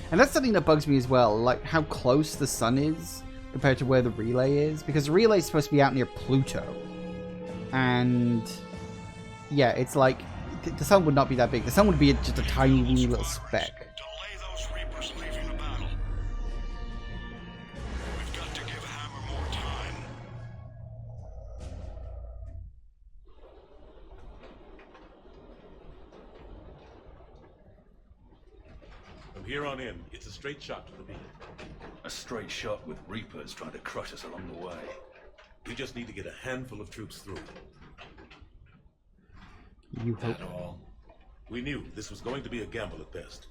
And that's something that bugs me as well, like how close the sun is compared to where the relay is. Because the relay is supposed to be out near Pluto. And yeah, it's like the sun would not be that big. The sun would be just a tiny wee little speck. From here on in, it's a straight shot to the beam. A straight shot with Reapers trying to crush us along the way. We just need to get a handful of troops through. You hope. At all. We knew this was going to be a gamble at best.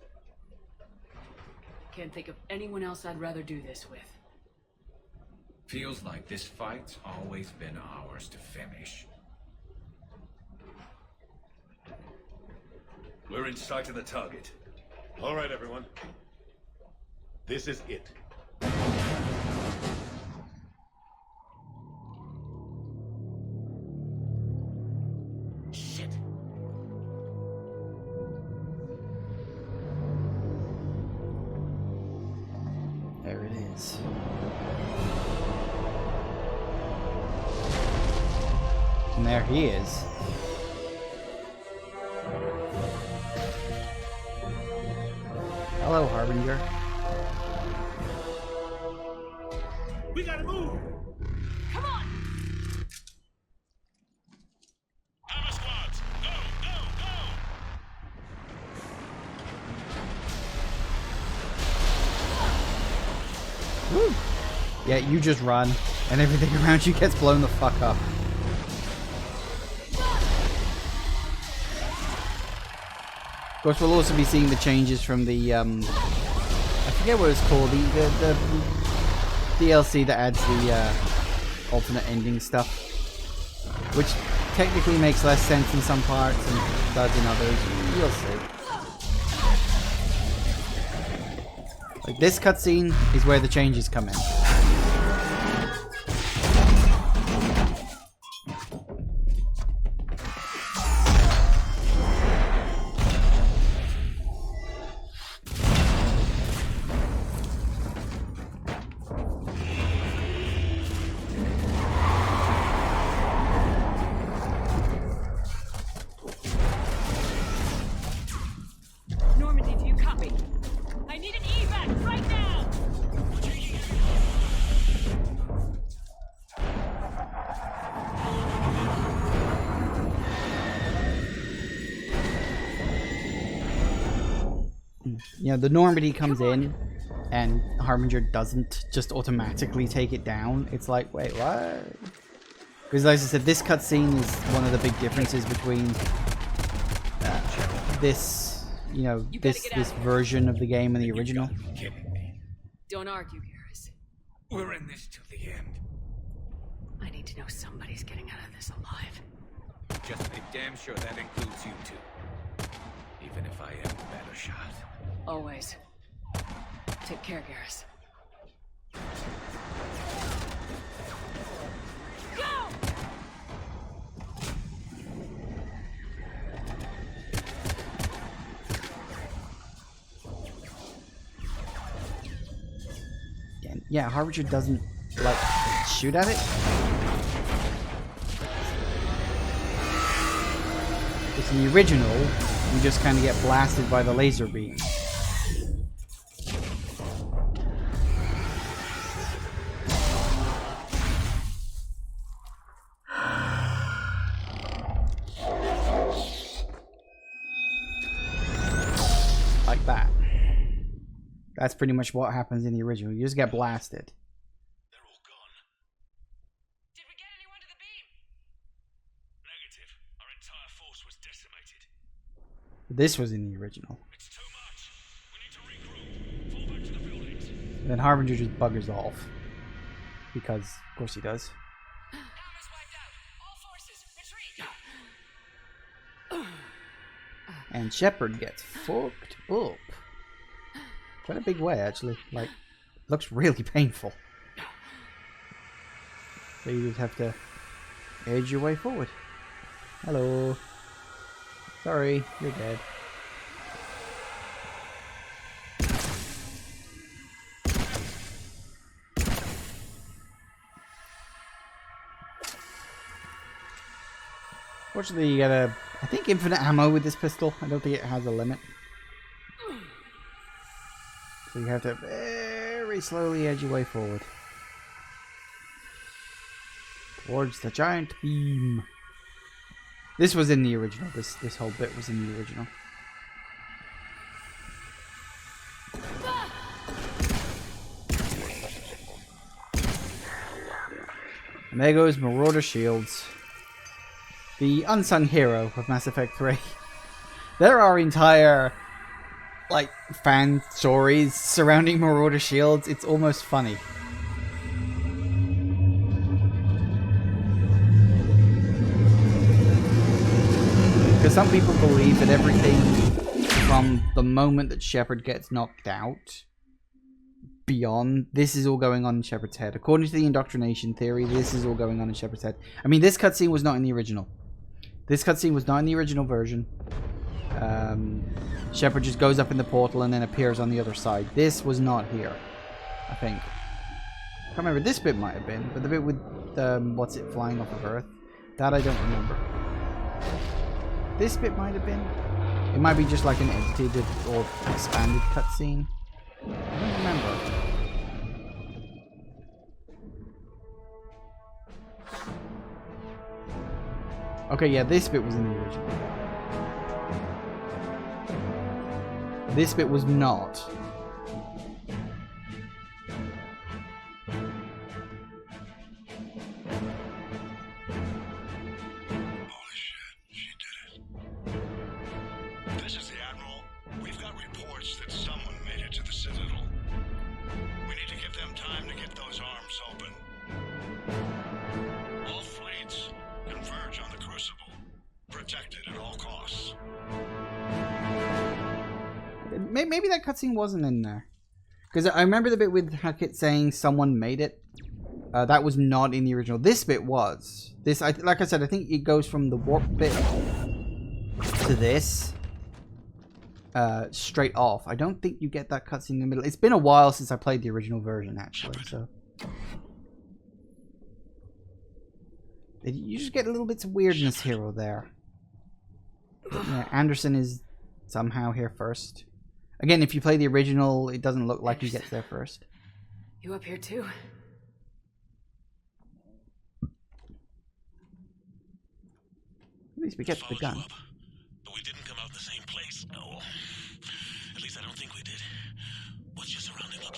Can't think of anyone else I'd rather do this with. Feels like this fight's always been ours to finish. We're in sight of the target. All right, everyone. This is it. Shit. There it is. And there he is. Hello, Harbinger. We gotta move! Come on! Hammer squads! Go! Go! Go! Woo! Yeah, you just run, and everything around you gets blown the fuck up. Of course, we'll also be seeing the changes from the, I forget what it's called, the DLC that adds the alternate ending stuff, which technically makes less sense in some parts and does in others. You'll see. Like this cutscene is where the changes come in. Normandy, do you copy? I need an evac right now! You know, the Normandy comes in, and Harbinger doesn't just automatically take it down. It's like, wait, what? Because as I said, this cutscene is one of the big differences between this you know, this version of the game in the original. Don't argue, Garrus. We're in this till the end. I need to know somebody's getting out of this alive. Just make damn sure that includes you two. Even if I am a better shot. Always. Take care, Garrus. Yeah, Harbinger doesn't, like, shoot at it. It's in the original, you just kind of get blasted by the laser beam. Like that. That's pretty much what happens in the original. You just get blasted. They're all gone. Did we get anyone to the beam? Negative. Our entire force was decimated. This was in the original. It's too much. We need to regroup. Fall back to the buildings. And then Harbinger just buggers off. Because, of course he does. Hammer's wiped out. All forces, retreat. And Shepard gets fucked up. Quite a big way, actually. Like, looks really painful. So you just have to edge your way forward. Hello. Sorry, you're dead. Fortunately, you get I think, infinite ammo with this pistol. I don't think it has a limit. So you have to very slowly edge your way forward. Towards the giant beam. This was in the original. This whole bit was in the original. And there goes Marauder Shields. The unsung hero of Mass Effect 3. There are entire, like, fan stories surrounding Marauder Shields. It's almost funny. Because some people believe that everything from the moment that Shepard gets knocked out beyond, this is all going on in Shepard's head. According to the indoctrination theory, this is all going on in Shepard's head. I mean, this cutscene was not in the original. This cutscene was not in the original version. Shepard just goes up in the portal and then appears on the other side. This was not here, I think. I can't remember. This bit might have been, but the bit with what's it flying off of Earth, that I don't remember. This bit might have been. It might be just like an edited or expanded cutscene. I don't remember. Okay, yeah, this bit was in the original. This bit was not. This is the Admiral. We've got reports that someone made it to the Citadel. We need to give them time to get those arms open. All fleets converge on the Crucible. Protected at all costs. Maybe that cutscene wasn't in there. Because I remember the bit with Hackett saying someone made it. That was not in the original. This bit was. This, like I said, I think it goes from the warp bit to this. Straight off. I don't think you get that cutscene in the middle. It's been a while since I played the original version, actually. So you just get little bits of weirdness here or there. Yeah, Anderson is somehow here first. Again, if you play the original, it doesn't look like he gets there first. You up here too? At least we get the gun. But we didn't come out the same place. No. At least I don't think we did. What's your surrounding look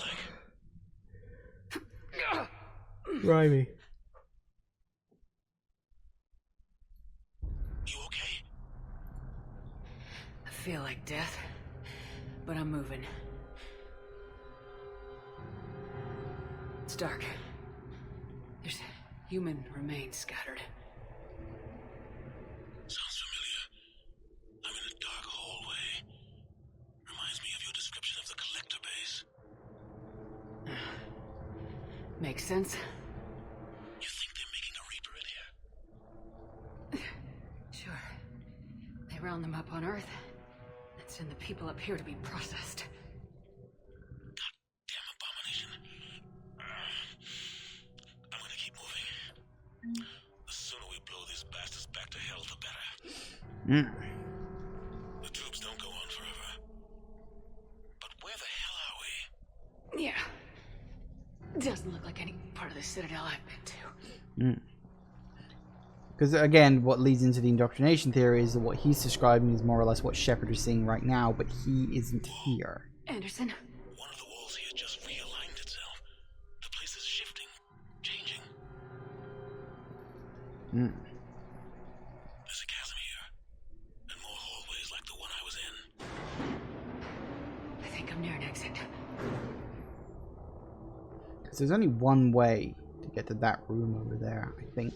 like? Riley. I feel like death. but I'm moving. It's dark. There's human remains scattered. Sounds familiar. I'm in a dark hallway. Reminds me of your description of the collector base. Makes sense. You think they're making a Reaper in here? Sure. They round them up on Earth and send the people up here to be processed. Goddamn abomination. I'm gonna keep moving. The sooner we blow these bastards back to hell, the better. The troops don't go on forever. But where the hell are we? Yeah. Doesn't look like any part of the Citadel I've been to. Because again, what leads into the indoctrination theory is that what he's describing is more or less what Shepard is seeing right now, but he isn't here. Anderson? One of the walls here just realigned itself. The place is shifting, changing. There's a chasm here, and more hallways like the one I was in. I think I'm near an exit. Because there's only one way to get to that room over there, I think.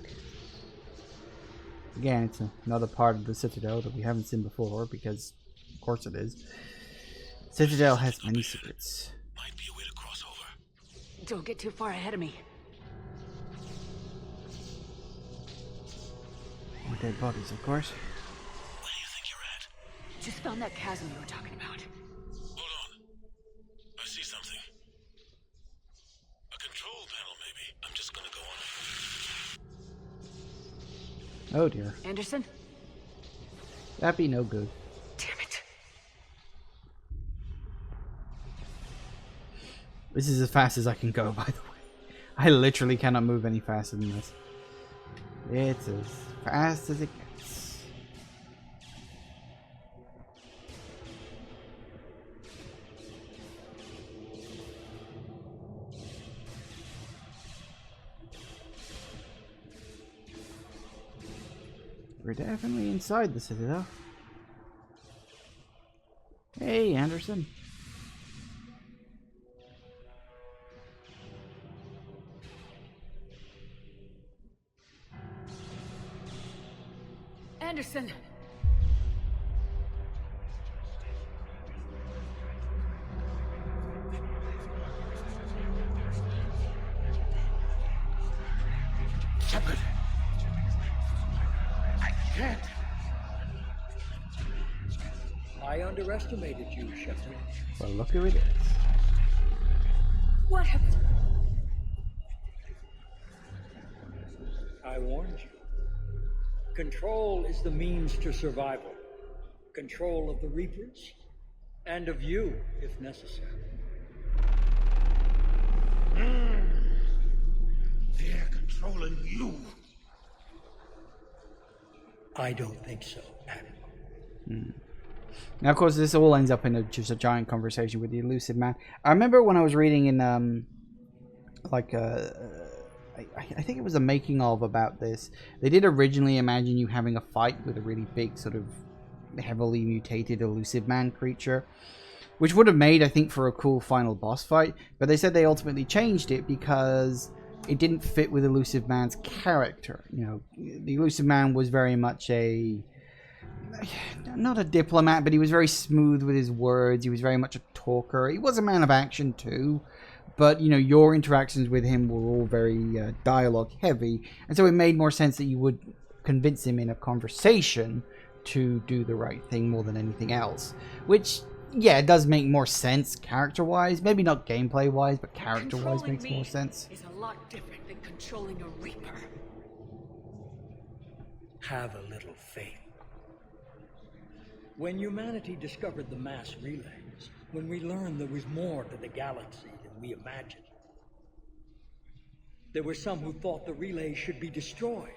Again, it's another part of the Citadel that we haven't seen before, because of course it is. Citadel has many secrets. Might be a way to cross over. Don't get too far ahead of me. More dead bodies, of course. Where do you think you're at? Just found that chasm you were talking about. Hold on. I see something. A control panel, maybe. I'm just gonna go on. Oh dear. Anderson? That'd be no good. Damn it. This is as fast as I can go, by the way. I literally cannot move any faster than this. It's as fast as it gets. We're definitely inside the Citadel. Hey, Anderson. Anderson! Shepard! I can't! I underestimated you, Shepard. Well, look who it is. What happened? I warned you. Control is the means to survival. Control of the Reapers, and of you, if necessary. They're controlling you. I don't think so, Admiral. Now, of course, this all ends up in just a giant conversation with the elusive man. I remember when I was reading in, I think it was a making of about this. They did originally imagine you having a fight with a really big, sort of heavily mutated elusive man creature, which would have made, I think, for a cool final boss fight. But they said they ultimately changed it because it didn't fit with elusive man's character. You know, the elusive man was very much not a diplomat, but he was very smooth with his words. He was very much a talker. He was a man of action too. But, you know, your interactions with him were all very dialogue heavy. And so it made more sense that you would convince him in a conversation to do the right thing more than anything else. Which, yeah, it does make more sense character-wise. Maybe not gameplay-wise, but character-wise makes more sense. Is a lot different than controlling a Reaper. Have a little faith. When humanity discovered the mass relays, when we learned there was more to the galaxy than we imagined, there were some who thought the relays should be destroyed.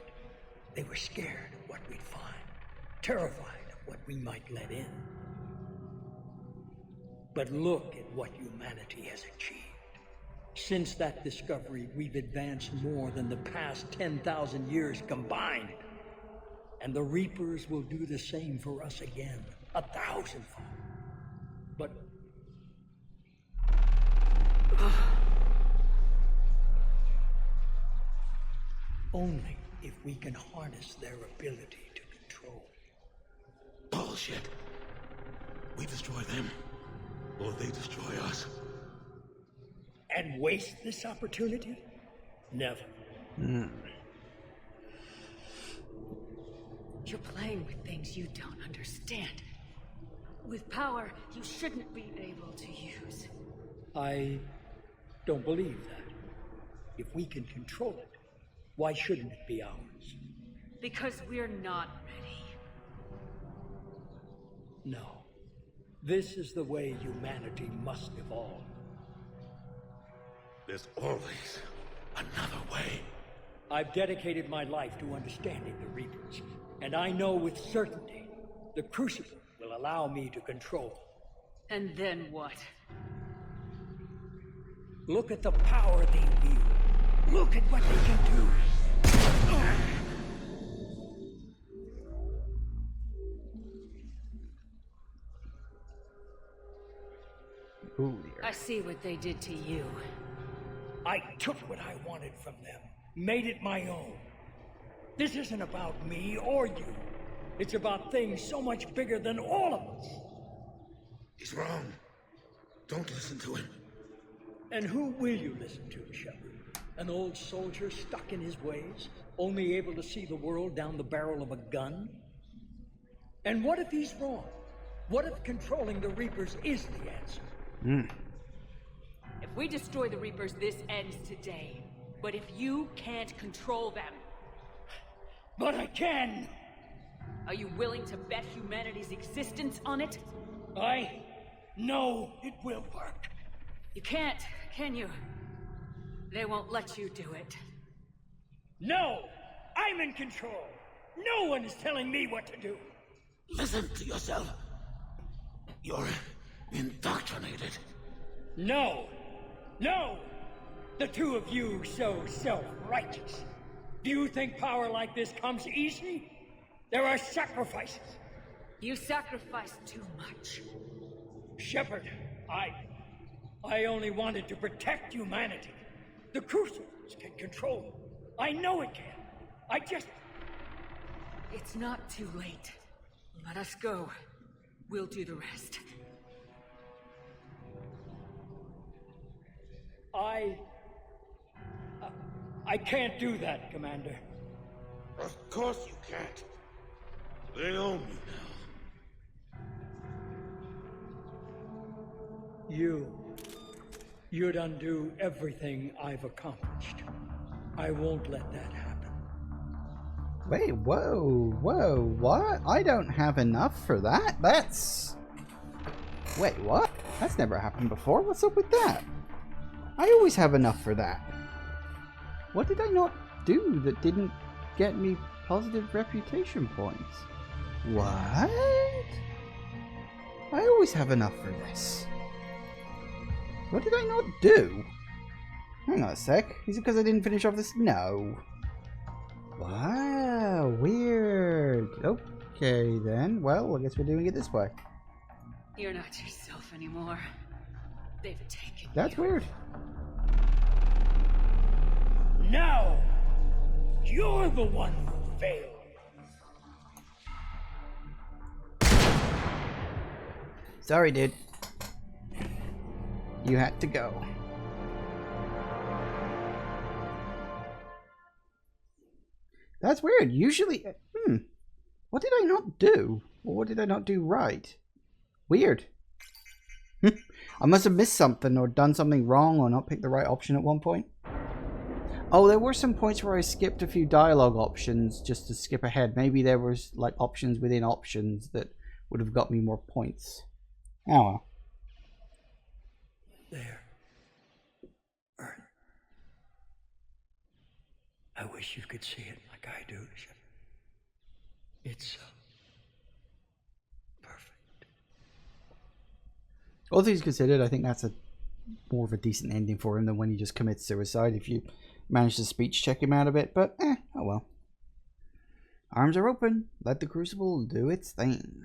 They were scared of what we'd find, terrified of what we might let in. But look at what humanity has achieved. Since that discovery, we've advanced more than the past 10,000 years combined. And the Reapers will do the same for us again, 1,000-fold. But Only if we can harness their ability to control. Bullshit. We destroy them, or they destroy us. And waste this opportunity? Never. You're playing with things you don't understand. With power you shouldn't be able to use. I don't believe that. If we can control it, why shouldn't it be ours? Because we're not ready. No. This is the way humanity must evolve. There's always another way. I've dedicated my life to understanding the Reapers, and I know with certainty the Crucible will allow me to control. And then what? Look at the power they wield. Look at what they can do. Ooh, dear. I see what they did to you. I took what I wanted from them, made it my own. This isn't about me or you. It's about things so much bigger than all of us. He's wrong. Don't listen to him. And who will you listen to, Shepard? An old soldier stuck in his ways, only able to see the world down the barrel of a gun? And what if he's wrong? What if controlling the Reapers is the answer? If we destroy the Reapers, this ends today. But if you can't control them... But I can! Are you willing to bet humanity's existence on it? I know it will work. You can't, can you? They won't let you do it. No! I'm in control! No one is telling me what to do! Listen to yourself. You're indoctrinated. No! No! The two of you so self-righteous. Do you think power like this comes easy? There are sacrifices. You sacrificed too much. Shepard, I only wanted to protect humanity. The Crucibles can control it. I know it can. I just... It's not too late. Let us go. We'll do the rest. I can't do that, Commander. Of course you can't. They own me now. You'd undo everything I've accomplished. I won't let that happen. Wait, whoa, what? I don't have enough for that? That's... Wait, what? That's never happened before. What's up with that? I always have enough for that. What did I not do that didn't get me positive reputation points? What? I always have enough for this. What did I not do? Hang on a sec. Is it because I didn't finish off this? No. Wow, weird. Okay then. Well, I guess we're doing it this way. You're not yourself anymore. They've taken That's you. weird. Now, you're the one who failed. Sorry, dude. You had to go. That's weird. Usually... What did I not do? Or what did I not do right? Weird. I must have missed something or done something wrong or not picked the right option at one point. Oh, there were some points where I skipped a few dialogue options just to skip ahead. Maybe there was like options within options that would have got me more points. Oh well. There. Earth. I wish you could see it like I do, Shepard. It's perfect. All things considered, I think that's a more of a decent ending for him than when he just commits suicide if you manage to speech check him out a bit, but oh well. Arms are open. Let the Crucible do its thing.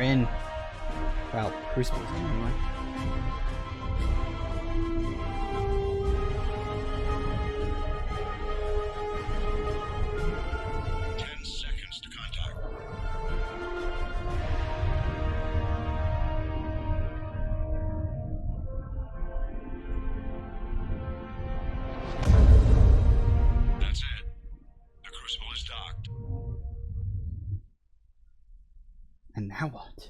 in. Well, Crucible's in anyway. That's it. The Crucible is docked. And now what?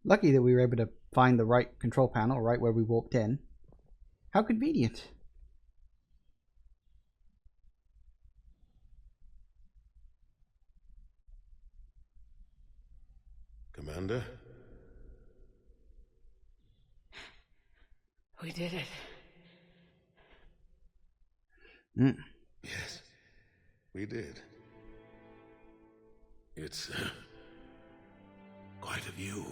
Lucky that we were able to find the right control panel right where we walked in. How convenient. Commander? We did it. Yes, we did. It's quite a view.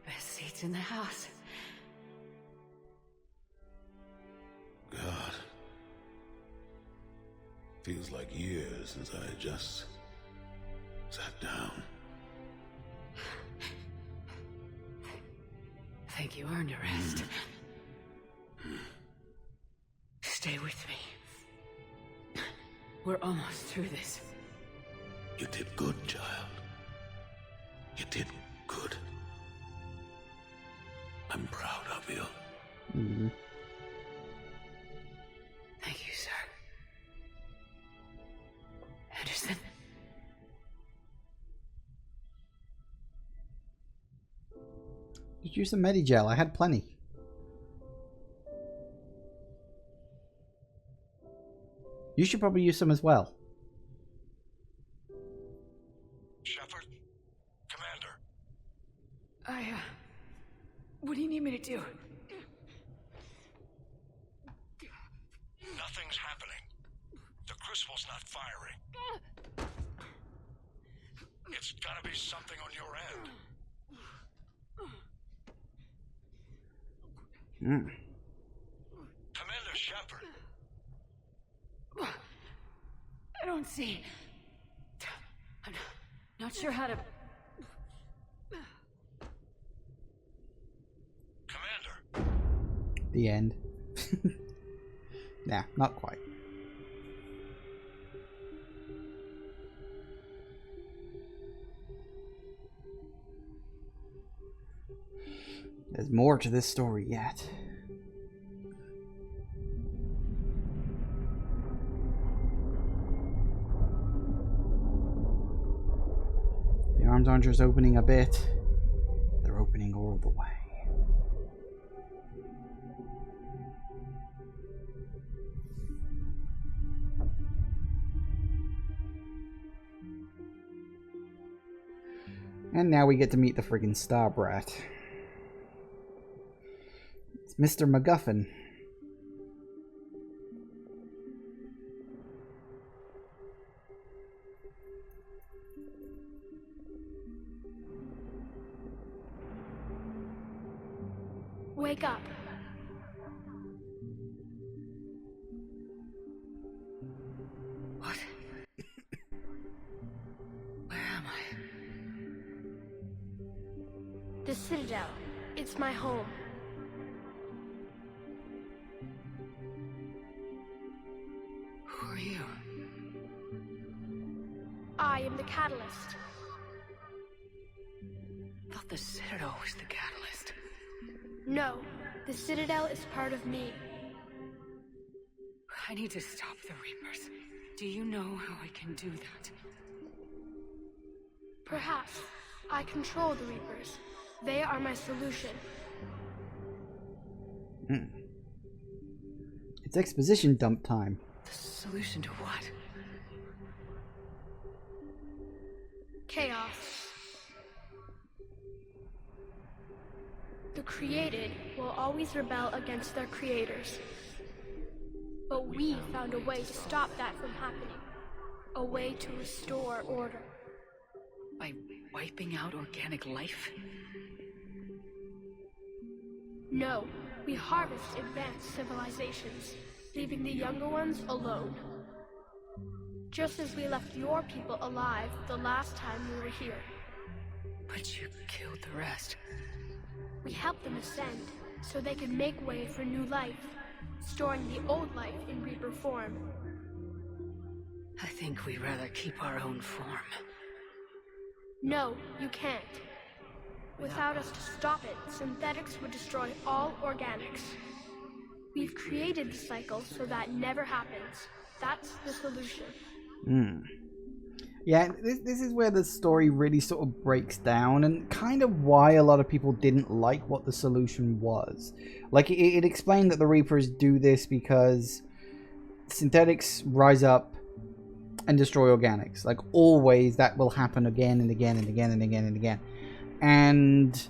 Best seats in the house. God. Feels like years since I just sat down. Think you earned a rest. Stay with me. We're almost through this. You did good, child. You did good. I'm proud of you. Thank you, sir. Anderson? Just use some Medigel. I had plenty. You should probably use some as well. Shepard? Commander? What do you need me to do? Nothing's happening. The Crucible's not firing. It's gotta be something on your end. Commander Shepard. I don't see. I'm not sure how to... Commander. The end. Nah, not quite. There's more to this story yet. The arms aren't just opening a bit, they're opening all the way. And now we get to meet the friggin' Star Brat. It's Mr. MacGuffin. Wake up. What? Where am I? The Citadel. It's my home. Who are you? I am the Catalyst. I thought the Citadel was the catalyst. No, the Citadel is part of me. I need to stop the Reapers. Do you know how I can do that? Perhaps. I control the Reapers. They are my solution. It's exposition dump time. The solution to what? Chaos. The created will always rebel against their creators. But we found a way to stop that from happening. A way to restore order. By wiping out organic life? No, We harvest advanced civilizations, leaving the younger ones alone. Just as we left your people alive the last time we were here. But you killed the rest. We helped them ascend, so they could make way for new life, storing the old life in Reaper form. I think we'd rather keep our own form. No, you can't. Without us to stop it, synthetics would destroy all organics. We've created the cycle so that never happens. That's the solution. Yeah, this is where the story really sort of breaks down, and kind of why a lot of people didn't like what the solution was. Like, it explained that the Reapers do this because synthetics rise up and destroy organics. Like, always that will happen again and again and again and again and again. And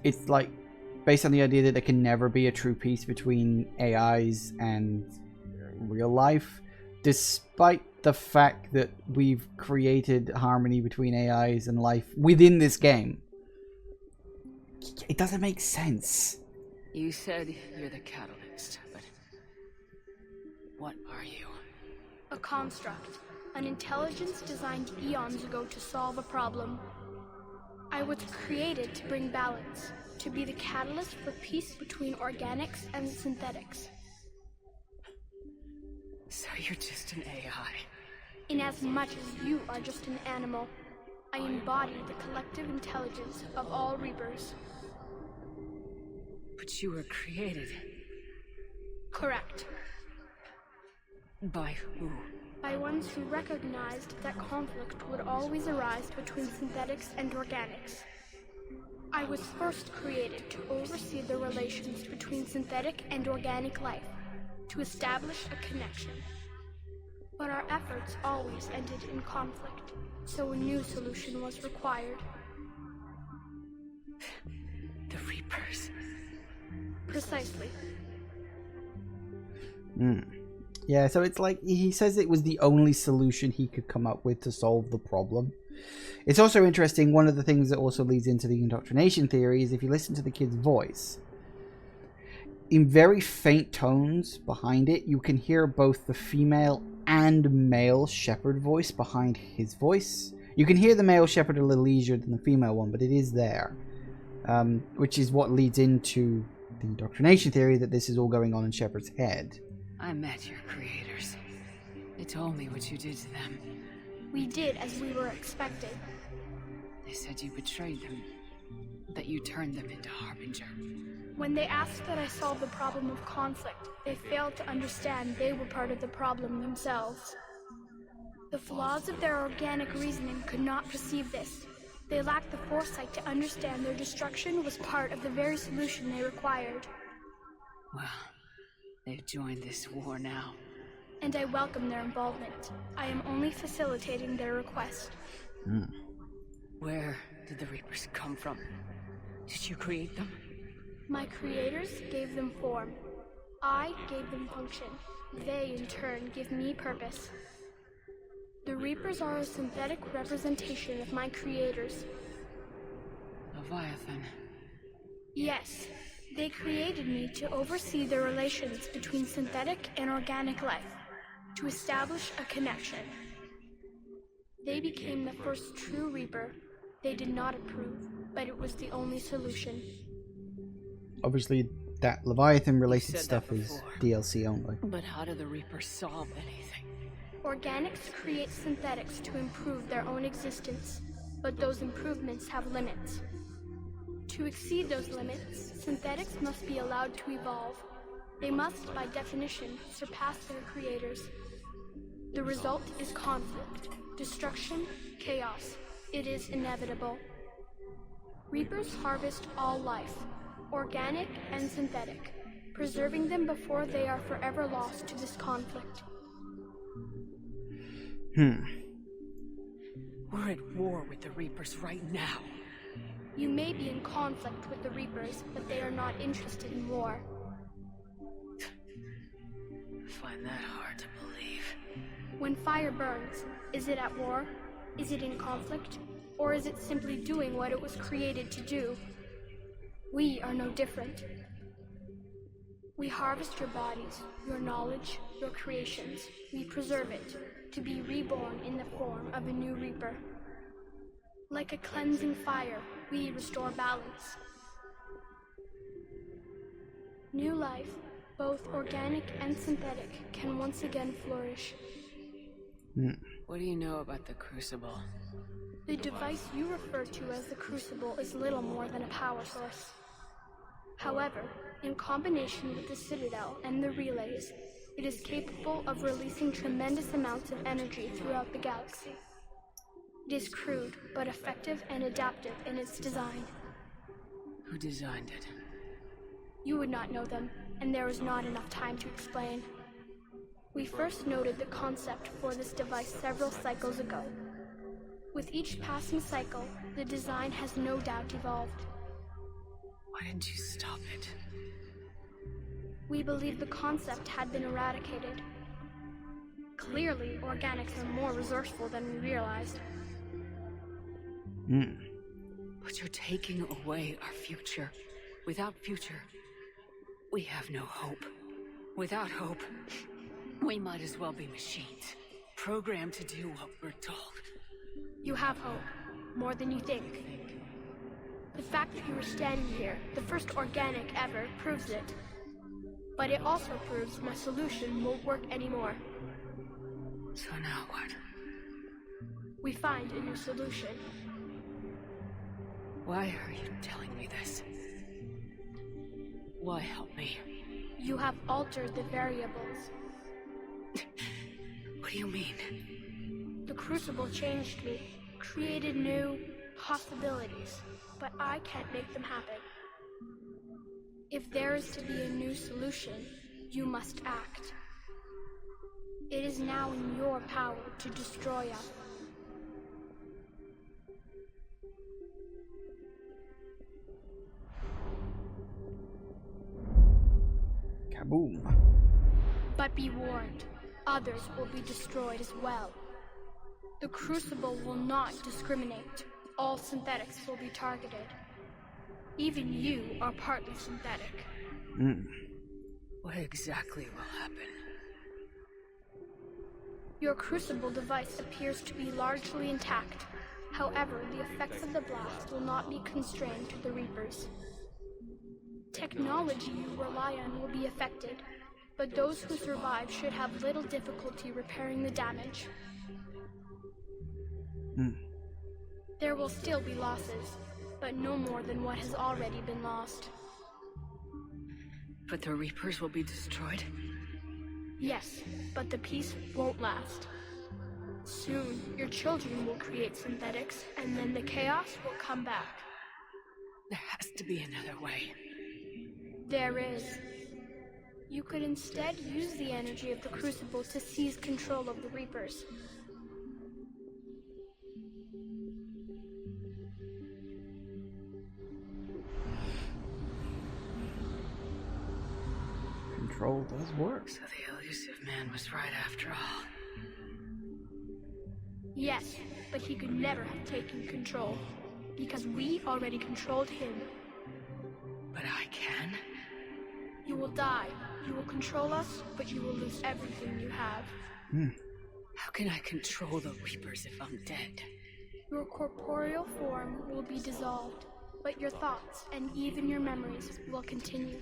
it's like based on the idea that there can never be a true peace between AIs and real life, despite the fact that we've created harmony between AIs and life within this game. It doesn't make sense. You said you're the catalyst, but what are you? A construct. An intelligence designed eons ago to solve a problem. I was created to bring balance, to be the catalyst for peace between organics and synthetics. So you're just an AI? In as much as you are just an animal, I embody the collective intelligence of all Reapers. But you were created. Correct. By who? By ones who recognized that conflict would always arise between synthetics and organics. I was first created to oversee the relations between synthetic and organic life, to establish a connection. But our efforts always ended in conflict, so a new solution was required. The Reapers. Precisely. Yeah, so it's like he says it was the only solution he could come up with to solve the problem. It's also interesting, one of the things that also leads into the indoctrination theory is if you listen to the kid's voice, in very faint tones behind it, you can hear both the female and male shepherd voice behind his voice. You can hear the male shepherd a little easier than the female one, but it is there. Which is what leads into the indoctrination theory that this is all going on in Shepard's head. I met your creators. They told me what you did to them. We did as we were expected. They said you betrayed them, that you turned them into Harbinger. When they asked that I solve the problem of conflict, they failed to understand they were part of the problem themselves. The flaws of their organic reasoning could not perceive this. They lacked the foresight to understand their destruction was part of the very solution they required. Well, they've joined this war now. And I welcome their involvement. I am only facilitating their request. Where did the Reapers come from? Did you create them? My creators gave them form. I gave them function. They, in turn, give me purpose. The Reapers are a synthetic representation of my creators. Leviathan. Yes. They created me to oversee the relations between synthetic and organic life, to establish a connection. They became the first true Reaper. They did not approve, but it was the only solution. Obviously, that Leviathan-related stuff is DLC only. But how do the Reapers solve anything? Organics create synthetics to improve their own existence, but those improvements have limits. To exceed those limits, synthetics must be allowed to evolve. They must, by definition, surpass their creators. The result is conflict, destruction, chaos. It is inevitable. Reapers harvest all life, organic and synthetic, preserving them before they are forever lost to this conflict. We're at war with the Reapers right now. You may be in conflict with the Reapers, but they are not interested in war. I find that hard to believe. When fire burns, is it at war? Is it in conflict? Or is it simply doing what it was created to do? We are no different. We harvest your bodies, your knowledge, your creations. We preserve it, to be reborn in the form of a new Reaper. Like a cleansing fire, we restore balance. New life, both organic and synthetic, can once again flourish. What do you know about the Crucible? The device you refer to as the Crucible is little more than a power source. However, in combination with the Citadel and the relays, it is capable of releasing tremendous amounts of energy throughout the galaxy. It is crude, but effective and adaptive in its design. Who designed it? You would not know them, and there is not enough time to explain. We first noted the concept for this device several cycles ago. With each passing cycle, the design has no doubt evolved. Why didn't you stop it? We believed the concept had been eradicated. Clearly, organics are more resourceful than we realized. But you're taking away our future. Without future, we have no hope. Without hope, we might as well be machines, programmed to do what we're told. You have hope, more than you think. The fact that you are standing here, the first organic ever, proves it. But it also proves my solution won't work anymore. So now what? We find a new solution. Why are you telling me this? Why help me? You have altered the variables. What do you mean? The Crucible changed me, created new possibilities, but I can't make them happen. If there is to be a new solution, you must act. It is now in your power to destroy us. Kaboom. But be warned, others will be destroyed as well. The Crucible will not discriminate. All synthetics will be targeted. Even you are partly synthetic. What exactly will happen? Your Crucible device appears to be largely intact. However, the effects of the blast will not be constrained to the Reapers. Technology you rely on will be affected, but those who survive should have little difficulty repairing the damage. There will still be losses, but no more than what has already been lost. But the Reapers will be destroyed? Yes, but the peace won't last. Soon, your children will create synthetics, and then the chaos will come back. There has to be another way. There is. You could instead use the energy of the Crucible to seize control of the Reapers. Control does work. So the elusive man was right after all. Yes, but he could never have taken control, because we already controlled him. But I can? You will die. You will control us, but you will lose everything you have. How can I control the Reapers if I'm dead? Your corporeal form will be dissolved, but your thoughts and even your memories will continue.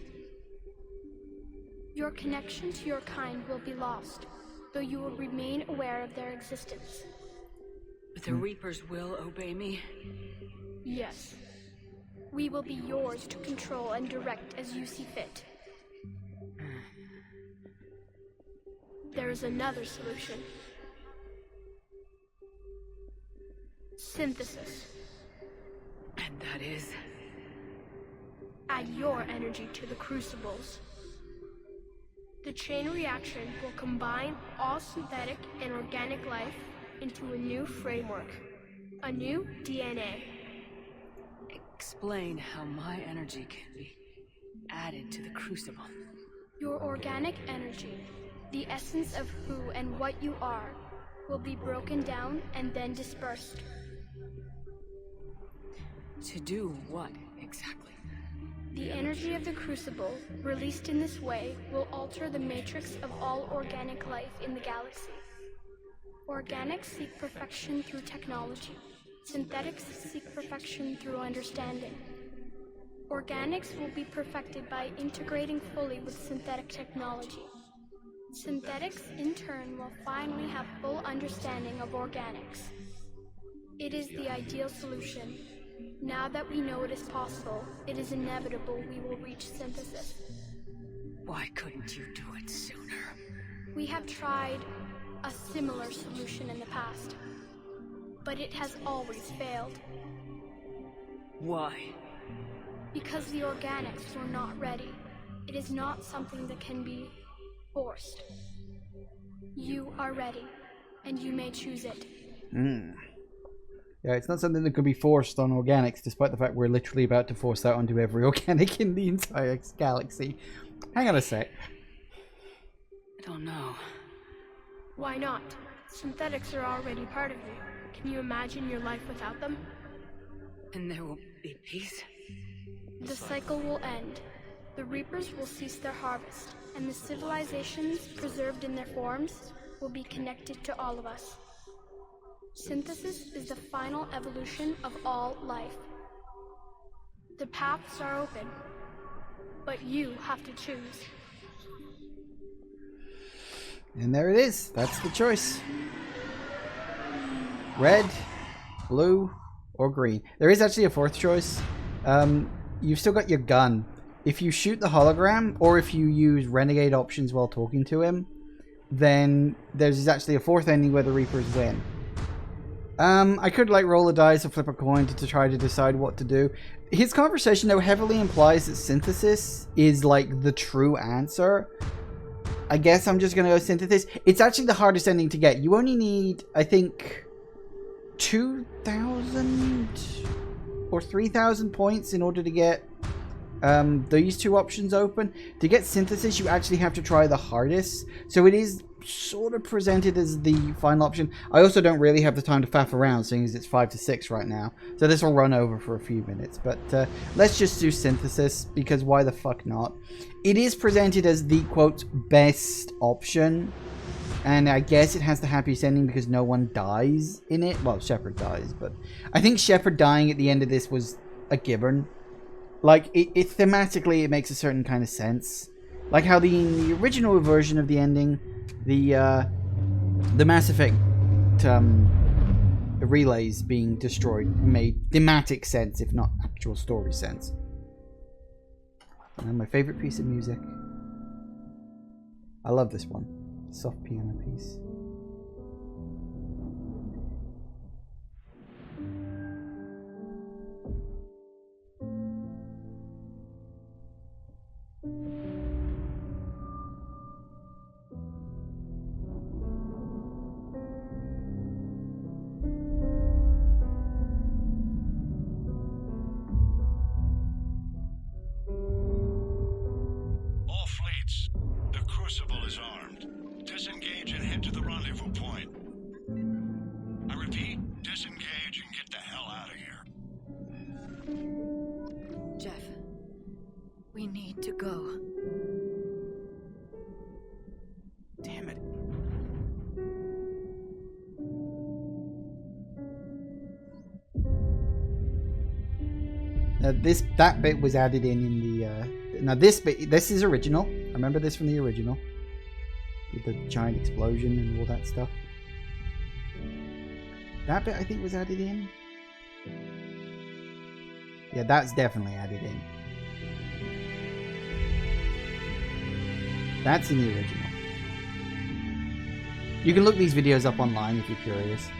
Your connection to your kind will be lost, though you will remain aware of their existence. But the Reapers will obey me? Yes. We will be yours to control and direct as you see fit. There is another solution. Synthesis. And that is? Add your energy to the Crucibles. The chain reaction will combine all synthetic and organic life into a new framework, a new DNA. Explain how my energy can be added to the Crucible. Your organic energy, the essence of who and what you are, will be broken down and then dispersed. To do what, exactly? The energy of the Crucible, released in this way, will alter the matrix of all organic life in the galaxy. Organics seek perfection through technology. Synthetics seek perfection through understanding. Organics will be perfected by integrating fully with synthetic technology. Synthetics, in turn, will finally have full understanding of organics. It is the ideal solution. Now that we know it is possible, it is inevitable we will reach synthesis. Why couldn't you do it sooner? We have tried a similar solution in the past, but it has always failed. Why? Because the organics were not ready. It is not something that can be forced. You are ready, and you may choose it. Yeah, it's not something that could be forced on organics, despite the fact we're literally about to force that onto every organic in the entire galaxy. Hang on a sec. I don't know. Why not? Synthetics are already part of you. Can you imagine your life without them? And there will be peace? The cycle will end. The Reapers will cease their harvest, and the civilizations preserved in their forms will be connected to all of us. Synthesis is the final evolution of all life. The paths are open, but you have to choose. And there it is. That's the choice. Red, blue, or green. There is actually a fourth choice. You've still got your gun. If you shoot the hologram, or if you use renegade options while talking to him, then there's actually a fourth ending where the Reapers win. I could like roll a dice or flip a coin to try to decide what to do. His conversation though heavily implies that synthesis is like the true answer. I guess I'm just gonna go synthesis. It's actually the hardest ending to get. You only need, I think, 2,000 or 3,000 points in order to get these two options open. To get synthesis, you actually have to try the hardest. So it is sort of presented as the final option. I also don't really have the time to faff around, seeing as it's 5 to 6 right now. So this will run over for a few minutes. But let's just do synthesis, because why the fuck not? It is presented as the, quote, best option. And I guess it has the happiest ending because no one dies in it. Well, Shepard dies, but I think Shepard dying at the end of this was a given. Like, it thematically, it makes a certain kind of sense. Like how in the original version of the ending, the Mass Effect relays being destroyed made thematic sense, if not actual story sense. And my favorite piece of music. I love this one. Soft piano piece. All fleets, the Crucible is armed. Disengage and head to the rendezvous point. I repeat, disengage and get the hell out of here. Jeff, we need to go. Damn it. Now that bit was added in the now this bit, this is original. I remember this from the original with the giant explosion and all that stuff. That bit I think was added in. Yeah, that's definitely added in. That's in the original. You can look these videos up online if you're curious.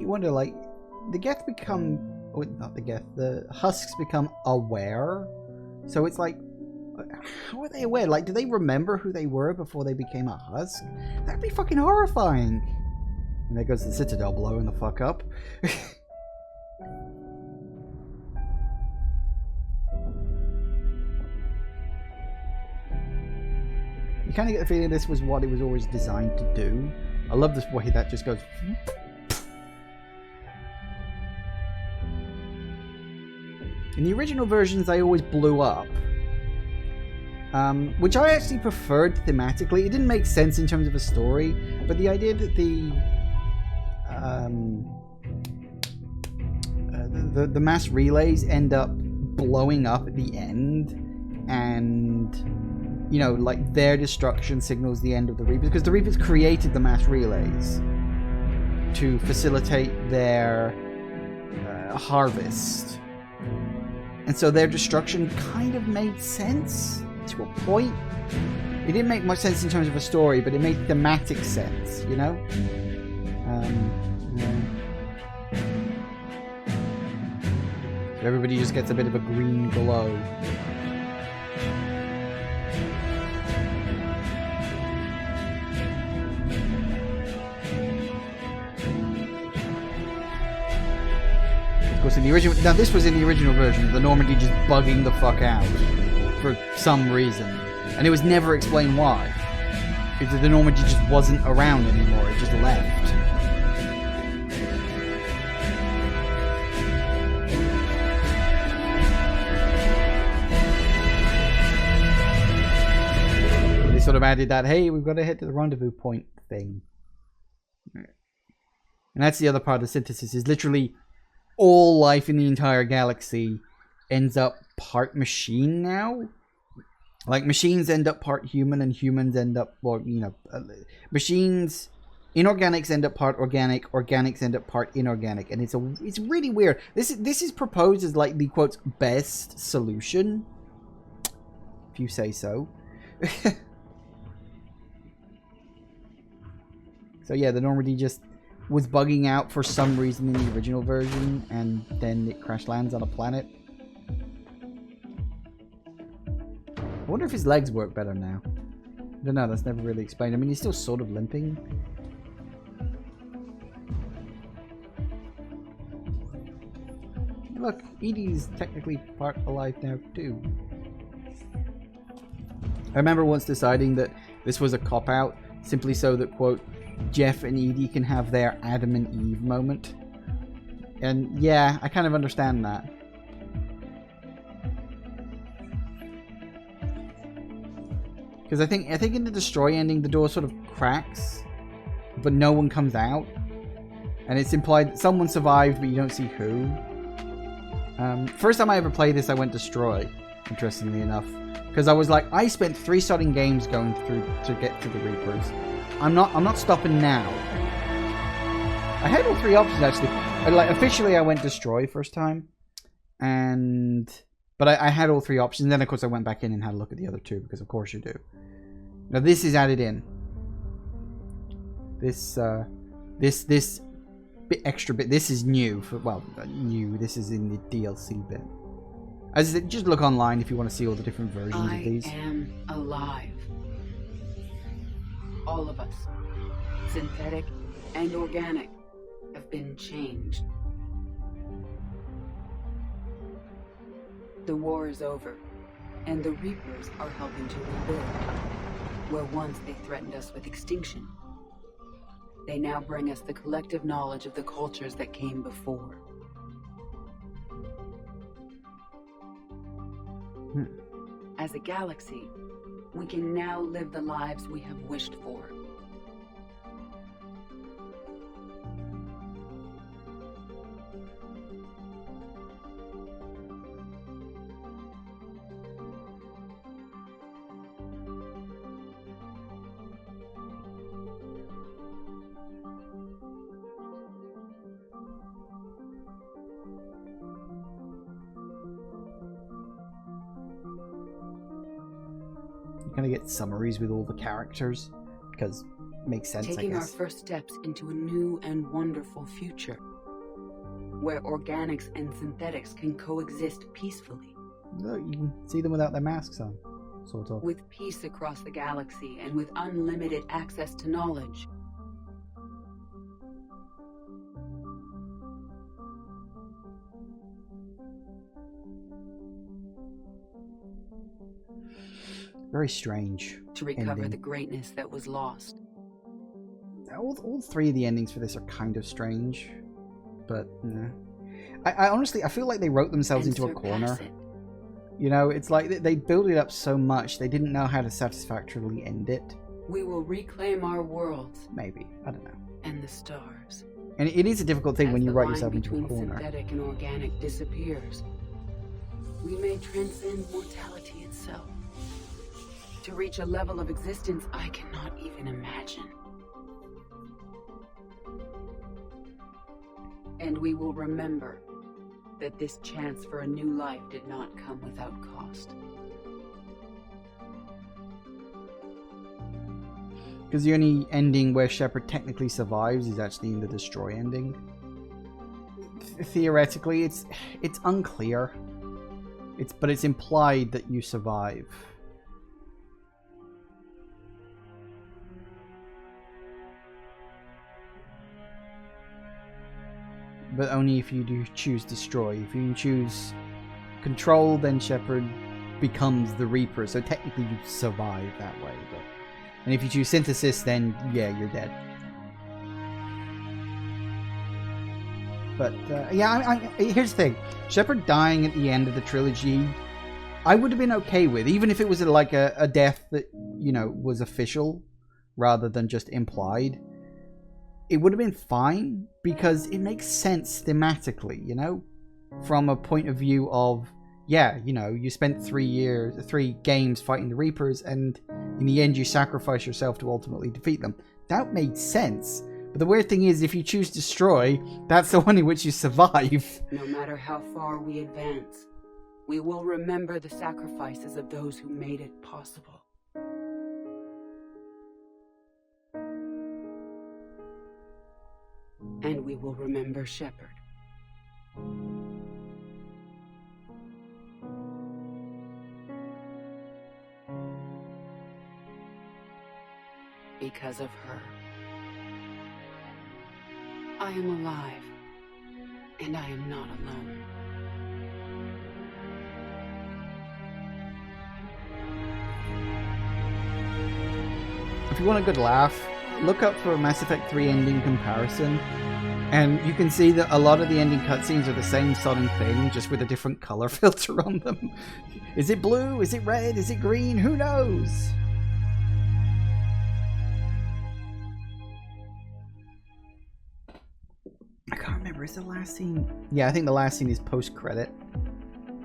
wonder, like, the Geth become, oh, not the Geth, the Husks become aware. So it's like, how are they aware? Like, do they remember who they were before they became a Husk? That'd be fucking horrifying. And there goes the Citadel blowing the fuck up. You kind of get the feeling this was what it was always designed to do. I love this way that just goes. In the original versions, they always blew up. Which I actually preferred thematically. It didn't make sense in terms of a story, but the idea that the mass relays end up blowing up at the end, and you know, like, their destruction signals the end of the Reapers, because the Reapers created the mass relays to facilitate their harvest, and so their destruction kind of made sense to a point. It didn't make much sense in terms of a story, but it made thematic sense, you know? Yeah. So everybody just gets a bit of a green glow. Of course, in the original, now this was in the original version, the Normandy just bugging the fuck out for some reason, and it was never explained why. Because the Normandy just wasn't around anymore; it just left. They sort of added that, hey, we've got to head to the rendezvous point thing, and that's the other part of the synthesis. Is literally all life in the entire galaxy ends up part machine now. Like, machines end up part human, and humans end up, well, you know, machines, inorganics end up part organic, organics end up part inorganic, and it's really weird. This is proposed as like the quotes best solution, if you say so. So yeah, the Normandy just was bugging out for some reason in the original version, and then it crash lands on a planet. I wonder if his legs work better now. I don't know, that's never really explained. I mean, he's still sort of limping. Look, Edie's technically part alive now too. I remember once deciding that this was a cop-out, simply so that, quote, Jeff and Edie can have their Adam and Eve moment. And yeah, I kind of understand that. Because I think in the Destroy ending, the door sort of cracks, but no one comes out. And it's implied that someone survived, but you don't see who. First time I ever played this, I went Destroy, interestingly enough. Because I was like, I spent 3 starting games going through to get to the Reapers. I'm not stopping now. I had all 3 options, actually. Like, officially, I went Destroy first time. But I had all 3 options. And then, of course, I went back in and had a look at the other 2, because of course you do. Now, this is added in. This bit extra bit. This is new. New. This is in the DLC bit. As I said, just look online if you want to see all the different versions of these. I am alive. All of us, synthetic and organic, have been changed. The war is over, and the Reapers are helping to rebuild. Where once they threatened us with extinction, they now bring us the collective knowledge of the cultures that came before. As a galaxy, we can now live the lives we have wished for. Kind of get summaries with all the characters, because it makes sense, Taking I our guess. first steps into a new and wonderful future. where organics and synthetics can coexist peacefully. Look, you can see them without their masks on, sort of. With peace across the galaxy and with unlimited access to knowledge. Very strange. To recover ending. the greatness that was lost. All three of the endings for this are kind of strange, but no. I honestly, I feel like they wrote themselves into a corner. You know, it's like they built it up so much, they didn't know how to satisfactorily end it. We will reclaim our worlds. Maybe. I don't know. And the stars. And it is a difficult thing when you write yourself into a between corner. Synthetic and organic disappears. We may transcend mortality itself. To reach a level of existence I cannot even imagine. And we will remember that this chance for a new life did not come without cost. Because the only ending where Shepard technically survives is actually in the Destroy ending. Theoretically, it's unclear. But it's implied that you survive. But only if you do choose Destroy. If you choose Control, then Shepard becomes the Reaper. So technically you survive that way. And if you choose Synthesis, then yeah, you're dead. But yeah, here's the thing. Shepard dying at the end of the trilogy, I would have been okay with. Even if it was like a death that, you know, was official rather than just implied. It would have been fine because it makes sense thematically, you know, from a point of view of, yeah, you know, you spent 3 games fighting the Reapers, and in the end you sacrifice yourself to ultimately defeat them. That made sense. But the weird thing is, if you choose Destroy, that's the one in which you survive. No matter how far we advance, we will remember the sacrifices of those who made it possible. And we will remember Shepard. Because of her, I am alive, and I am not alone. If you want a good laugh, look up for a Mass Effect 3 ending comparison. And you can see that a lot of the ending cutscenes are the same sodden thing, just with a different color filter on them. Is it blue? Is it red? Is it green? Who knows? I can't remember. Is the last scene? Yeah, I think the last scene is post-credit.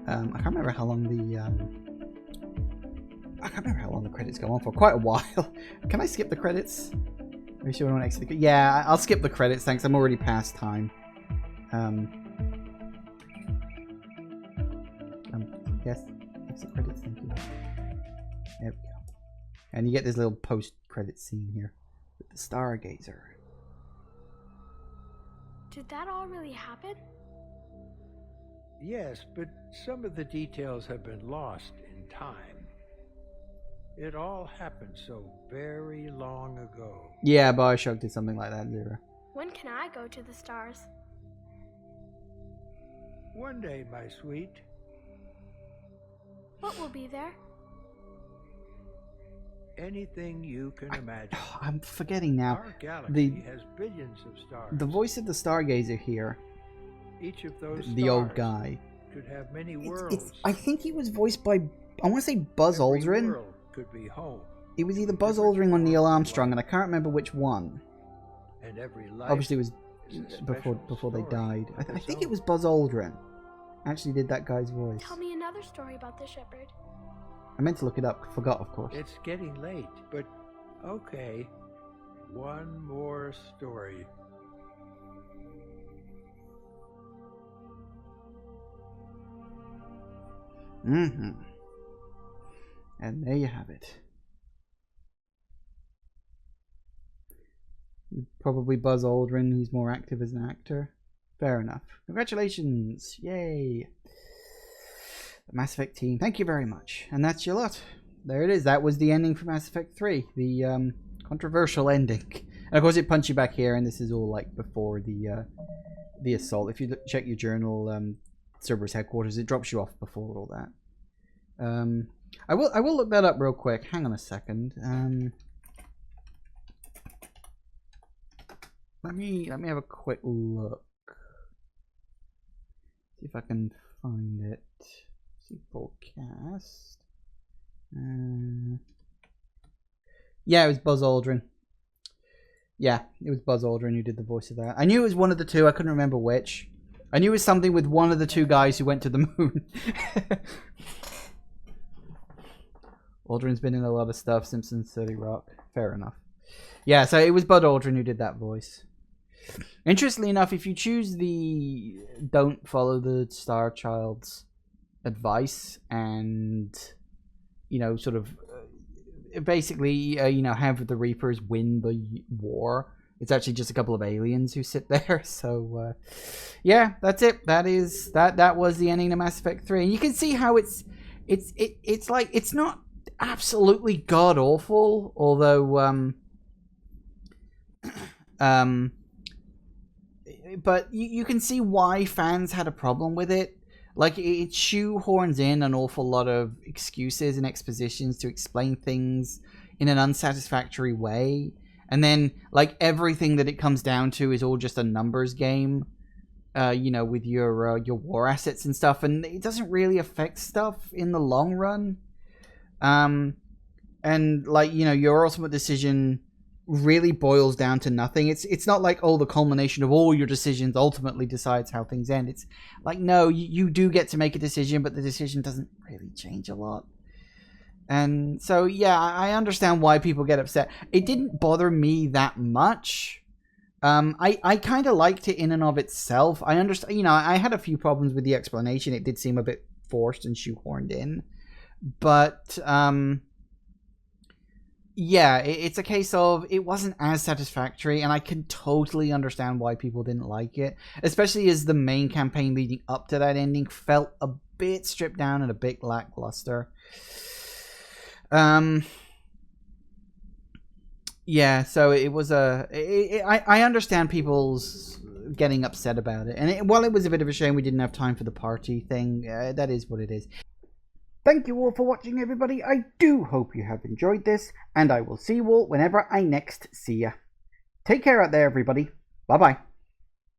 I can't remember how long the... I can't remember how long the credits go on for. Quite a while. Can I skip the credits? Are you sure I want to exit the... Yeah, I'll skip the credits, thanks. I'm already past time. Yes, exit credits, thank you. There we go. And you get this little post-credit scene here with the Stargazer. Did that all really happen? Yes, but some of the details have been lost in time. It all happened so very long ago. Yeah, Bioshock did something like that, Zero. When can I go to the stars? One day, my sweet. What will be there? Anything you can imagine. I'm forgetting now. Our galaxy has billions of stars. The voice of the Stargazer here. Each of those the old guy. Could have many worlds. I think he was voiced by, I want to say Buzz Aldrin. World could be home. It was either Buzz Aldrin or Neil Armstrong, and I can't remember which one. And every life obviously it was before they died. I think it was Buzz Aldrin. Actually did that guy's voice. Tell me another story about the Shepherd. I meant to look it up, forgot of course. It's getting late, but okay. One more story. Mm-hmm. And there you have it. Probably Buzz Aldrin, he's more active as an actor. Fair enough. Congratulations. Yay. The Mass Effect team. Thank you very much. And that's your lot. There it is. That was the ending for Mass Effect 3. The controversial ending. And of course it punts you back here, and this is all like before the assault. If you check your journal, Cerberus headquarters, it drops you off before all that. I will look that up real quick. Hang on a second. Let me have a quick look. See if I can find it. See full cast. Yeah, it was Buzz Aldrin. Yeah, it was Buzz Aldrin who did the voice of that. I knew it was one of the two. I couldn't remember which. I knew it was something with one of the two guys who went to the moon. Aldrin's been in a lot of stuff. Simpsons, 30 Rock. Fair enough. Yeah, so it was Bud Aldrin who did that voice. Interestingly enough, if you choose the don't follow the Star Child's advice and, you know, sort of basically, you know, have the Reapers win the war, it's actually just a couple of aliens who sit there. So, yeah, that's it. That was the ending of Mass Effect 3. And you can see how it's like, it's not absolutely god awful, although, but you can see why fans had a problem with it. Like, it shoehorns in an awful lot of excuses and expositions to explain things in an unsatisfactory way. And then, like, everything that it comes down to is all just a numbers game, you know, with your war assets and stuff. And it doesn't really affect stuff in the long run. And, like, you know, your ultimate decision really boils down to nothing. It's not like, oh, the culmination of all your decisions ultimately decides how things end. It's like, no, you do get to make a decision, but the decision doesn't really change a lot. And so, yeah, I understand why people get upset. It didn't bother me that much. I kind of liked it in and of itself. I understand, you know, I had a few problems with the explanation. It did seem a bit forced and shoehorned in. But, yeah, it's a case of it wasn't as satisfactory, and I can totally understand why people didn't like it, especially as the main campaign leading up to that ending felt a bit stripped down and a bit lackluster. Yeah, so it was I understand people's getting upset about it, and while it was a bit of a shame we didn't have time for the party thing, that is what it is. Thank you all for watching, everybody. I do hope you have enjoyed this, and I will see you all whenever I next see ya. Take care out there, everybody. Bye-bye.